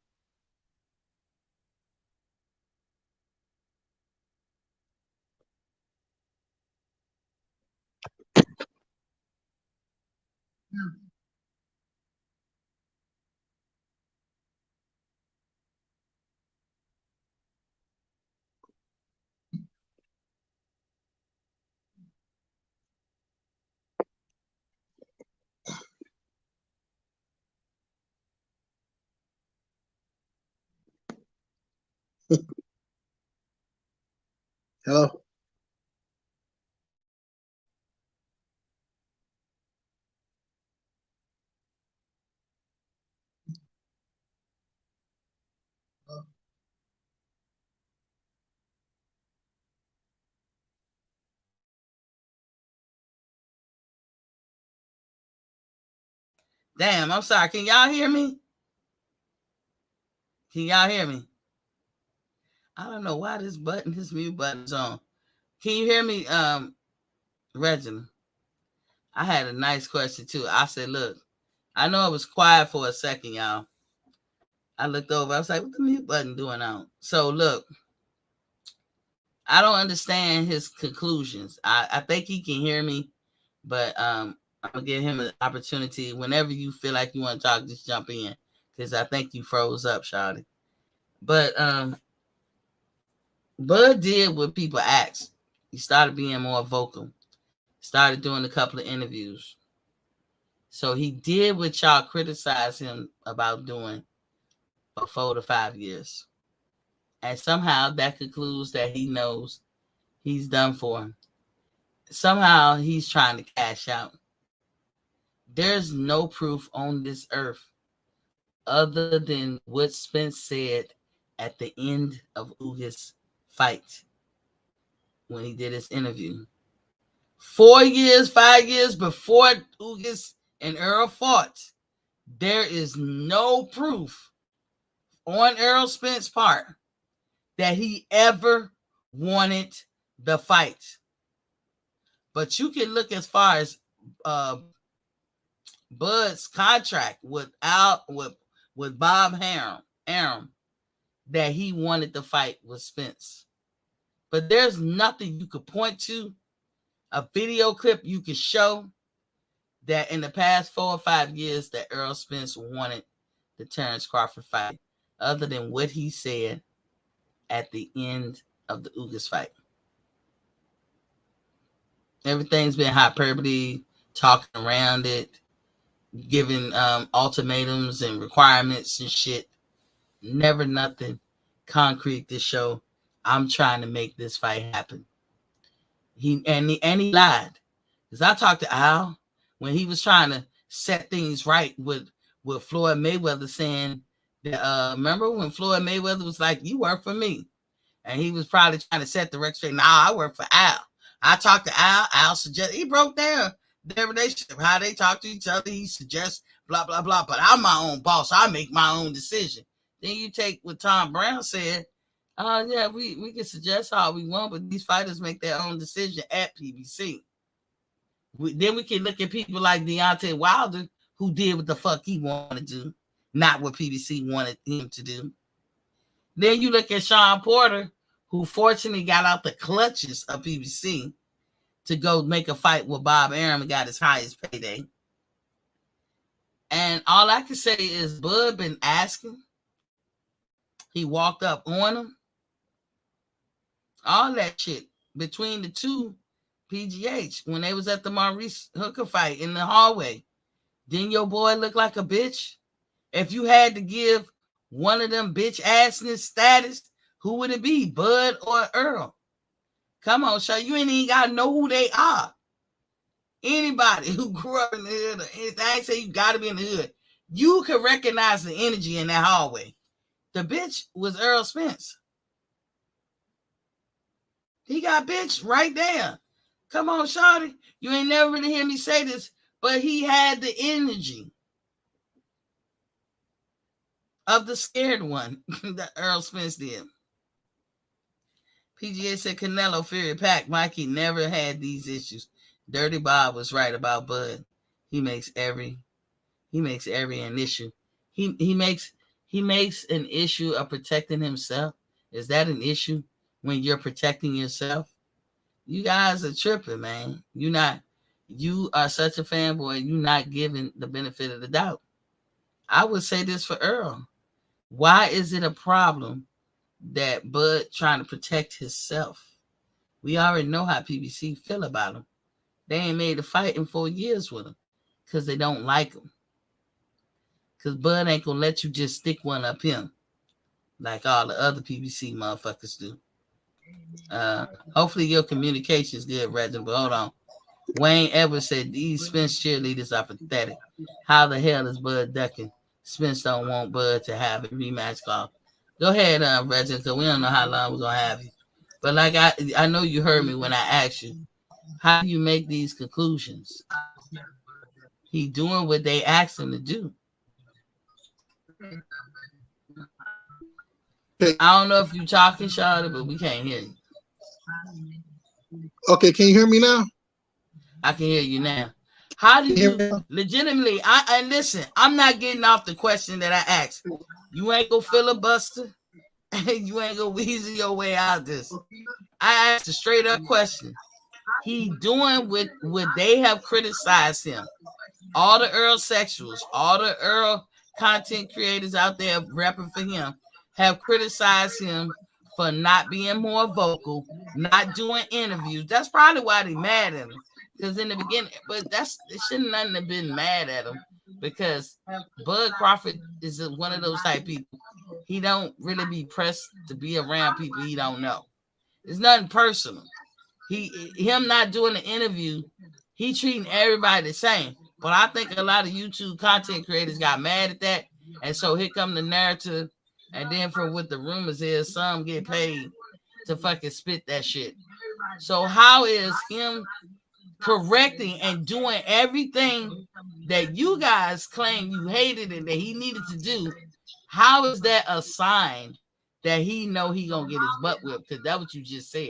Hello? Damn, I'm sorry. Can y'all hear me? Can y'all hear me? I don't know why this mute button's on. Can you hear me, Reginald? I had a nice question too. I said, look, I know it was quiet for a second, y'all. I looked over. I was like, what the mute button doing on? So look, I don't understand his conclusions. I think he can hear me, but I'm gonna give him an opportunity. Whenever you feel like you want to talk, just jump in, because I think you froze up, Shawty. But Bud did what people asked. He started being more vocal. Started doing a couple of interviews. So he did what y'all criticized him about doing for 4 to 5 years. And somehow that concludes that he knows he's done for him. Somehow he's trying to cash out. There's no proof on this earth other than what Spence said at the end of Ugas' fight when he did his interview. 4 years, 5 years before Ugas and Errol fought, there is no proof on Errol Spence's part that he ever wanted the fight. But you can look as far as Bud's contract with with Bob Arum that he wanted to fight with Spence. But there's nothing you could point to, a video clip you could show that in the past 4 or 5 years that Errol Spence wanted the Terence Crawford fight, other than what he said at the end of the Ugas fight. Everything's been hyperbole, talking around it, giving ultimatums and requirements and shit. Never nothing concrete to show I'm trying to make this fight happen. He lied. Because I talked to Al when he was trying to set things right with Floyd Mayweather, saying that remember when Floyd Mayweather was like, "You work for me," and he was probably trying to set the record straight. Nah, I work for Al. I talked to Al. Al suggested, he broke down their relationship, how they talk to each other. He suggests blah blah blah. But I'm my own boss. I make my own decision. Then you take what Tom Brown said. Yeah, we can suggest all we want, but these fighters make their own decision at PBC. Then we can look at people like Deontay Wilder, who did what the fuck he wanted to do, not what PBC wanted him to do. Then you look at Sean Porter, who fortunately got out the clutches of PBC to go make a fight with Bob Arum and got his highest payday. And all I can say is Bud been asking. He walked up on him. All that shit between the two PGH when they was at the Maurice Hooker fight in the hallway. Didn't your boy look like a bitch? If you had to give one of them bitch assness status, who would it be, Bud or Earl? Come on, Shaw. You ain't even got to know who they are. Anybody who grew up in the hood or anything, I ain't say you got to be in the hood. You can recognize the energy in that hallway. The bitch was Errol Spence. He got bitch right there. Come on, Shawty. You ain't never really hear me say this, but he had the energy of the scared one that Errol Spence did. PGA said Canelo, Fury, Pac. Mikey never had these issues. Dirty Bob was right about Bud. He makes every an issue. He makes an issue of protecting himself. Is that an issue when you're protecting yourself? You guys are tripping, man. You are such a fanboy. You're not giving the benefit of the doubt. I would say this for Earl. Why is it a problem that Bud trying to protect himself? We already know how PBC feel about him. They ain't made a fight in 4 years with him because they don't like him. Because Bud ain't going to let you just stick one up him like all the other PBC motherfuckers do. Hopefully your communication is good, Reginald, but hold on. Wayne Edwards said, these Spence cheerleaders are pathetic. How the hell is Bud ducking? Spence don't want Bud to have a rematch call. Go ahead, Reginald, because we don't know how long we're going to have you. But like I know you heard me when I asked you, how do you make these conclusions? He doing what they asked him to do. I don't know if you're talking, Charlotte, but we can't hear you. Okay, can you hear me now? I can hear you now. How do you legitimately? And listen, I'm not getting off the question that I asked. You ain't gonna filibuster, and you ain't gonna weasel your way out of this. I asked a straight up question. He doing what they have criticized him. All the Earl sexuals, all the Earl content creators out there repping for him have criticized him for not being more vocal, not doing interviews. That's probably why they mad at him. Because in the beginning, but it shouldn't nothing have been mad at him because Bud Crawford is one of those type people. He don't really be pressed to be around people he don't know. It's nothing personal. Him not doing the interview, he treating everybody the same. But I think a lot of YouTube content creators got mad at that. And so here come the narrative. And then from what the rumors is, some get paid to fucking spit that shit. So how is him correcting and doing everything that you guys claim you hated and that he needed to do? How is that a sign that he know he gonna get his butt whipped? Because that's what you just said.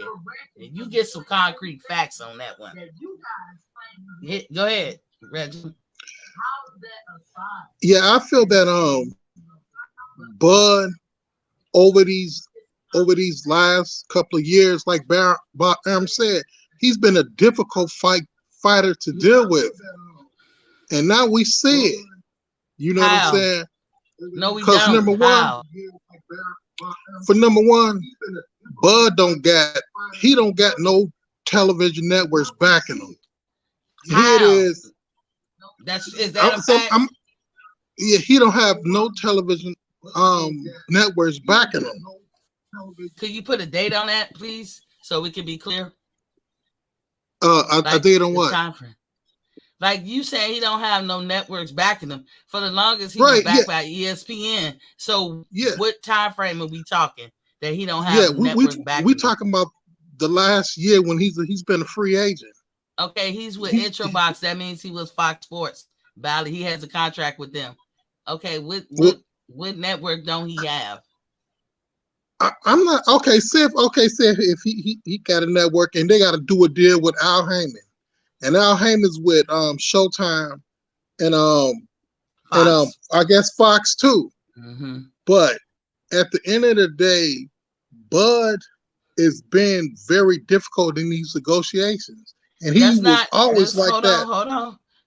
And you get some concrete facts on that one. Go ahead, Reggie. Yeah, I feel that Bud over these last couple of years, like Bam said, he's been a difficult fighter to deal with. And now we see it. You know what I'm How? saying? No, we Because don't. number one, How? for number one, Bud don't got no television networks backing him. Here it How? is. Is that a fact? Yeah, he don't have no television networks backing him. Could you put a date on that, please, so we can be clear? I did on what? Time frame. Like you said, he don't have no networks backing him. For the longest, he Right, was backed yeah. by ESPN. So, Yeah. what time frame are we talking that he don't have networks backing we him? talking about the last year when he's been a free agent. Okay, he's with Introbox. That means he was Fox Sports Valley. He has a contract with them. Okay, what network don't he have? I'm not okay. Say if he got a network and they got to do a deal with Al Heyman, and Al Heyman's with Showtime and I guess Fox too. Mm-hmm. But at the end of the day, Bud is being very difficult in these negotiations, and he was always like that.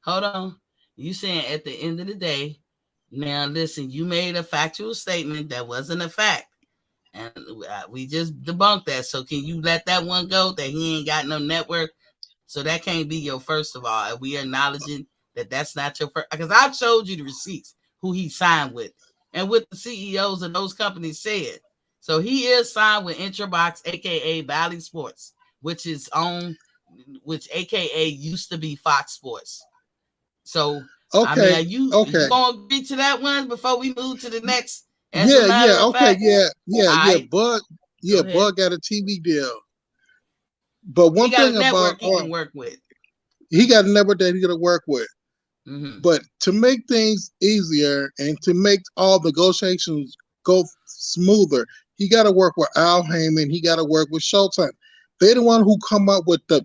Hold on. You saying at the end of the day? Now listen, you made a factual statement that wasn't a fact. And we just debunked that. So can you let that one go? That he ain't got no network. So that can't be your first of all. Are we acknowledging that that's not your first? Because I've showed you the receipts who he signed with and what the CEOs of those companies said. So he is signed with Introbox, aka Valley Sports, which aka used to be Fox Sports. So okay, I mean, are you gonna agree to that one before we move to the next? Bud got a TV deal. But one thing about he can work with. He got a network that he's gonna work with. Mm-hmm. But to make things easier and to make all negotiations go smoother, he got to work with Al Heyman. He got to work with Showtime. They're the one who come up with the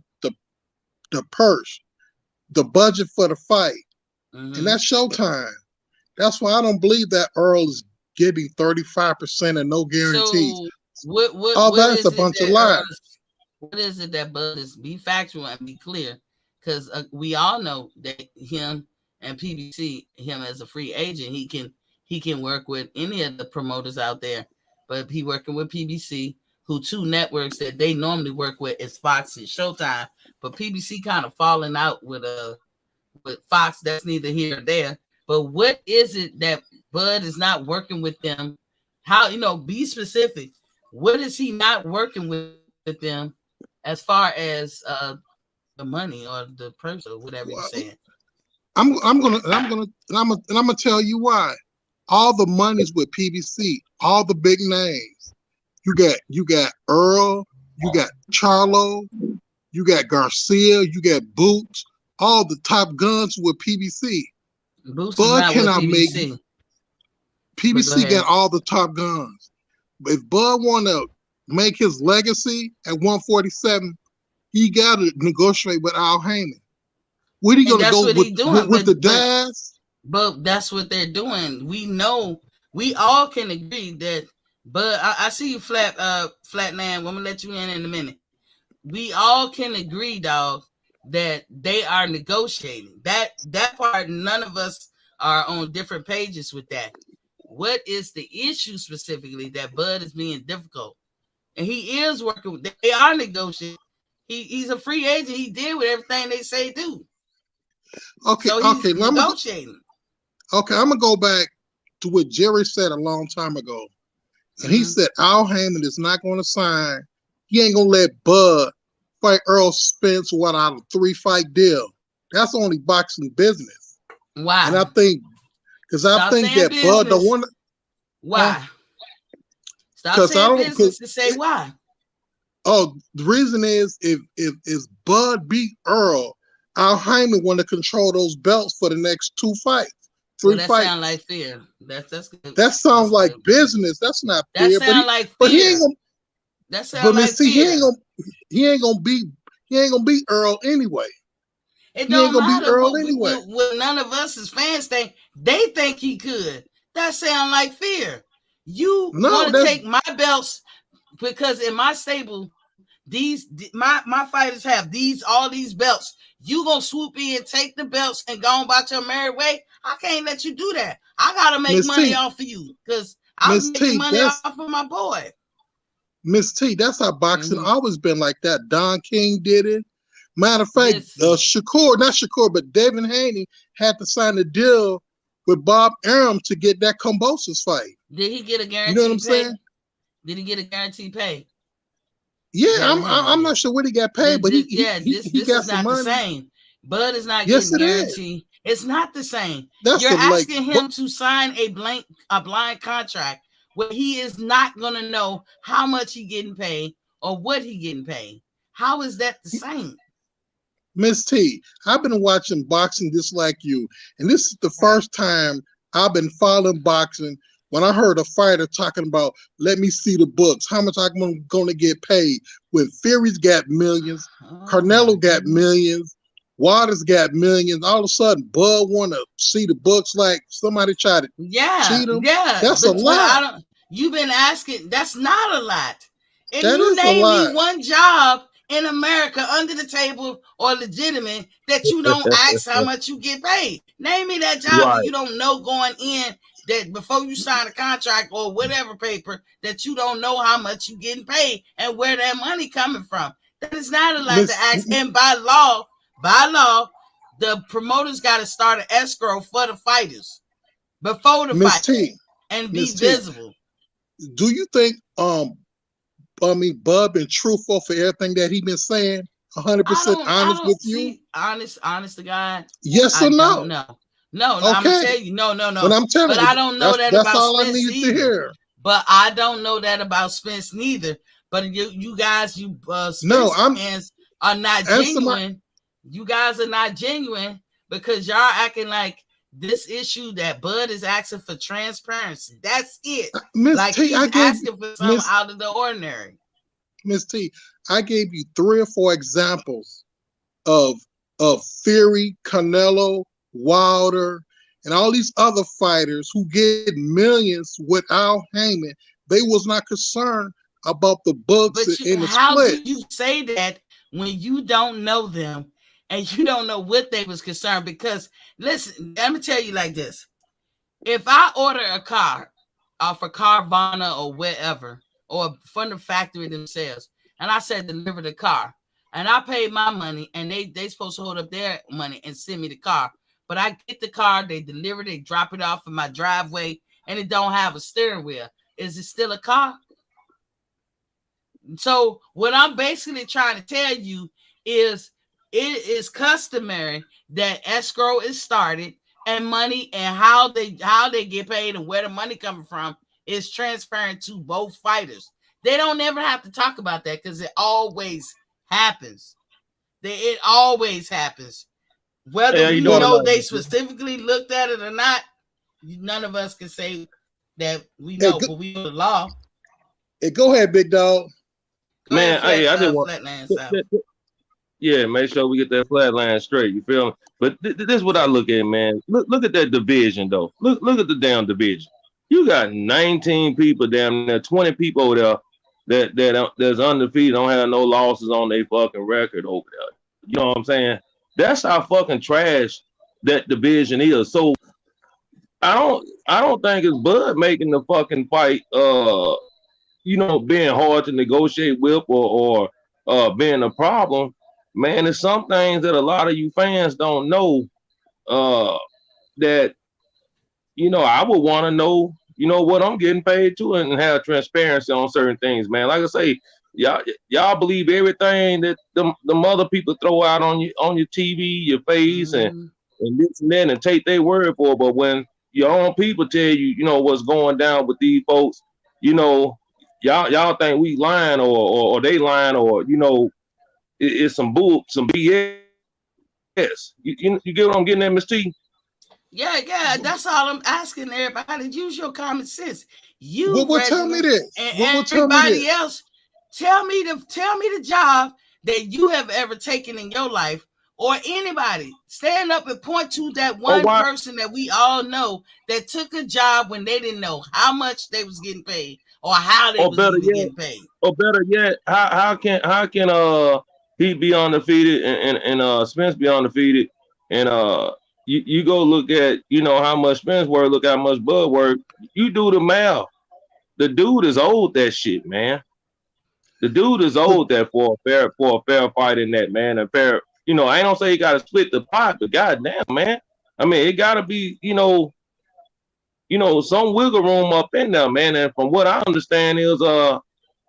purse, the budget for the fight, and that's Showtime. That's why I don't believe that Earl is giving 35% and no guarantees. So that's a bunch of lies. What is it that Bud is? Be factual and be clear, because we all know that him and PBC, him as a free agent, he can work with any of the promoters out there, but he working with PBC, who two networks that they normally work with is Fox and Showtime, but PBC kind of falling out with Fox. That's neither here nor there. But what is it that Bud is not working with them? How, be specific. What is he not working with them as far as the money or the purse or whatever you're saying? I'm gonna tell you why. All the money's with PBC, all the big names. You got Earl, you got Charlo, you got Garcia, you got Boots, all the top guns with PBC. Boots Bud cannot make PBC got all the top guns. But if Bud wanna make his legacy at 147, he gotta negotiate with Al Heyman. What are you going to go with the Daz? But that's what they're doing. We know, we all can agree that. But I see you, Flatland. I'm gonna let you in a minute. We all can agree, dog, that they are negotiating. That part, none of us are on different pages with that. What is the issue specifically that Bud is being difficult? And he is working. They are negotiating. He's a free agent. He did with everything they say do. Okay, so he's negotiating. I'm gonna go back to what Jerry said a long time ago, and he said Al Heyman is not going to sign. He ain't gonna let Bud fight Errol Spence without a 3-fight deal. That's only boxing business. Why? And I think that business. Bud don't want to. Why? Stop saying business to say why. Oh, the reason is if Bud beat Earl, Al Heyman want to control those belts for the next 2 fights, 3 fights. That sounds like fear. That's good. That sounds like business. That's not fair. That sounds like fear. But he ain't gonna. That sounds like fear. He ain't gonna beat Earl anyway. It don't matter what none of us as fans think. They think he could. That sounds like fear. You want to take my belts because in my stable, my fighters have all these belts. You gonna swoop in, take the belts, and go on about your merry way? I can't let you do that. I gotta make money off of you because I'm making money off of my boy. Miss T, that's how boxing always been like that. Don King did it. Matter of fact, not Shakur, but Devin Haney had to sign a deal with Bob Arum to get that Kambosos fight. Did he get a guaranteed pay? You know what I'm saying? Did he get a guaranteed pay? Yeah, I'm not sure what he got paid, but he got some money. The same. Bud is not getting guaranteed. It's not the same. You're asking him to sign a blind contract where he is not gonna know how much he getting paid or what he getting paid. How is that the same? Miss T, I've been watching boxing just like you, and this is the first time I've been following boxing. When I heard a fighter talking about, let me see the books, how much I'm going to get paid. When Fury's got millions, Canelo got millions, Waters got millions. All of a sudden, Bud want to see the books like somebody tried to cheat him. Yeah, that's a lot. You've been asking. That's not a lot. And you name me one job in America under the table or legitimate that you don't ask how much you get paid. Name me that job that you don't know going in. That before you sign a contract or whatever paper that you don't know how much you getting paid and where that money coming from. That is not a lot to ask. And by law, the promoters got to start an escrow for the fighters before the fight and be visible. Do you think Bud been truthful for everything that he been saying? 100% honest with you? Honest to God. Yes or no? No, okay. I'm gonna tell you, no. But I'm telling you, I don't know that about all Spence I need either. To hear. But I don't know that about Spence neither. But you guys, fans are not genuine. You guys are not genuine because y'all acting like this issue that Bud is asking for transparency. That's it. Like he's asking for something out of the ordinary. Miss T, I gave you 3 or 4 examples of Fury, Canelo, Wilder, and all these other fighters who get millions without Heyman. They was not concerned about the books and the how split. Do you say that when you don't know them and you don't know what they was concerned? Because listen, let me tell you like this. If I order a car off of Carvana or wherever, or from the factory themselves, and I said deliver the car, and I paid my money, and they supposed to hold up their money and send me the car. But I get the car, they deliver, they drop it off in my driveway, and it don't have a steering wheel. Is it still a car? So what I'm basically trying to tell you is it is customary that escrow is started and money and how they get paid and where the money coming from is transparent to both fighters. They don't ever have to talk about that because it always happens. It always happens. Whether we know they specifically looked at it or not, none of us can say that we know, but we know the law. Hey, go ahead, big dog. Man, I didn't want. Yeah, make sure we get that flatline straight. You feel me? But this is what I look at, man. Look at that division, though. Look at the damn division. You got 19 people down there, 20 people over there that's undefeated, don't have no losses on their fucking record over there. You know what I'm saying? That's how fucking trash that division is. So I don't think it's Bud making the fucking fight being hard to negotiate with or being a problem. Man, there's some things that a lot of you fans don't know that I would want to know, what I'm getting paid to and have transparency on certain things, man. Like I say, y'all believe everything that the other people throw out on your TV, your face, and this and that, and take their word for it. But when your own people tell you, what's going down with these folks, y'all think we lying or they lying or it's some BS. You get what I'm getting at, Ms. T? Yeah, that's all I'm asking everybody. Use your common sense. You tell me this. And everybody else, tell me the job that you have ever taken in your life or anybody stand up and point to that Or one why? person that we all know that took a job when they didn't know how much they was getting paid or how they Or was better even yet, getting paid. how can he be undefeated and Spence be undefeated and you go look at how much Spence worth, look how much Bud worth. You do the math. The dude is owed that shit, man. The dude is But owed that for a fair fight in that, man. A fair, I ain't gonna say he got to split the pot, but goddamn, man. I mean, it got to be, some wiggle room up in there, man. And from what I understand is,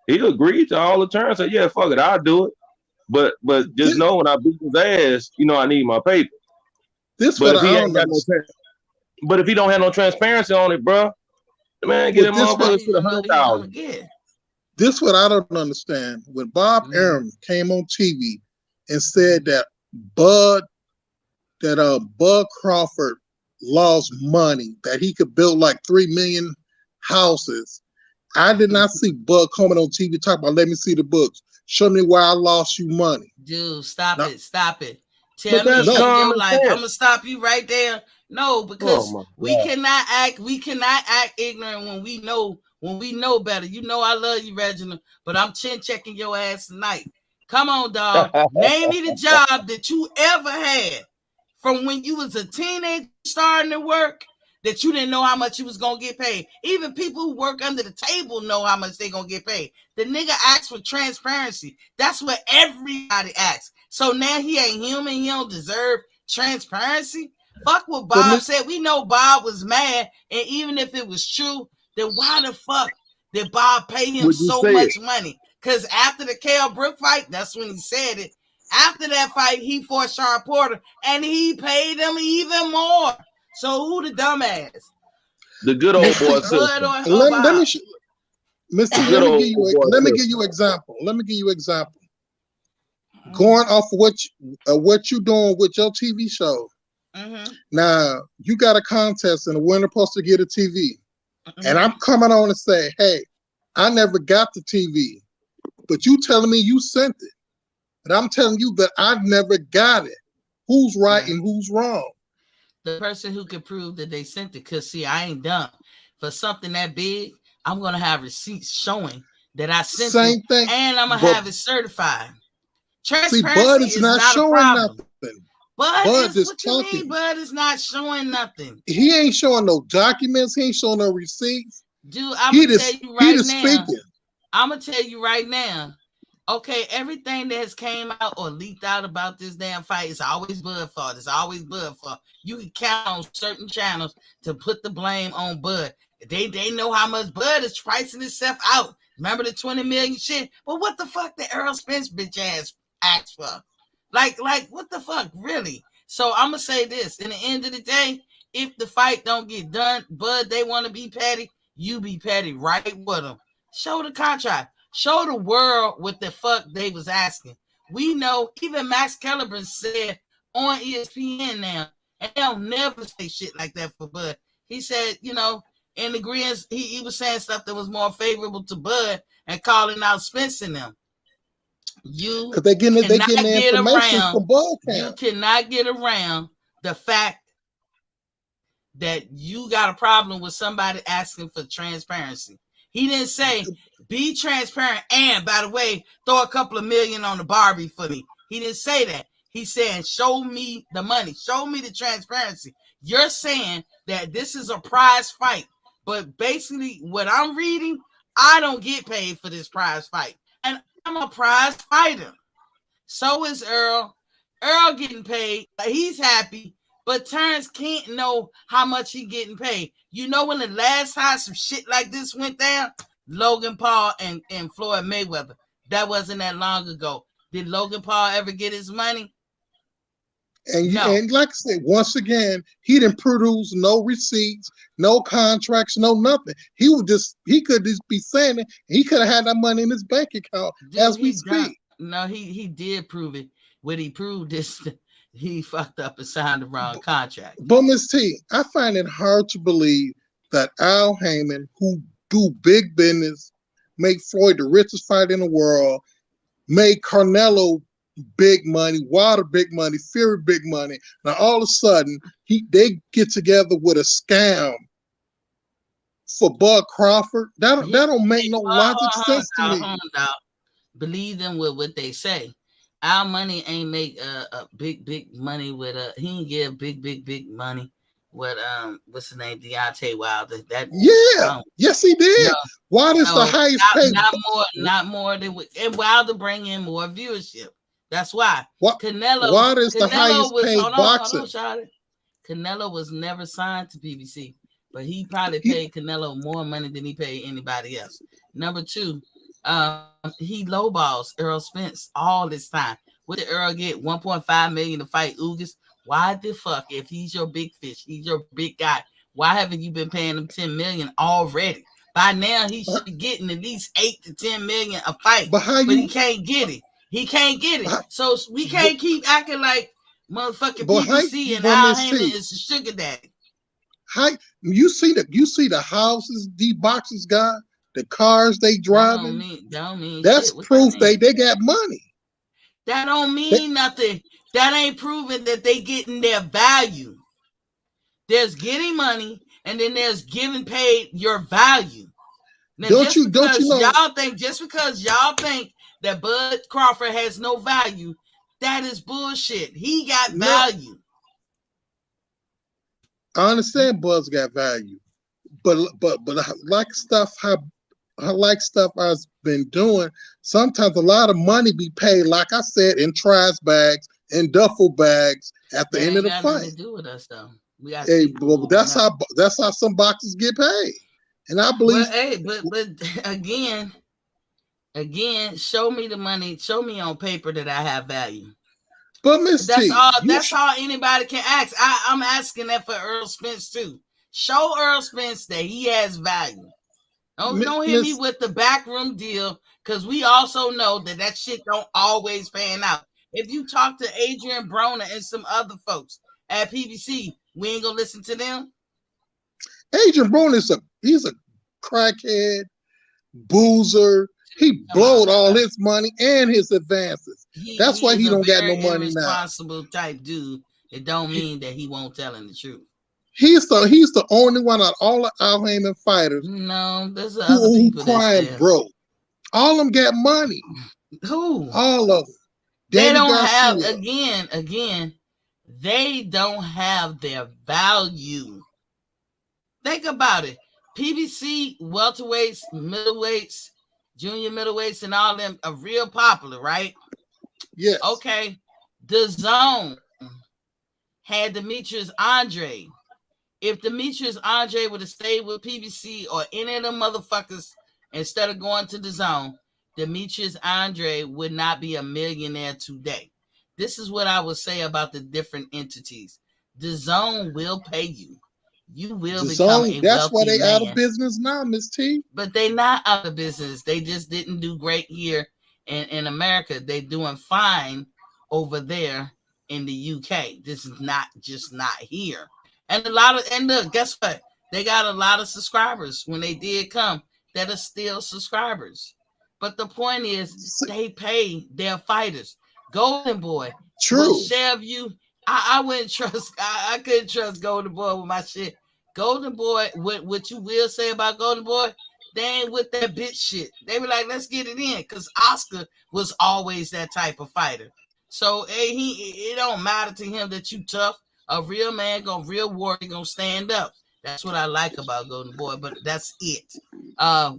he agreed to all the terms. Said, yeah, fuck it, I'll do it. But just this, know when I beat his ass, I need my paper. this But what if I he don't ain't got no, understand. but if he don't have no transparency on it, bro, man, get Well, that this I what motherfucker didn't to the even know hundred he was gonna thousand. get. this what I don't understand. When Bob Mm-hmm. Arum came on TV and said that Bud Bud Crawford lost money, that he could build like 3 million houses. I did not see Bud coming on TV talking about, let me see the books. Show me where I lost you money. Dude, stop No, it. Stop it. But Tell me that's no. in your common life. I'm sense. gonna stop you right there. No, Oh because my we god. cannot act ignorant when we know better. You know I love you, Reginald, but I'm chin checking your ass tonight. Come on, dog. Name me the job that you ever had from when you was a teenager starting to work that you didn't know how much you was gonna get paid. Even people who work under the table know how much they gonna get paid. The nigga asks for transparency. That's what everybody asks. So now he ain't human. He don't deserve transparency. Fuck what But Bob said. We know Bob was mad, and even if it was true, then why the fuck did Bob pay him Would you so say it? much money? Because after the Kell Brook fight, that's when he said it. After that fight, he fought Sean Porter, and he paid him even more. So who the dumbass? The good old Miss boy T, Bud system. or let me Bob? Miss The T, good old boy let me give system. you example. Let me give you example. Going off of what you doing with your TV show. Mm-hmm. Now you got a contest and the winner supposed to get a TV. And I'm Mm-hmm. coming on and say, hey, I never got the TV, but you telling me you sent it. But I'm telling you that I never got it. Who's right Yeah. and who's wrong? The person who can prove that they sent it, because see, I ain't dumb. For something that big, I'm gonna have receipts showing that I sent it, Same thing. and I'm gonna But have it certified. see, Bud Transparency is is not not a showing problem. nothing. Bud Bud is just what you mean? talking. Bud is not showing nothing. He ain't showing no documents. He ain't showing no receipts. Dude, I'm He gonna tell just you he right just now. speaking. I'm gonna tell you right now. Okay, everything that has came out or leaked out about this damn fight is always Bud fault. It's always Bud fault. You can count on certain channels to put the blame on Bud. They know how much Bud is pricing itself out. Remember the 20 million shit? But what the fuck did Errol Spence bitch ass ask for? Like what the fuck, really? So I'm gonna say this: in the end of the day, if the fight don't get done, Bud, they want to be petty. You be petty right with them. Show the contract. Show the world what the fuck they was asking. We know even Max Kellerman said on ESPN now, and they'll never say shit like that for Bud. He said, in agreement, he was saying stuff that was more favorable to Bud and calling out Spence and them. You Because they cannot getting the get information around. from Bud You Camp. cannot get around the fact that you got a problem with somebody asking for transparency. He didn't say, be transparent, and by the way, throw a couple of million on the Barbie for me. He didn't say that. He said, show me the money. Show me the transparency. You're saying that this is a prize fight. But basically, what I'm reading, I don't get paid for this prize fight. And I'm a prize fighter. So is Earl. Earl getting paid. He's happy. But Terence can't know how much he getting paid. You know when the last time some shit like this went down? Logan Paul and Floyd Mayweather. That wasn't that long ago. Did Logan Paul ever get his money? No. And like I said, once again, he didn't produce no receipts, no contracts, no nothing. He could just be saying it. He could have had that money in his bank account as we speak. No, he did prove it. What he proved is he fucked up and signed the wrong contract. But Ms. T, I find it hard to believe that Al Heyman, who do big business, make Floyd the richest fighter in the world, made Canelo big money, Wilder big money, Fury big money. Now all of a sudden they get together with a scam for Bud Crawford. That don't make no logic sense to me. Believe them with what they say. Our money ain't make big money with he ain't give big money with what's his name, Deontay Wilder. Yes he did. No, Wilder's the highest paid. Not more than and Wilder bring in more viewership. That's why Wilder's the highest paid boxer. Canelo was never signed to PBC, but he probably paid Canelo more money than he paid anybody else. Number two, he lowballs Errol Spence all this time. What did Errol get? 1.5 million to fight Ugas? Why the fuck, if he's your big fish, he's your big guy, why haven't you been paying him 10 million already? By now he should be getting at least 8 to 10 million a fight, but he can't get it. He can't get it. So we can't keep acting like motherfucking PBC and Al Heyman is the sugar daddy. You see the houses these boxers got, the cars they driving. Don't mean that's shit. proof they got money. That don't mean nothing. That ain't proving that they getting their value. There's getting money, and then there's getting paid your value. Now, just because y'all think that Bud Crawford has no value, that is bullshit. He got value. I understand Bud's got value, but I like stuff I've been doing. Sometimes a lot of money be paid, like I said, in trash bags and duffel bags at the end of the fight. To do with us though. That's how some boxers get paid, and I believe. But again, show me the money. Show me on paper that I have value. But Miss That's all anybody can ask. I'm asking that for Errol Spence too. Show Errol Spence that he has value. Don't hit me with the backroom deal, because we also know that shit don't always pan out. If you talk to Adrian Broner and some other folks at PBC, we ain't gonna listen to them. Adrian Broner he's a crackhead, boozer. He blowed all his money and his advances. That's why he don't got no money now. Irresponsible type dude. It don't mean that he won't telling the truth. He's the only one out of all the Al Heyman fighters. No, there's other people crying broke. All of them got money. Who? All of them. They don't have again. They don't have their value. Think about it. PBC welterweights, middleweights, junior middleweights, and all them are real popular, right? Yes. Okay. The Zone had Demetrius Andre. If Demetrius Andre would have stayed with PBC or any of them motherfuckers instead of going to the Zone, Demetrius Andre would not be a millionaire today. This is what I would say about the different entities. The Zone will pay you. You will become a wealthy man. That's why they out of business now, Miss T. But they not out of business. They just didn't do great here in America. They doing fine over there in the UK. This is not here. And look, guess what? They got a lot of subscribers when they did come that are still subscribers. But the point is, they pay their fighters. Golden Boy. True. Share you. I wouldn't trust. I couldn't trust Golden Boy with my shit. Golden Boy, what you will say about Golden Boy, they ain't with that bitch shit. They were like, let's get it in, because Oscar was always that type of fighter. So it don't matter to him that you tough. A real man, real warrior, gonna stand up. That's what I like about Golden Boy, but that's it.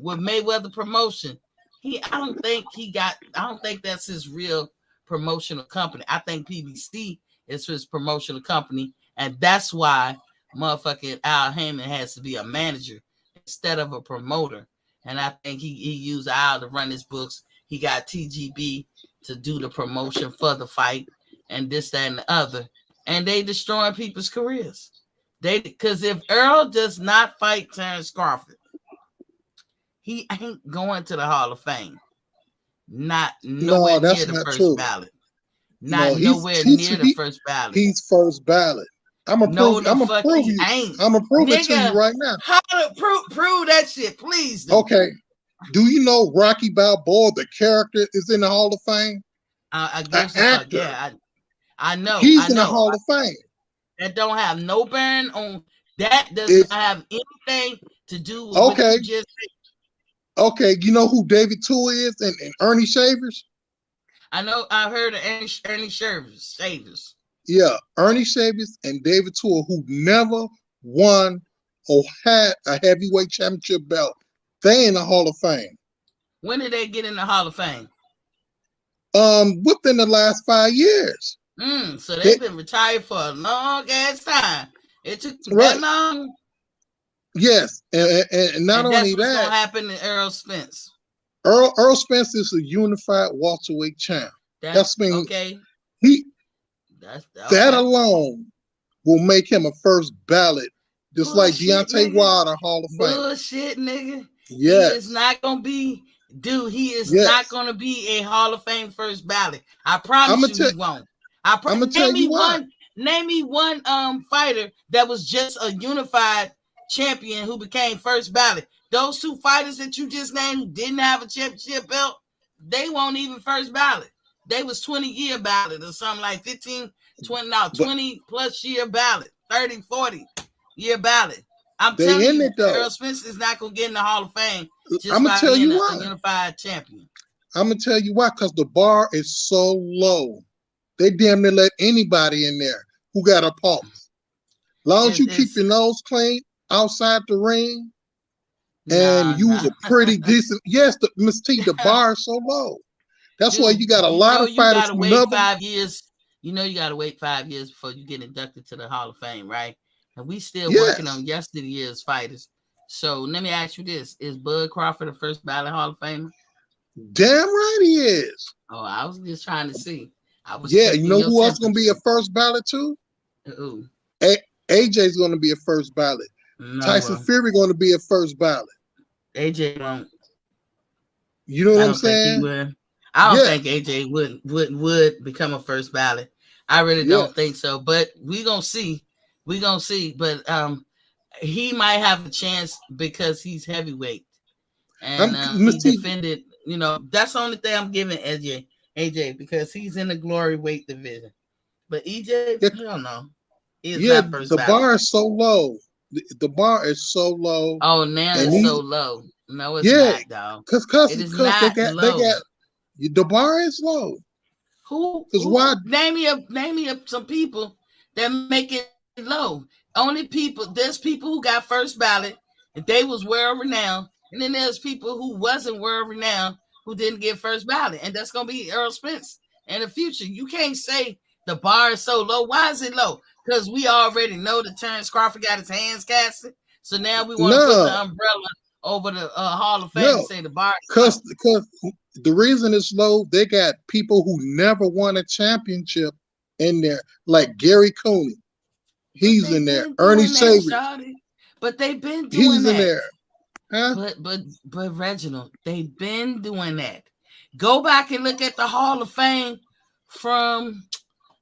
With Mayweather Promotion, I don't think that's his real promotional company. I think PBC is his promotional company, and that's why motherfucking Al Heyman has to be a manager instead of a promoter. And I think he used Al to run his books. He got TGB to do the promotion for the fight and this, that, and the other. And they destroying people's careers. Because if Errol does not fight Terence Crawford, he ain't going to the Hall of Fame. Nowhere near the first ballot. Nowhere near the first ballot. He's first ballot. I'm gonna prove it to you right now. How to prove that shit, please? Okay. Do you know Rocky Balboa, the character, is in the Hall of Fame? I an gives a fuck. actor. Yeah, I know. He's I in the know. Hall of Fame. That don't have no bearing on that. Does If not have anything to do with what okay, you just said. okay, you know who David Tool is and Ernie Shavers? I know. I've heard of Ernie Shavers. Yeah, Ernie Shavers and David Tool, who never won or had a heavyweight championship belt. They in the Hall of Fame. When did they get in the Hall of Fame? Within the last 5 years. So They, they've been retired for a long ass time. It took them that right. long. Yes, and not And that's only what's that, gonna happen to Errol Spence. Earl Spence is a unified welterweight champ. That's been okay. he That's that okay. alone will make him a first ballot, just like Bullshit, Deontay nigga. Wilder Hall of Fame. Bullshit, nigga. Yes. He is not gonna be, dude. He is Yes. not gonna be a Hall of Fame first ballot. I promise you, he won't. I'm gonna tell you why. Name me one fighter that was just a unified champion who became first ballot. Those two fighters that you just named who didn't have a championship belt, they won't even first ballot. They was 20-year ballot or something like 15, 20, no, 20 plus year ballot, 30, 40 year ballot. I'm telling you, Errol Spence is not gonna get in the Hall of Fame just by being a unified champion. I'm gonna tell you why, because the bar is so low. They damn near let anybody in there who got a pulse. Long as you keep your nose clean outside the ring and use a pretty decent. Yes, Miss T, the bar is so low. That's why you got a lot of fighters who wait 5 years. You know you gotta wait 5 years before you get inducted to the Hall of Fame, right? And we still working on yesterday's fighters. So let me ask you this: is Bud Crawford a first ballot Hall of Famer? Damn right he is. Oh, I was just trying to see. You know who else gonna be a first ballot too? Who? AJ's gonna be a first ballot. No, Tyson Fury gonna be a first ballot. AJ won't. You know what I'm saying? I don't think AJ would become a first ballot. I really don't think so. But we gonna see. But he might have a chance because he's heavyweight. And he defended, you know, that's the only thing I'm giving AJ because he's in the glory weight division. But EJ, hell no. Not first the ballot. Bar is so low. The bar is so low. Oh, now it's so low. No, it's not, dog. Because they got the bar is low. Who? Why? Name me up some people that make it low. There's people who got first ballot and they was world renowned, and then there's people who wasn't world renowned who didn't get first ballot, and that's gonna be Errol Spence in the future. You can't say the bar is so low. Why is it low? Because we already know that Terence Crawford got his hands casted, so now we want to put the umbrella over the Hall of Fame and say the bar. Because the reason it's low, they got people who never won a championship in there, like Gary Cooney. He's in there. Ernie Shavers. But they've been doing that. He's in there. Huh? But Reginald, they've been doing that. Go back and look at the Hall of Fame from,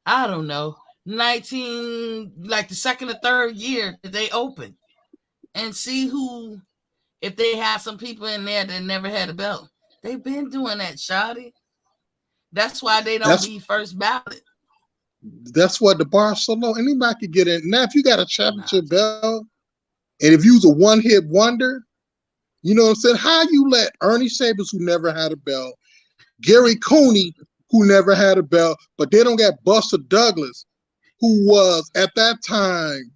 I don't know, like the second or third year that they opened, and see if they have some people in there that never had a belt. They've been doing that, Shawty. That's why they don't be first ballot. That's why the bar's so low. Anybody could get in. Now, if you got a championship belt, and if you was a one-hit wonder, you know what I'm saying? How you let Ernie Shavers, who never had a belt, Gary Cooney, who never had a belt, but they don't got Buster Douglas, who was at that time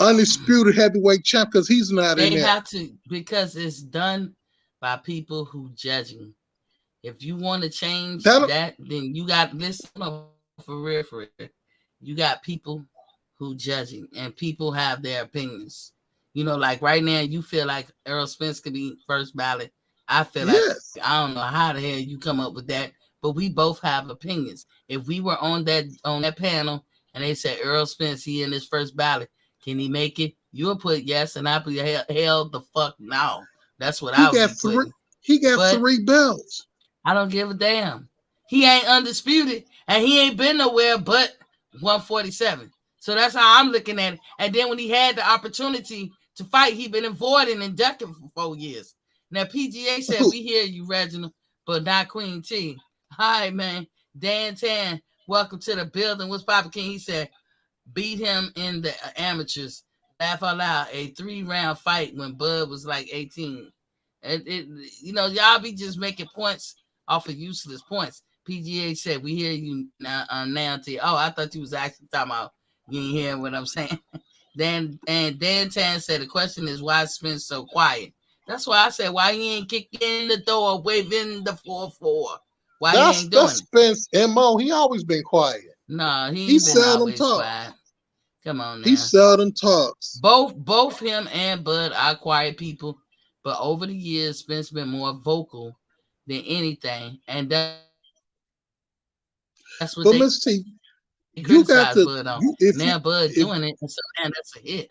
undisputed heavyweight champ, because he's not in there. They have to, because it's done by people who judging. If you want to change that, then you got this. For real. You got people who judging, and people have their opinions. You know, like right now, you feel like Errol Spence could be first ballot. I feel like I don't know how the hell you come up with that, but we both have opinions. If we were on that panel and they said Errol Spence, he in his first ballot, can he make it? You'll put yes, and I put hell the fuck no. That's what I would put. He got 3 belts. I don't give a damn. He ain't undisputed, and he ain't been nowhere but 147. So that's how I'm looking at it. And then when he had the opportunity to fight, he been avoided and inducted for 4 years. Now PGA said, "We hear you, Reginald, but not Queen T." All right, man. Dan Tan, welcome to the building. What's Papa King? He said, beat him in the amateurs. Laugh out loud. A 3-round fight when Bud was like 18. Y'all be just making points off of useless points. PGA said, we hear you now. Oh, I thought you was actually talking about you ain't hearing what I'm saying. Dan Tan said, the question is why Spence so quiet? That's why I said, why he ain't kicking in the door, waving the 4-4? Why he ain't doing that's Spence MO. He always been quiet. No, he He ain't been seldom always talks. quiet. Come on now. He seldom talks. Both him and Bud are quiet people, but over the years, Spence been more vocal than anything, and that's what But they Miss T, you got criticize to Bud on. if Now Bud if doing it, and so man, that's a hit.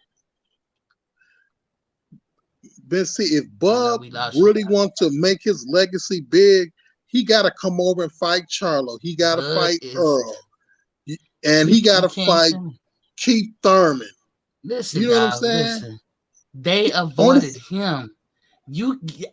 Miss T, if I know Bud we lost you. really wants to make his legacy big, he got to come over and fight Charlo. He got to Bud fight is Earl, and he got to can't fight say- Keith Thurman. Listen, You know what I'm dog. saying? Listen, they Only avoided him.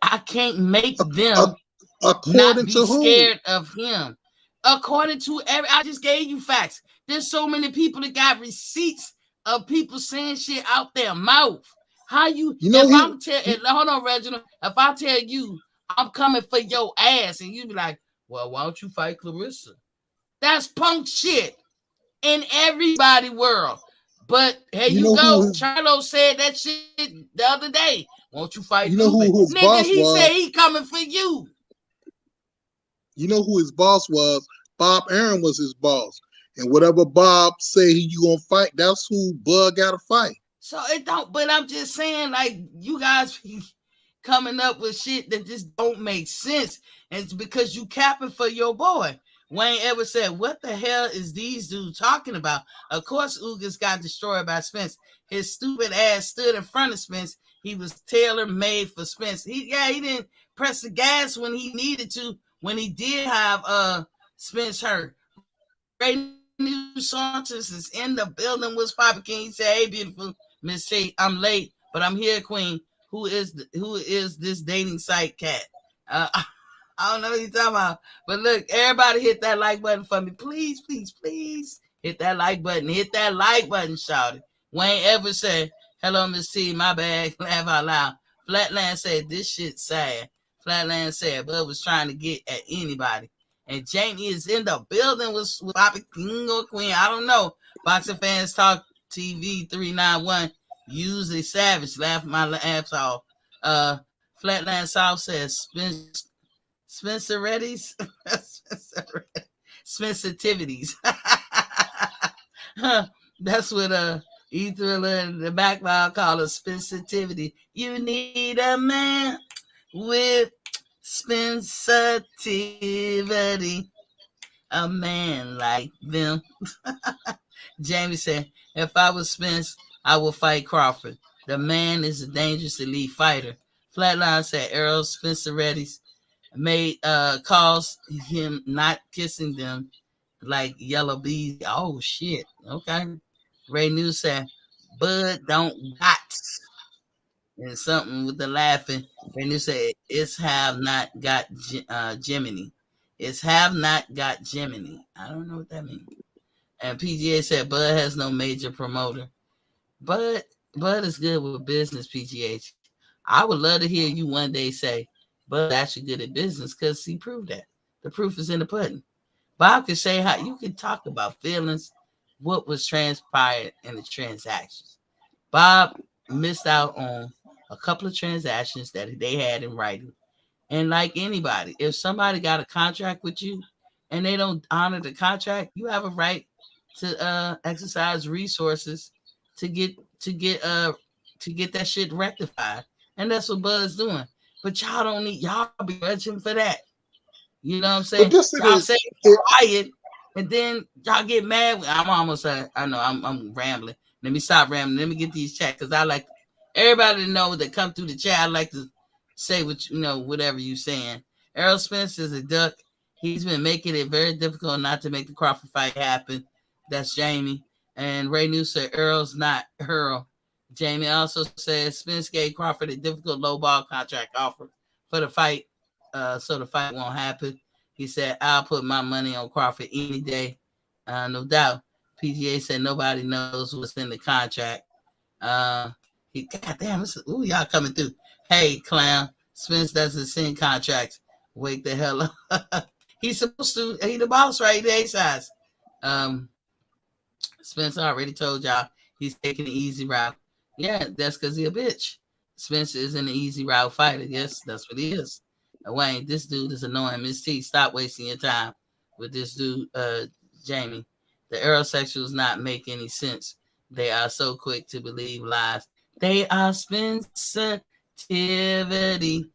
I can't make them according not be to who? scared of him. According to I just gave you facts. There's so many people that got receipts of people saying shit out their mouth. How you? You know Hold on, Reginald. If I tell you I'm coming for your ass, and you be like, well, why don't you fight Clarissa? That's punk shit in everybody world. But here you go. Charlo said that shit the other day. Won't you fight you know Lube? who his Nigga, boss he was? said he coming for you. You know who his boss was? Bob Aaron was his boss. And whatever Bob say you gonna fight, that's who Bud gotta fight. So it don't, but I'm just saying, like, you guys be coming up with shit that just don't make sense. And it's because you capping for your boy. Wayne Edwards said, what the hell is these dudes talking about? Of course, Ugas got destroyed by Spence. His stupid ass stood in front of Spence. He was tailor-made for Spence. He didn't press the gas when he needed to, when he did have Spence hurt. Ray New Sauntos is in the building. What's Papa King? He said, hey, beautiful Miss C, I'm late, but I'm here, Queen. Who is this dating site cat? I don't know what you're talking about. But look, everybody hit that like button for me. Please, please, please. Hit that like button. Hit that like button, shout it. Wayne Evers said, hello, Miss T, my bad. Laugh out loud. Flatland said, this shit's sad. Flatland said, Bud was trying to get at anybody. And Jamie is in the building with Papa King or Queen. I don't know. Boxing Fans Talk TV 391. Usually savage. Laugh my ass off. Flatland South says, Spencer Reddy's Spensitivities. That's what E-Thriller in the backlog call a sensitivity. You need a man with sensitivity. A man like them. Jamie said, if I was Spence, I would fight Crawford. The man is a dangerous elite fighter. Flatline said Errol Spencer Reddy's made calls him not kissing them like yellow bees. Oh shit. Okay. Ray News said Bud don't got and something with the laughing. Ray News said it's have not got Gemini. It's have not got Gemini. I don't know what that means. And PGA said Bud has no major promoter. Bud is good with business, PGH. I would love to hear you one day say Bud actually good at business because he proved that. The proof is in the pudding. Bob can say how you can talk about feelings, what was transpired in the transactions. Bob missed out on a couple of transactions that they had in writing. And like anybody, if somebody got a contract with you and they don't honor the contract, you have a right to exercise resources to get that shit rectified. And that's what Bud's doing. But y'all don't need y'all be grudging for that. You know what I'm saying? Y'all say quiet, and then y'all get mad. I'm almost I know I'm rambling. Let me stop rambling. Let me get these chats because I like everybody to know that come through the chat. I like to say what whatever you saying. Errol Spence is a duck. He's been making it very difficult not to make the Crawford fight happen. That's Jamie. And Ray News said Earl's not Earl. Jamie also says Spence gave Crawford a difficult low ball contract offer for the fight, so the fight won't happen. He said, "I'll put my money on Crawford any day, no doubt." PGA said nobody knows what's in the contract. Goddamn, ooh, y'all coming through. Hey, clown, Spence doesn't send contracts. Wake the hell up. He's supposed to. He the boss, right? He the size. Spence already told y'all he's taking the easy route. Yeah, that's because he a bitch. Spence isn't an easy route fighter. Yes, that's what he is. Wayne, this dude is annoying. Miss T, stop wasting your time with this dude, Jamie. The aerosexuals not make any sense. They are so quick to believe lies. They are sensitivity.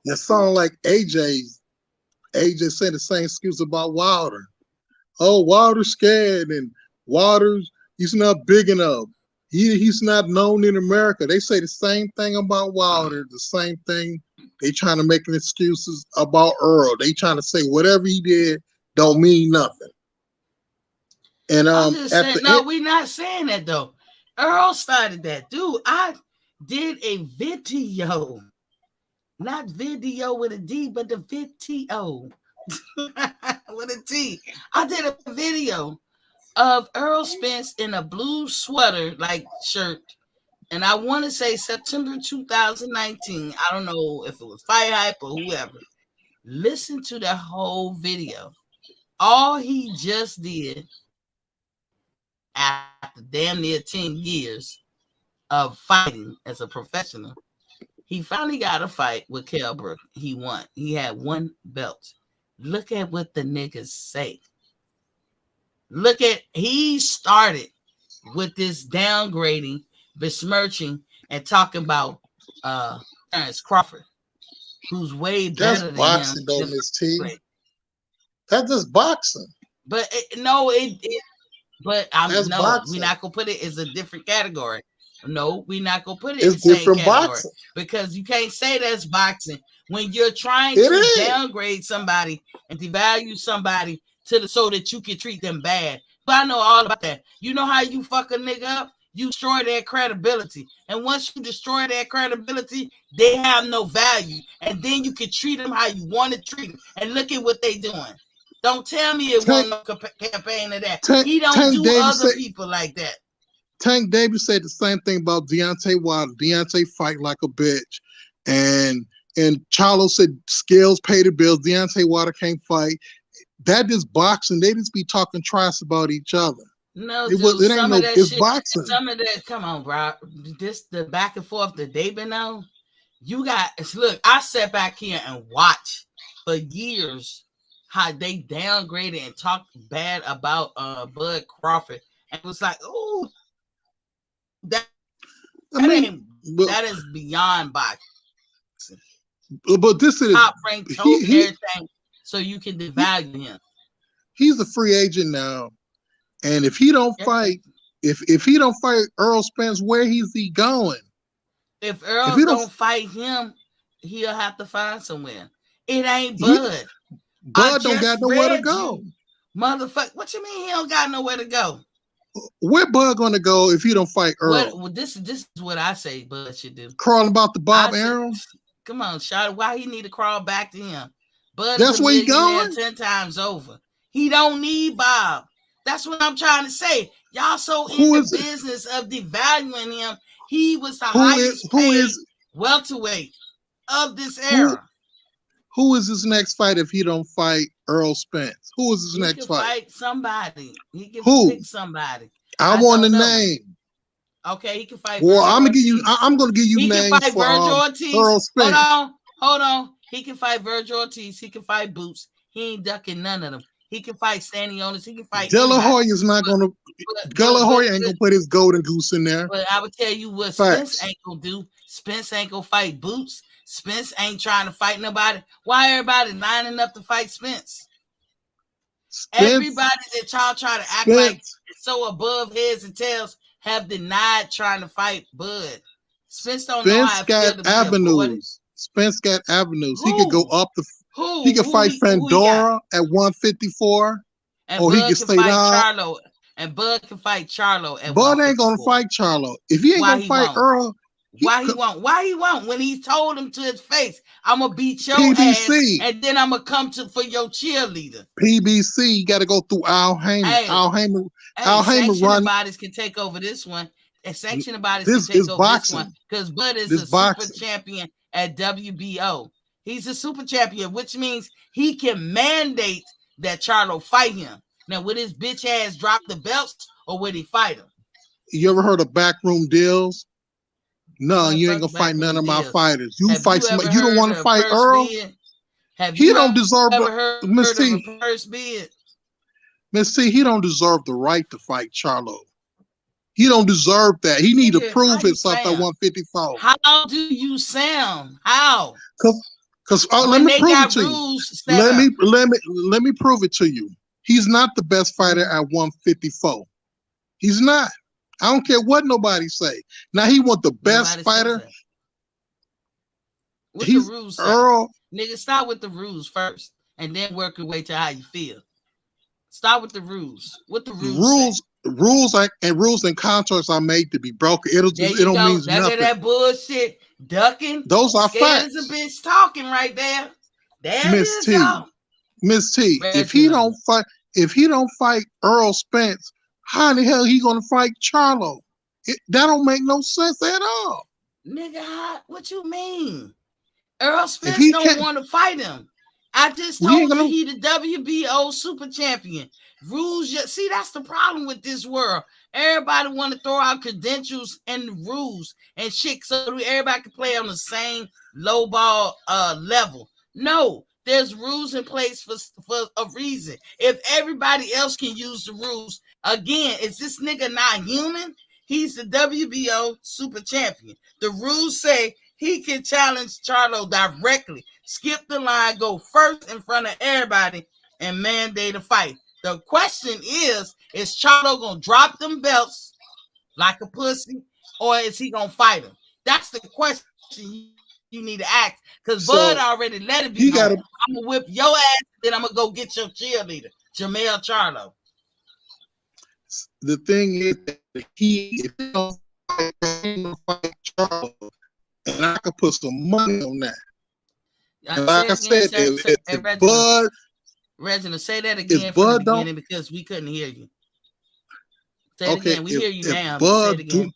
That sound like AJ's. AJ said the same excuse about Wilder. Oh, Wilder's scared, and Wilder's he's not big enough. He's not known in America. They say the same thing about Wilder. The same thing. They trying to make excuses about Earl. They trying to say whatever he did don't mean nothing. And I'm just saying, we're not saying that though. Earl started that, dude. I did a video, not video with a D, but the video with a T. I did a video of Errol Spence in a blue sweater like shirt, and I want to say September 2019. I don't know if it was Fight Hype or whoever. Listen to the whole video. All he just did after damn near 10 years of fighting as a professional, he finally got a fight with Kell Brook. He won. He had one belt. Look at what the niggas say. He started with this downgrading, besmirching, and talking about Terence Crawford, who's way better than boxing, him. Though, Miss T. That's just boxing. But we're not gonna put it as a different category. No, we're not gonna put it in the same category boxing. Because you can't say that's boxing when you're trying to downgrade somebody and devalue somebody so that you can treat them bad. But I know all about that. You know how you fuck a nigga up? You destroy their credibility. And once you destroy their credibility, they have no value. And then you can treat them how you want to treat them. And look at what they doing. Don't tell me it wasn't no campaign of that. He don't do other people like that. Tank Davis said the same thing about Deontay Wilder. Deontay fight like a bitch. And Charlo said skills pay the bills. Deontay Wilder can't fight. That is boxing. They just be talking trash about each other. No, it's boxing. Some of that, come on, bro. The back and forth that they've been on. Look, I sat back here and watched for years how they downgraded and talked bad about Bud Crawford. And it was like, oh, that is beyond boxing. But this is top ranked everything, so you can devalue him. He's a free agent now. And if he don't fight, if he don't fight Errol Spence, where is he going? If Errol don't fight him, he'll have to find somewhere. It ain't Bud. Bud don't got nowhere to go. Motherfucker, what you mean he don't got nowhere to go? Where Bud gonna go if he don't fight Earl? Well, this is what I say Bud should do. Crawling about the Bob Arum? Come on, Shot. Why he need to crawl back to him? Bud that's where he going 10 times over. He don't need Bob. That's what I'm trying to say. Y'all so in the business of devaluing him. He was the highest paid welterweight of this era. Who is his next fight if he don't fight Errol Spence? Who is his next fight? Fight somebody. He can pick somebody. I want a name. Okay, he can fight. Well, I'm gonna give you names can fight Virgil Ortiz. Errol Spence. Hold on. He can fight Virgil Ortiz. He can fight Boots. He ain't ducking none of them. He can fight Stanionis. He can fight. De La Hoya's not gonna. De La Hoya ain't gonna put his golden goose in there. But I would tell you what Spence ain't gonna do. Spence ain't gonna fight Boots. Spence ain't trying to fight nobody. Why everybody lining up to fight Spence? Everybody that y'all try to act like it's so above heads and tails have denied trying to fight Bud. Spence don't know how it feels to be avenues. Spence got avenues. He could go up the. He can fight Fandora at 154, or he can stay down. Charlo, and Bud can fight Charlo. At Bud ain't gonna fight Charlo if he ain't gonna fight Earl. Why he won't? Why he won't? When he told him to his face, I'm gonna beat your PBC. ass, and then I'm gonna come for your cheerleader. PBC got to go through Al Heyman. Hey, Al Heyman sanctioning bodies can take over this one. And sanctioning bodies can take over boxing. this one because Bud is this a boxing. super champion at WBO. He's a super champion, which means he can mandate that Charlo fight him. Now, would his bitch ass drop the belts or would he fight him? You ever heard of backroom deals? No, you ain't gonna fight none of my fighters. You fight somebody. You don't want to fight Earl. He don't deserve Miss T. Miss T. He don't deserve the right to fight Charlo. He don't deserve that. He need to prove himself at 154. How do you sound? How? Because let me prove it to you. Let me prove it to you. He's not the best fighter at 154. He's not. I don't care what nobody say. Now he want the best fighter. What the rules say? Earl. Nigga, start with the rules first, and then work your way to how you feel. Start with the rules. What the rules? Rules and contracts are made to be broken. It don't mean nothing. That bullshit ducking. Those are facts. There's a bitch talking right there. Miss T. Miss T. If he don't fight Errol Spence, how in the hell he gonna fight Charlo? That don't make no sense at all. Nigga, what you mean? Errol Spence don't want to fight him. I just told you he the WBO super champion. Rules, see, that's the problem with this world. Everybody want to throw out credentials and rules and shit so everybody can play on the same low ball level. No, there's rules in place for a reason. If everybody else can use the rules, again, is this nigga not human? He's the WBO super champion. The rules say he can challenge Charlo directly, skip the line, go first in front of everybody, and mandate a fight. The question is Charlo gonna drop them belts like a pussy, or is he gonna fight him? That's the question you need to ask. Because Bud already let it be known. I'm gonna whip your ass, then I'm gonna go get your cheerleader, Jamel Charlo. The thing is that if he don't fight Charlo, and I could put some money on that. Like I said, if Bud, Reginald, say that again from the beginning because we couldn't hear you. Say it again. We hear you now. Say it again.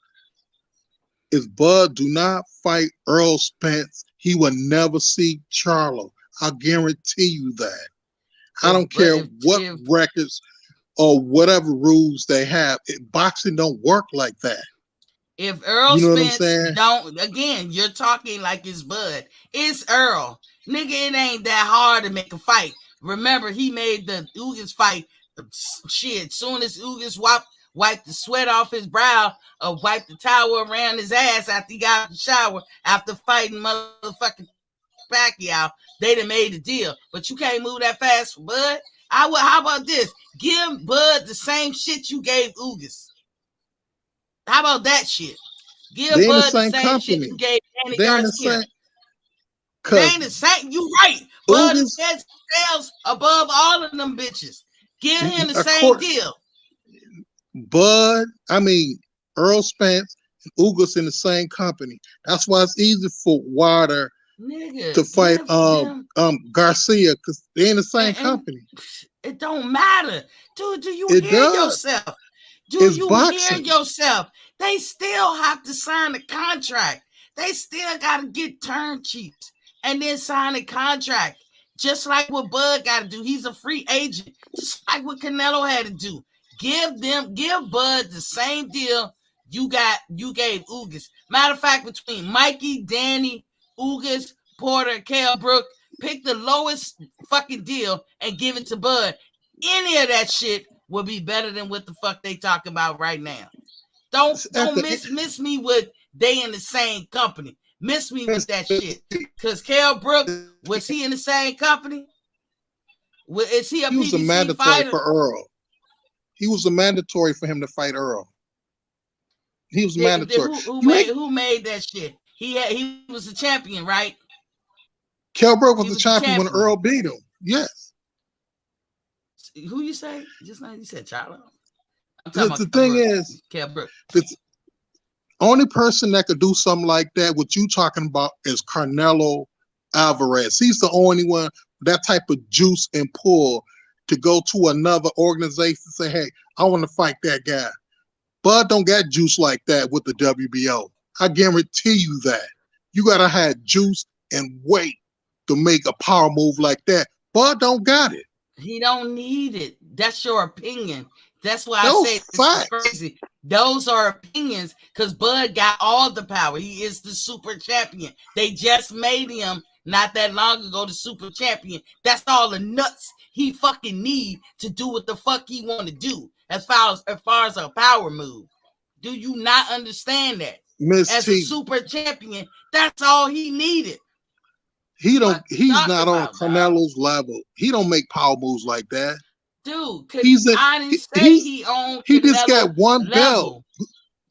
If Bud do not fight Errol Spence, he will never see Charlo. I guarantee you that. I don't care what records or whatever rules they have. Boxing don't work like that. If Errol Spence don't, again, you're talking like it's Bud. It's Earl. Nigga, it ain't that hard to make a fight. Remember, he made the Ugas fight. Shit, soon as Ugas wiped the sweat off his brow or wiped the towel around his ass after he got out of the shower after fighting motherfucking Pacquiao, they done made a deal. But you can't move that fast for Bud. How about this? Give Bud the same shit you gave Ugas. How about that shit? Give Bud the same shit you gave Danny Garcia. They ain't the same. You right. Bud is sales above all of them bitches. Give him the same deal. Earl Spence and Ugas in the same company. That's why it's easy for Wilder to fight Garcia because they're in the same company. It don't matter. Dude, do you hear yourself? Do you hear yourself? They still have to sign a contract. They still got to get term sheets and then sign a contract. Just like what Bud got to do. He's a free agent. Just like what Canelo had to do. Give Bud the same deal you gave Ugas. Matter of fact, between Mikey, Danny, Ugas, Porter, Kell Brook, pick the lowest fucking deal and give it to Bud. Any of that shit will be better than what the fuck they talking about right now. Don't miss me with they in the same company. Miss me with that shit. Because Kell Brook, was he in the same company? Is he a PBC fighter? He was a mandatory for Earl. He was a mandatory for him to fight Earl. He was mandatory. Who made that shit? He was the champion, right? Kell Brook was the champion when Earl beat him. Yes. Who you say? Just now you said Charlo. The thing is, Kell Brook. Only person that could do something like that, what you talking about, is Canelo Alvarez. He's the only one with that type of juice and pull to go to another organization and say, hey, I want to fight that guy. Bud don't got juice like that with the WBO. I guarantee you that. You got to have juice and weight to make a power move like that. Bud don't got it. He don't need it. That's your opinion. That's why Those I say facts. this is crazy. Those are opinions because Bud got all the power. He is the super champion. They just made him not that long ago the super champion. That's all the nuts he fucking need to do what the fuck he want to do as far as a power move. Do you not understand that? Miss As T, a super champion, that's all he needed. he's What you not talking on about, dog? Canelo's level. He don't make power moves like that. Dude, I didn't say he owned he just Canelo got one belt. level.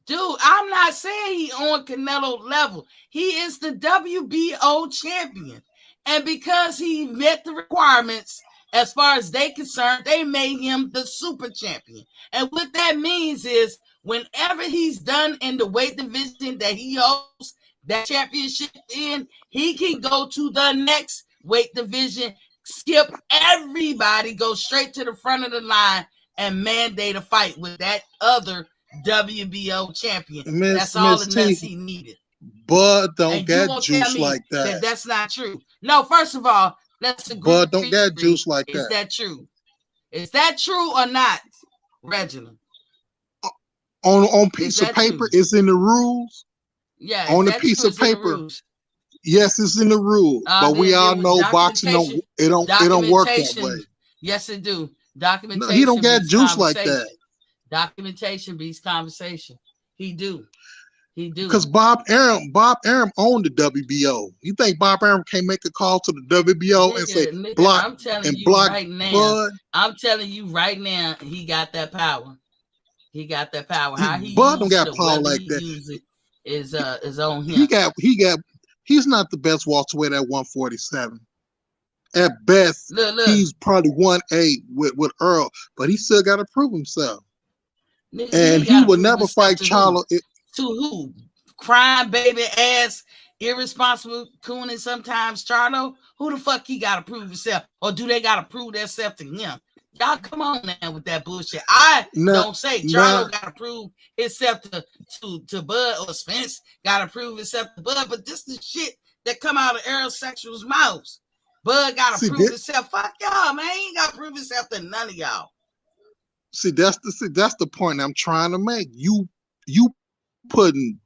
Dude, I'm not saying he on Canelo level. He is the WBO champion. And because he met the requirements, as far as they concerned, they made him the super champion. And what that means is whenever he's done in the weight division that he holds that championship in, he can go to the next weight division, skip everybody, go straight to the front of the line and mandate a fight with that other WBO champion. That's all the nuts he needed. Bud don't And you get won't tell juice me like that. that's not true. No, first of all, let's agree. Bud don't get juice like Is that. that true? Is that true or not, Reginald? On piece Is of that paper, true? it's in the rules. Yeah, On is a that piece true? of It's in the paper, rules. yes, it's in the rules. But we all know boxing don't work that way. Yes, it do. No, Documentation. he don't get beats juice like that. Documentation beats conversation. He do. Because Bob Arum owned the WBO. You think Bob Arum can't make a call to the WBO and say block I'm telling and you block right now. Bud? I'm telling you right now, he got that power. He got that power. How he Bud don't uses got it, power whether like he that. use it is on him. He's not the best welterweight at 147. At best, Look. he's probably 1-8 with Earl, but he still got to prove himself. Nigga, And he would never fight Charlo. To who? Crime baby ass, irresponsible coon, and sometimes Charlo. Who the fuck he got to prove himself, or do they got to prove themselves to him? Y'all come on now with that bullshit. Don't say Charlo got to prove himself to Bud, or Spence got to prove himself to Bud. But this is shit that come out of Aerosexual's mouths. Bud got to prove himself. Fuck y'all, man. He ain't got to prove himself to none of y'all. See, that's the point I'm trying to make. You putting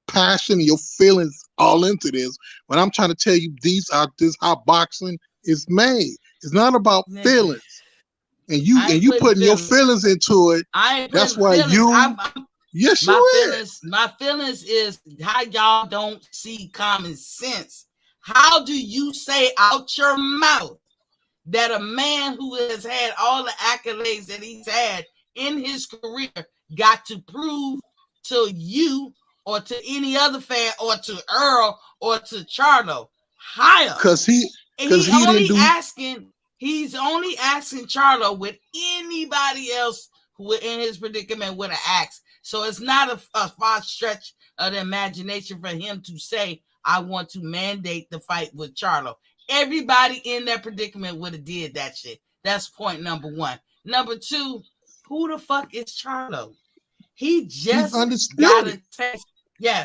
passion, your feelings all into this. When I'm trying to tell you, this how boxing is made. It's not about feelings. And you putting your feelings into it. That's why yes, my feelings is how y'all don't see common sense. How do you say out your mouth that a man who has had all the accolades that he's had in his career got to prove to you or to any other fan or to Earl or to Charlo higher? He's only asking Charlo with anybody else who in his predicament would have asked. So it's not a far stretch of the imagination for him to say, I want to mandate the fight with Charlo. Everybody in that predicament would have did that shit. That's point number one. Number two, who the fuck is Charlo? He just got to say,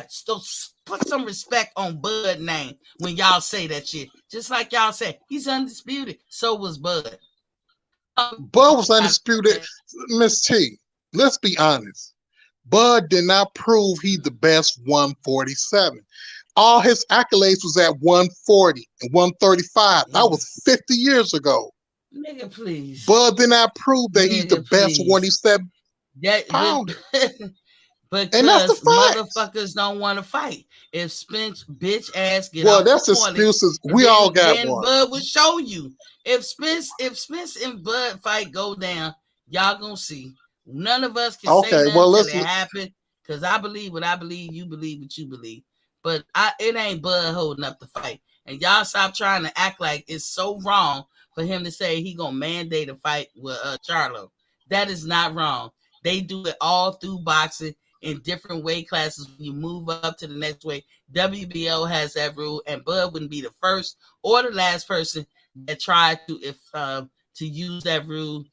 so put some respect on Bud's name when y'all say that shit. Just like y'all say, he's undisputed. So was Bud. Bud was undisputed. Miss T, let's be honest. Bud did not prove he's the best 147. All his accolades was at 140 and 135. That was 50 years ago. Nigga, please. Bud did not prove that he's the best 147 pounder. Because motherfuckers don't want to fight. If Spence bitch ass get out that's excuses. We all got one. Bud will show you. If Spence and Bud fight go down, y'all gonna see. None of us can say nothing until it happen. Because I believe what I believe, you believe what you believe. But it ain't Bud holding up the fight. And y'all stop trying to act like it's so wrong for him to say he gonna mandate a fight with Charlo. That is not wrong. They do it all through boxing. in different weight classes when you move up to the next weight. WBO has that rule, and Bud wouldn't be the first or the last person that tried to use that rule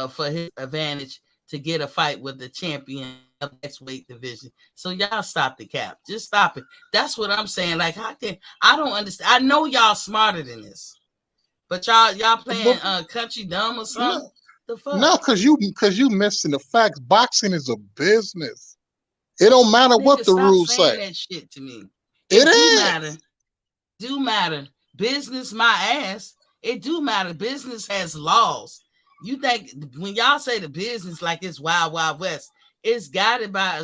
for his advantage to get a fight with the champion of the next weight division. So y'all stop the cap. Just stop it. That's what I'm saying. Like, I don't understand. I know y'all smarter than this, but y'all playing country dumb or something. No, the fuck? no, because you missing the facts. Boxing is a business. It don't matter what the rules say. That shit to me. It do is. matter. Do matter. Business, my ass. It do matter. Business has laws. You think when y'all say the business like it's wild, wild west, it's guided by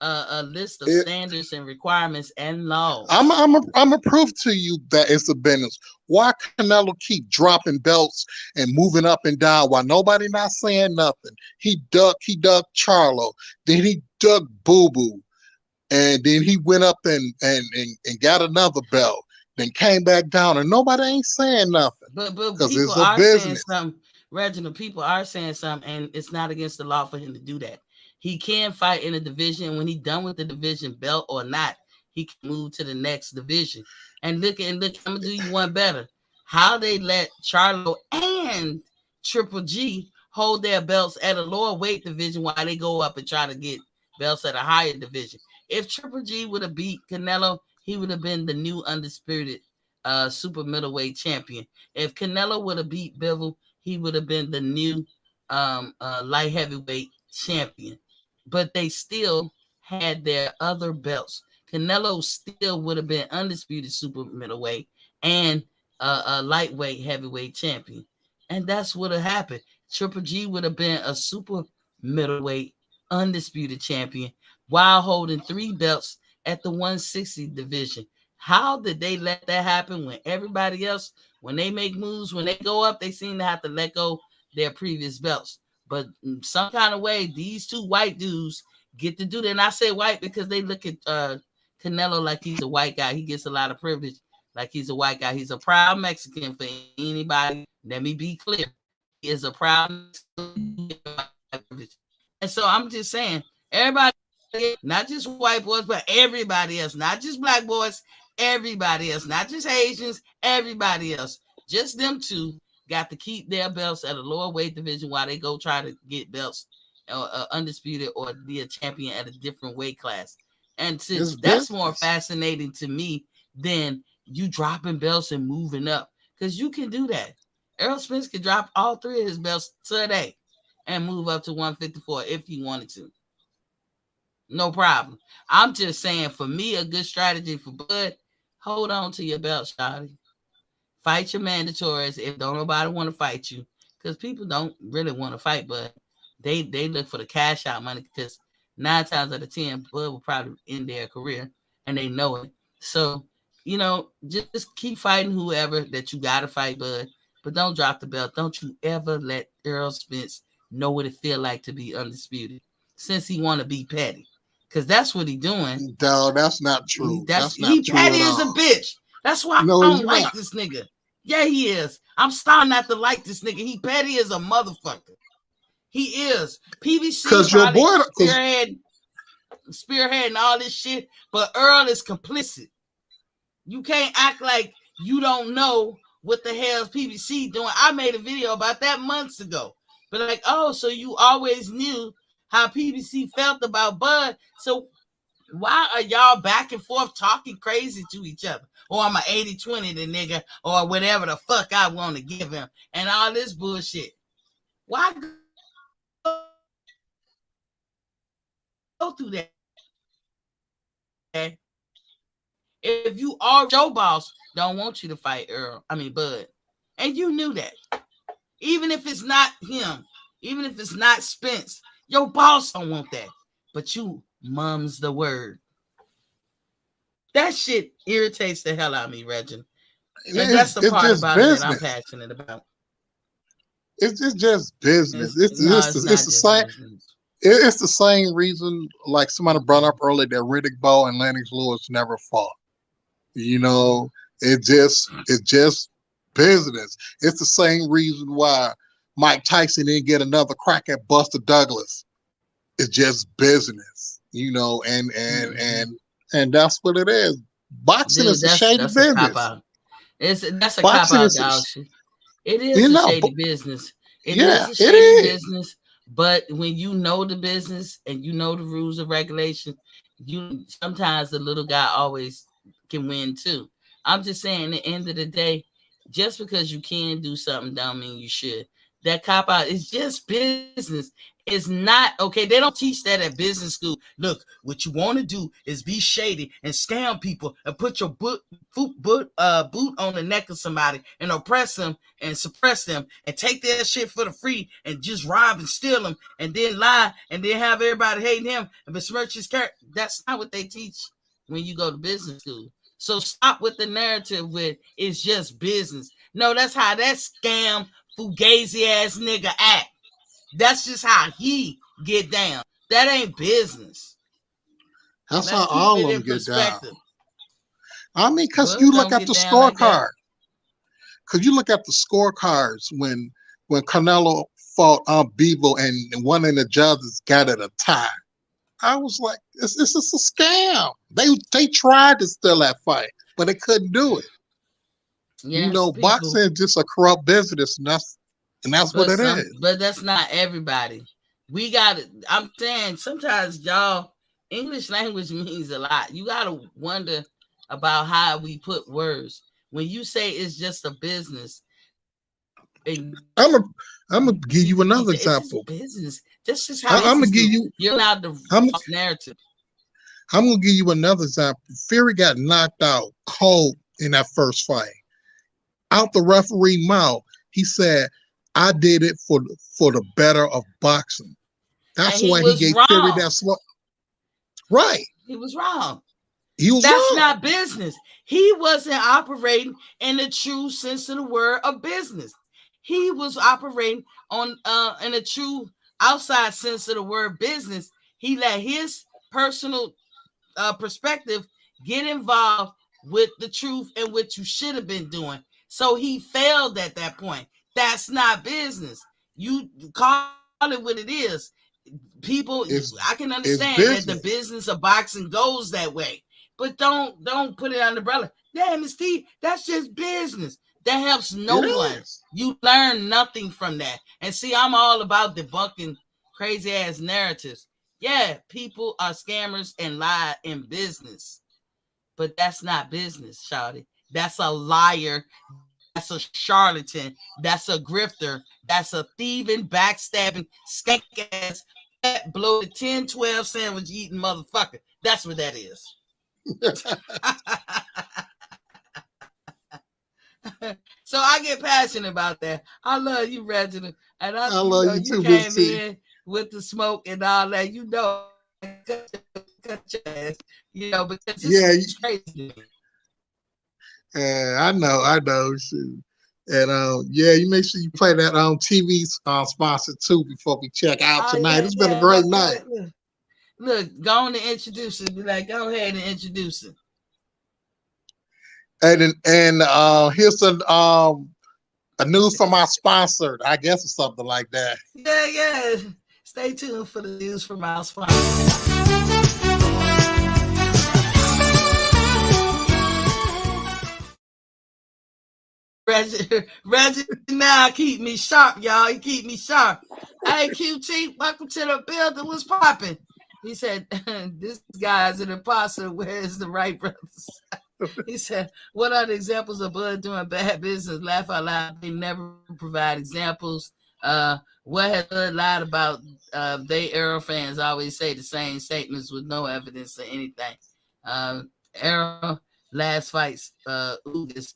a list of standards and requirements and laws. I'm a proof to you that it's a business. Why Canelo keep dropping belts and moving up and down while nobody not saying nothing? He ducked Charlo, then he ducked Boo Boo, and then he went up and got another belt, then came back down, and nobody ain't saying nothing. But people are saying something. Reginald, people are saying something, and it's not against the law for him to do that. He can fight in a division. When he's done with the division belt or not, he can move to the next division. And look, I'm gonna do you one better. How they let Charlo and Triple G hold their belts at a lower weight division while they go up and try to get belts at a higher division. If Triple G would have beat Canelo, he would have been the new undisputed super middleweight champion. If Canelo would have beat Bivol, he would have been the new light heavyweight champion. But they still had their other belts. Canelo still would have been undisputed super middleweight and a lightweight heavyweight champion. And that's what would have happened. Triple G would have been a super middleweight undisputed champion while holding 3 belts at the 160 division. How did they let that happen when everybody else, when they make moves, when they go up, they seem to have to let go their previous belts? But in some kind of way, these 2 white dudes get to do that. And I say white because they look at Canelo like he's a white guy. He gets a lot of privilege like he's a white guy. He's a proud Mexican for anybody. Let me be clear. He is a proud Mexican. And so I'm just saying, everybody, not just white boys, but everybody else, not just black boys, everybody else, not just Asians, everybody else, just them 2 got to keep their belts at a lower weight division while they go try to get belts undisputed or be a champion at a different weight class. And since that's more fascinating to me than you dropping belts and moving up, because you can do that. Errol Spence could drop all 3 of his belts today and move up to 154 if he wanted to. No problem. I'm just saying, for me, a good strategy for Bud, hold on to your belt, shawty. Fight your mandatories if don't nobody want to fight you, because people don't really want to fight, but they look for the cash out money, because 9 times out of 10, Bud will probably end their career, and they know it. So, just keep fighting whoever that you got to fight, Bud, but don't drop the belt. Don't you ever let Errol Spence know what it feel like to be undisputed, since he want to be petty, because that's what he doing. No, that's not true. That's not he true petty as a bitch. That's why I don't like this nigga. Yeah, he is. I'm starting not to like this nigga. He petty as a motherfucker. He is. PBC because your boy spearheading all this shit, but Earl is complicit. You can't act like you don't know what the hell's PBC doing. I made a video about that months ago. But like, oh, so you always knew how PBC felt about Bud. So why are y'all back and forth talking crazy to each other? Or I'm a 80-20 the nigga, or whatever the fuck I want to give him, and all this bullshit. Why go through that? If you are Joe Boss, don't want you to fight Bud. And you knew that. Even if it's not him, even if it's not Spence, your boss don't want that. But you mum's the word. That shit irritates the hell out of me, Reginald. And that's the part about it that I'm passionate about. It's just business. It's the same. It's the same reason, like somebody brought up earlier, that Riddick Bowe and Lennox Lewis never fought. It's just business. It's the same reason why Mike Tyson didn't get another crack at Buster Douglas. It's just business, and that's what it is. Boxing Dude, is a shady that's a cop business. out. That's a cop Boxing out, is, dog. It is a shady business. It yeah, is a it shady is. business. But when you know the business and you know the rules and regulation, you sometimes the little guy always can win too. I'm just saying, at the end of the day, just because you can do something don't mean you should. That cop out is just business. It's not okay. They don't teach that at business school. Look, what you want to do is be shady and scam people and put your boot on the neck of somebody and oppress them and suppress them and take their shit for the free and just rob and steal them and then lie and then have everybody hating him and besmirch his character. That's not what they teach when you go to business school. So stop with the narrative with it's just business. No, that's how that scam fugazi ass nigga act. That's just how he get down. That ain't business. That's Let's how keep all it of in them get down. perspective. I mean, because Bud you look don't at get the down like that. scorecards when Canelo fought Bevo and one of the judges got it a tie. I was like, this is a scam. They tried to steal that fight, but they couldn't do it. Yes, people. Boxing is just a corrupt business, and that's what it is. But that's not everybody. We got it. I'm saying sometimes y'all English language means a lot. You gotta wonder about how we put words. When you say it's just a business, I'm gonna give you another it's just example. business. That's just how I'm gonna give you. You're allowed to false narrative. I'm gonna give you another example. Fury got knocked out cold in that first fight. Out the referee mouth, he said, "I did it for the better of boxing." That's why he gave Fury that slow. Right. He was wrong. That's wrong. Not business. He wasn't operating in the true sense of the word of business. He was operating on in a true outside sense of the word business. He let his personal perspective get involved with the truth and what you should have been doing. So he failed at that point. That's not business. You call it what it is. People, I can understand that the business of boxing goes that way, but don't put it on the umbrella. Damn, Steve, that's just business. That helps no one. You learn nothing from that. And see, I'm all about debunking crazy ass narratives. Yeah, people are scammers and lie in business, but that's not business, shawty. That's a liar. That's a charlatan. That's a grifter. That's a thieving, backstabbing, skank ass, fat, bloated 10, 12 sandwich eating motherfucker. That's what that is. So I get passionate about that. I love you, Reginald. And I love you too, came in with the smoke and all that. Cut your ass. Because it's crazy. I know. Shoot. And you make sure you play that TV sponsor too before we check out tonight. It's been a great night. Look, go on and introduce it. Be like, go ahead and introduce it. And here's a news from our sponsor, I guess, or something like that. Yeah. Stay tuned for the news from our sponsor. Reggie now keep me sharp, y'all. He keep me sharp. Hey, QT, welcome to the building. What's popping? He said, this guy's an imposter. Where's the right brothers? He said, what are the examples of Bud doing bad business? Laugh out loud. They never provide examples. What has Bud lied about? They Errol fans always say the same statements with no evidence or anything. Errol last fights, Ugas,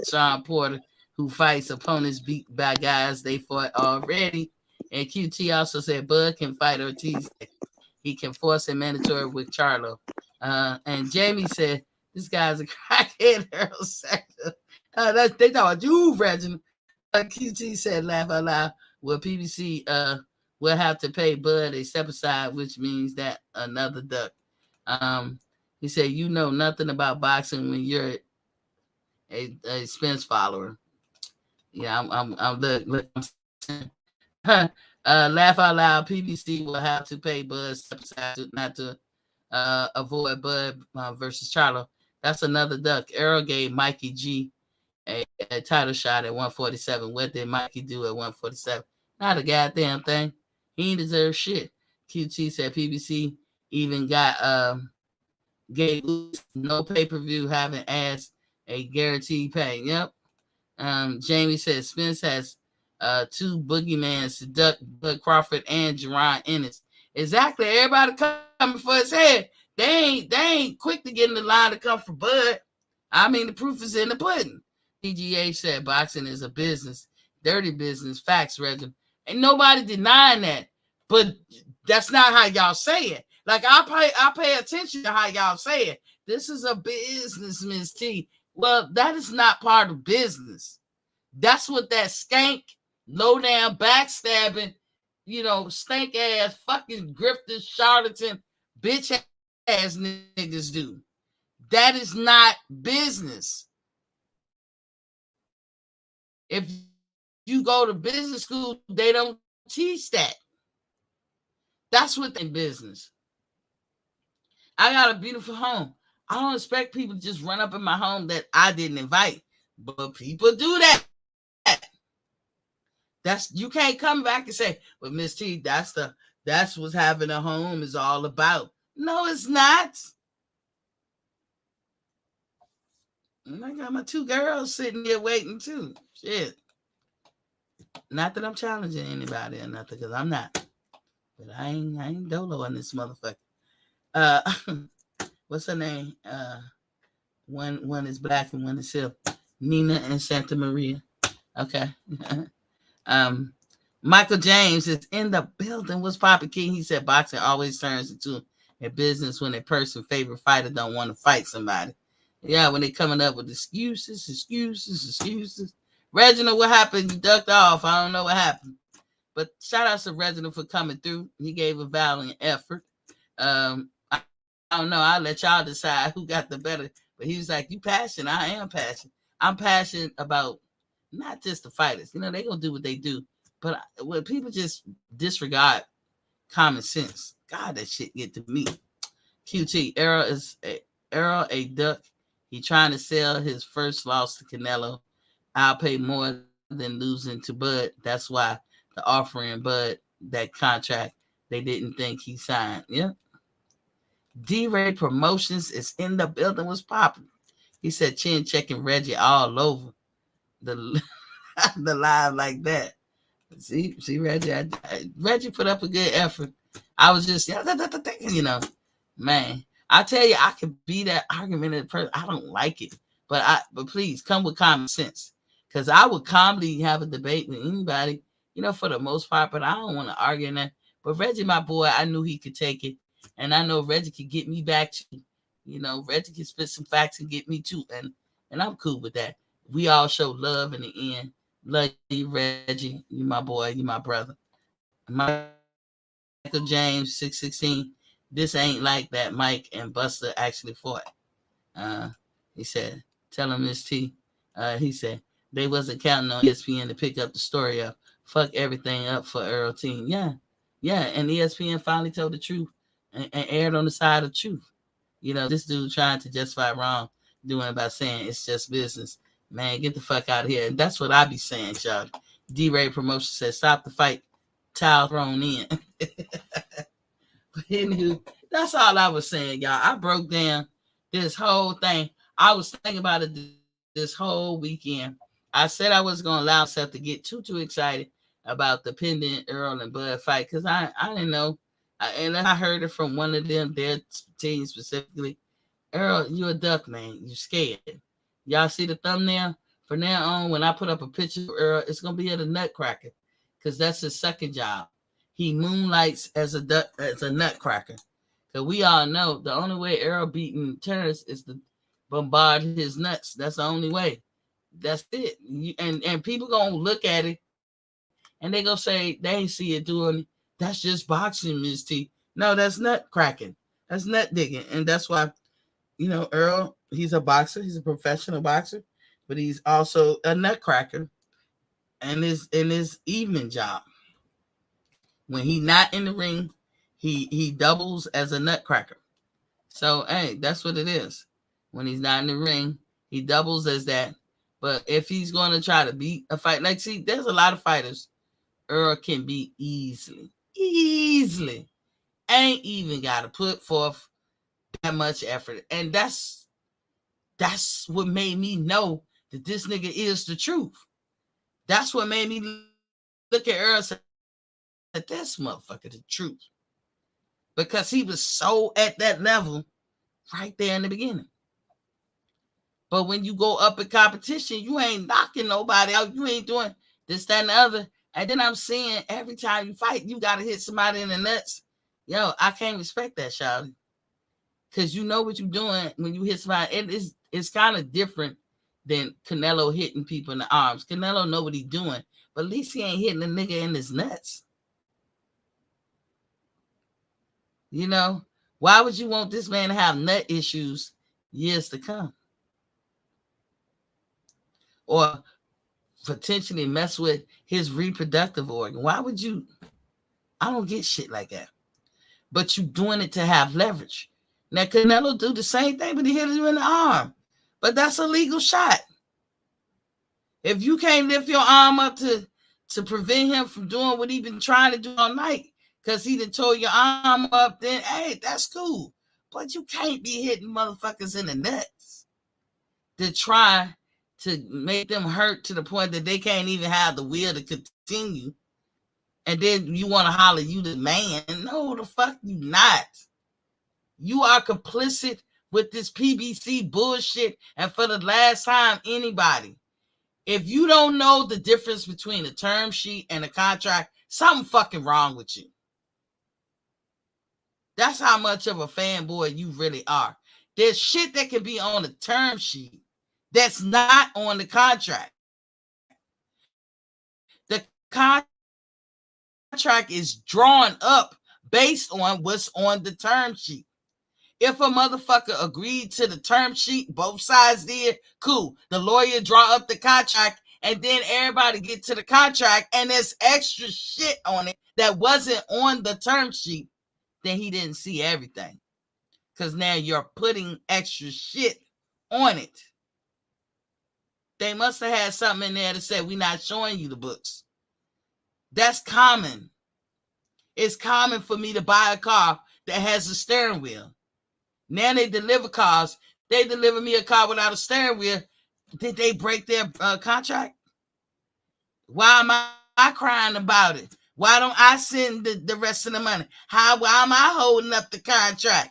Sean Porter, who fights opponents beat by guys they fought already. And QT also said Bud can fight Ortiz. He can force a mandatory with Charlo. And Jamie said, this guy's a crackhead, Errol Sector. They talk about you, Reginald. QT said, laugh out loud. Well, PBC will have to pay Bud a step aside, which means that another duck. He said, you know nothing about boxing when you're a Spence follower. Yeah, I'm look. Laugh out loud. PBC will have to pay Bud not to avoid Bud versus Charlo. That's another duck. Errol gave Mikey G a title shot at 147. What did Mikey do at 147? Not a goddamn thing. He ain't deserve shit. QT said PBC even got gave no pay-per-view having asked a guaranteed pay. Yep. Jamie said Spence has two boogeyman seduct Bud Crawford and Jerron Ennis. Exactly. Everybody coming for his head. They ain't quick to get in the line to come for Bud. I mean, the proof is in the pudding. TGA said boxing is a business, dirty business. Facts, Reginald. Ain't nobody denying that, but that's not how y'all say it. Like I pay attention to how y'all say it. This is a business, Miss T. Well, that is not part of business. That's what that skank, low down, backstabbing, stank ass, fucking grifter, charlatan, bitch ass niggas do. That is not business. If you go to business school, they don't teach that. That's what they business. I got a beautiful home. I don't expect people to just run up in my home that I didn't invite, but people do that. You can't come back and say, well, Miss T, that's what having a home is all about. No, it's not. And I got my two girls sitting here waiting too. Shit. Not that I'm challenging anybody or nothing, because I'm not. But I ain't dolo on this motherfucker. What's her name? One is black and one is silver. Nina and Santa Maria. Okay. Michael James is in the building. What's poppin', King? He said boxing always turns into a business when a person's favorite fighter don't want to fight somebody. Yeah, when they coming up with excuses. Reginald, what happened? You ducked off. I don't know what happened. But shout out to Reginald for coming through. He gave a valiant effort. I don't know. I'll let y'all decide who got the better. But he was like, you passionate. I am passionate. I'm passionate about not just the fighters. They going to do what they do. But when people just disregard common sense, God, that shit get to me. QT, Errol a duck. He trying to sell his first loss to Canelo. I'll pay more than losing to Bud. That's why the offering Bud that contract they didn't think he signed. Yeah. D-Ray Promotions is in the building. Was popping. He said chin checking Reggie all over the the live like that. See Reggie. Reggie put up a good effort. I was just man. I tell you, I could be that argumentative person. I don't like it, but please come with common sense, because I would calmly have a debate with anybody, for the most part. But I don't want to argue in that. But Reggie, my boy, I knew he could take it, and I know Reggie could get me back to, Reggie can spit some facts and get me too, and I'm cool with that. We all show love in the end. Love you, Reggie. You my boy. You my brother. Michael James 616. This ain't like that Mike and Buster actually fought. He said, tell him Miss T. He said, they wasn't counting on ESPN to pick up the story up. Fuck everything up for Errol team. Yeah. And ESPN finally told the truth and aired on the side of truth. This dude trying to justify wrong doing by saying it's just business. Man, get the fuck out of here. And that's what I be saying, y'all. D-Ray Promotion said, stop the fight. Towel thrown in. But anywho, that's all I was saying, y'all. I broke down this whole thing. I was thinking about it this whole weekend. I said I was going to allow myself to get too excited about the pending Errol and Bud fight, because I didn't know. And I heard it from one of them, their team specifically. Errol, you a duck, man. You scared. Y'all see the thumbnail? From now on, when I put up a picture of Errol, it's going to be at a Nutcracker, because that's his second job. He moonlights as a nutcracker. Because we all know the only way Errol beating Terence is to bombard his nuts. That's the only way. That's it. And people going to look at it and they going to say, they ain't see it doing it. That's just boxing, Ms. T. No, that's nut cracking. That's nut digging. And that's why, Errol, he's a boxer. He's a professional boxer. But he's also a nutcracker in his evening job. When he not in the ring, he doubles as a nutcracker. So hey, that's what it is. When he's not in the ring, he doubles as that. But if he's going to try to beat a fight, like see, there's a lot of fighters Earl can beat easily. Ain't even got to put forth that much effort, and that's what made me know that this nigga is the truth. That's what made me look at Earl and say, this motherfucker the truth. Because he was so at that level right there in the beginning. But when you go up in competition, you ain't knocking nobody out. You ain't doing this, that, and the other. And then I'm seeing every time you fight, you got to hit somebody in the nuts. Yo, I can't respect that, Shawty. Because you know what you're doing when you hit somebody. It's kind of different than Canelo hitting people in the arms. Canelo know what he's doing, but at least he ain't hitting a nigga in his nuts. You know, why would you want this man to have nut issues years to come? Or potentially mess with his reproductive organ. Why would you? I don't get shit like that. But you doing it to have leverage. Now, Canelo do the same thing, but he hit you in the arm. But that's a legal shot. If you can't lift your arm up to prevent him from doing what he been trying to do all night, because he done tore your arm up, then, hey, that's cool. But you can't be hitting motherfuckers in the nuts to try to make them hurt to the point that they can't even have the will to continue. And then you want to holler, you the man. No, the fuck you not. You are complicit with this PBC bullshit. And for the last time, anybody, if you don't know the difference between a term sheet and a contract, something fucking wrong with you. That's how much of a fanboy you really are. There's shit that can be on a term sheet that's not on the contract. The contract is drawn up based on what's on the term sheet. If a motherfucker agreed to the term sheet, both sides did, cool. The lawyer draw up the contract, and then everybody get to the contract, and there's extra shit on it that wasn't on the term sheet, then he didn't see everything. Because now you're putting extra shit on it. They must have had something in there that said, we're not showing you the books. That's common. It's common for me to buy a car that has a steering wheel. Now they deliver cars. They deliver me a car without a steering wheel. Did they break their contract? Why am I crying about it? Why don't I send the rest of the money? Why am I holding up the contract?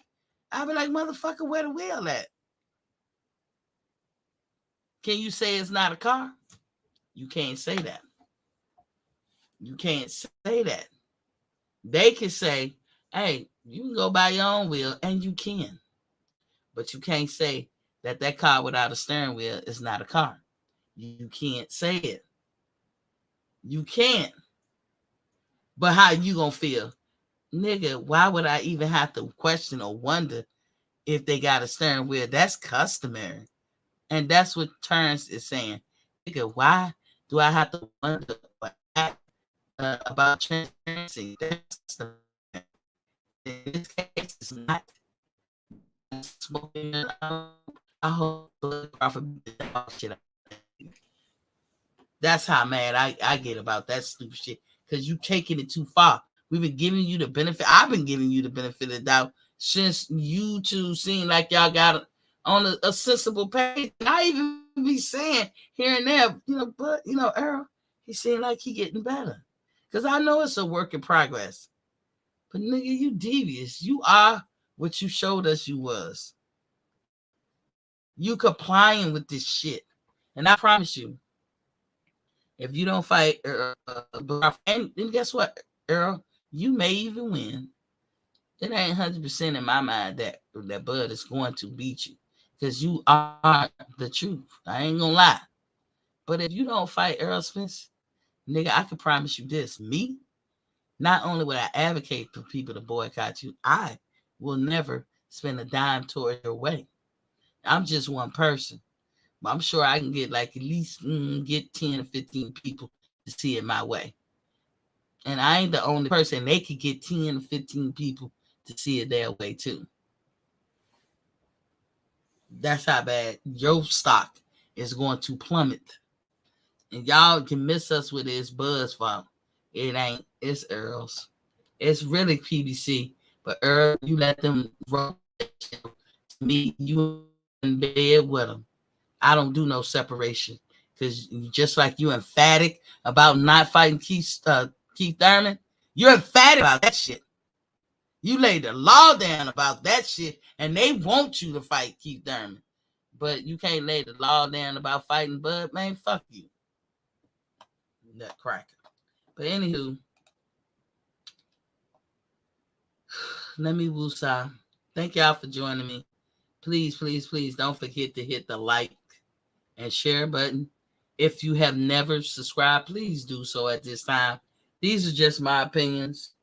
I'll be like, motherfucker, where the wheel at? Can you say it's not a car? You can't say that. You can't say that. They can say, hey, you can go buy your own wheel, and you can. But you can't say that car without a steering wheel is not a car. You can't say it. You can't. But how you gonna feel? Nigga, why would I even have to question or wonder if they got a steering wheel? That's customary. And that's what Terence is saying. Nigga, why do I have to wonder about transparency? That's customary. In this case, it's not smoking. I hope Crawford shit. That's how mad I get about that stupid shit. Because you taking it too far. We've been giving you the benefit. I've been giving you the benefit of the doubt since you two seem like y'all got on a sensible page. And I even be saying here and there, but Errol, he seemed like he getting better. Because I know it's a work in progress. But nigga, you devious. You are what you showed us you was. You complying with this shit. And I promise you, if you don't fight and guess what, Errol? You may even win. It ain't 100% in my mind that Bud is going to beat you. Because you are the truth. I ain't gonna lie. But if you don't fight Errol Spence, nigga, I can promise you this. Me, not only would I advocate for people to boycott you, I will never spend a dime toward your way. I'm just one person. But I'm sure I can get like at least get 10 or 15 people to see it my way. And I ain't the only person. They could get 10 or 15 people to see it their way too. That's how bad your stock is going to plummet. And y'all can miss us with this buzz fault. It ain't. It's Earl's. It's really PBC. But Earl, you let them roll to me. You in bed with them. I don't do no separation. Because just like you emphatic about not fighting Keith Thurman, you're emphatic about that shit. You laid the law down about that shit, and they want you to fight Keith Thurman. But you can't lay the law down about fighting Bud, man. Fuck you. Nutcracker. But anywho, let me woosah. Thank y'all for joining me. Please, please, please don't forget to hit the like and share button. If you have never subscribed, please do so at this time. These are just my opinions.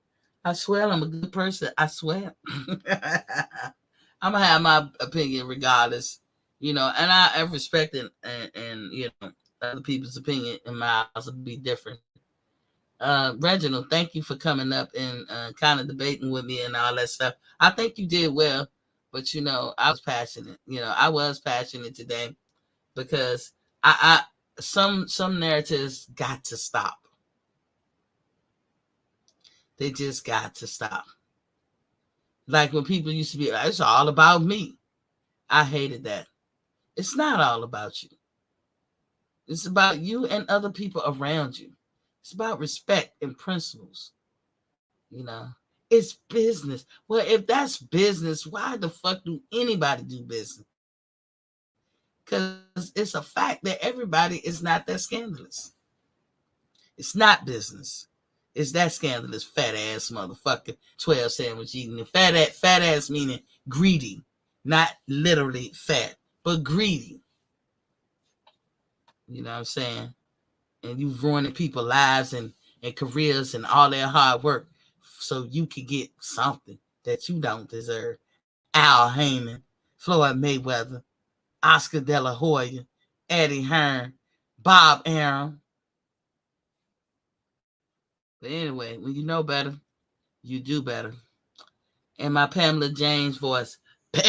I swear I'm a good person. I swear. I'm going to have my opinion regardless. You know, and I respect and you know, other people's opinion and mine will be different. Reginald, thank you for coming up and kind of debating with me and all that stuff. I think you did well, but you know, I was passionate. You know, I was passionate today because I some narratives got to stop. They just got to stop. Like when people used to be, it's all about me. I hated that. It's not all about you. It's about you and other people around you. It's about respect and principles. You know, it's business. Well, if that's business, why the fuck do anybody do business? Because it's a fact that everybody is not that scandalous. It's not business. It's that scandalous fat ass motherfucker 12 sandwich eating. Fat ass meaning greedy, not literally fat, but greedy. You know what I'm saying? And you ruining people's lives and careers and all their hard work so you could get something that you don't deserve. Al Heyman, Floyd Mayweather, Oscar De La Hoya, Eddie Hearn, Bob Arum. But anyway, when you know better, you do better. And my Pamela James voice, peace.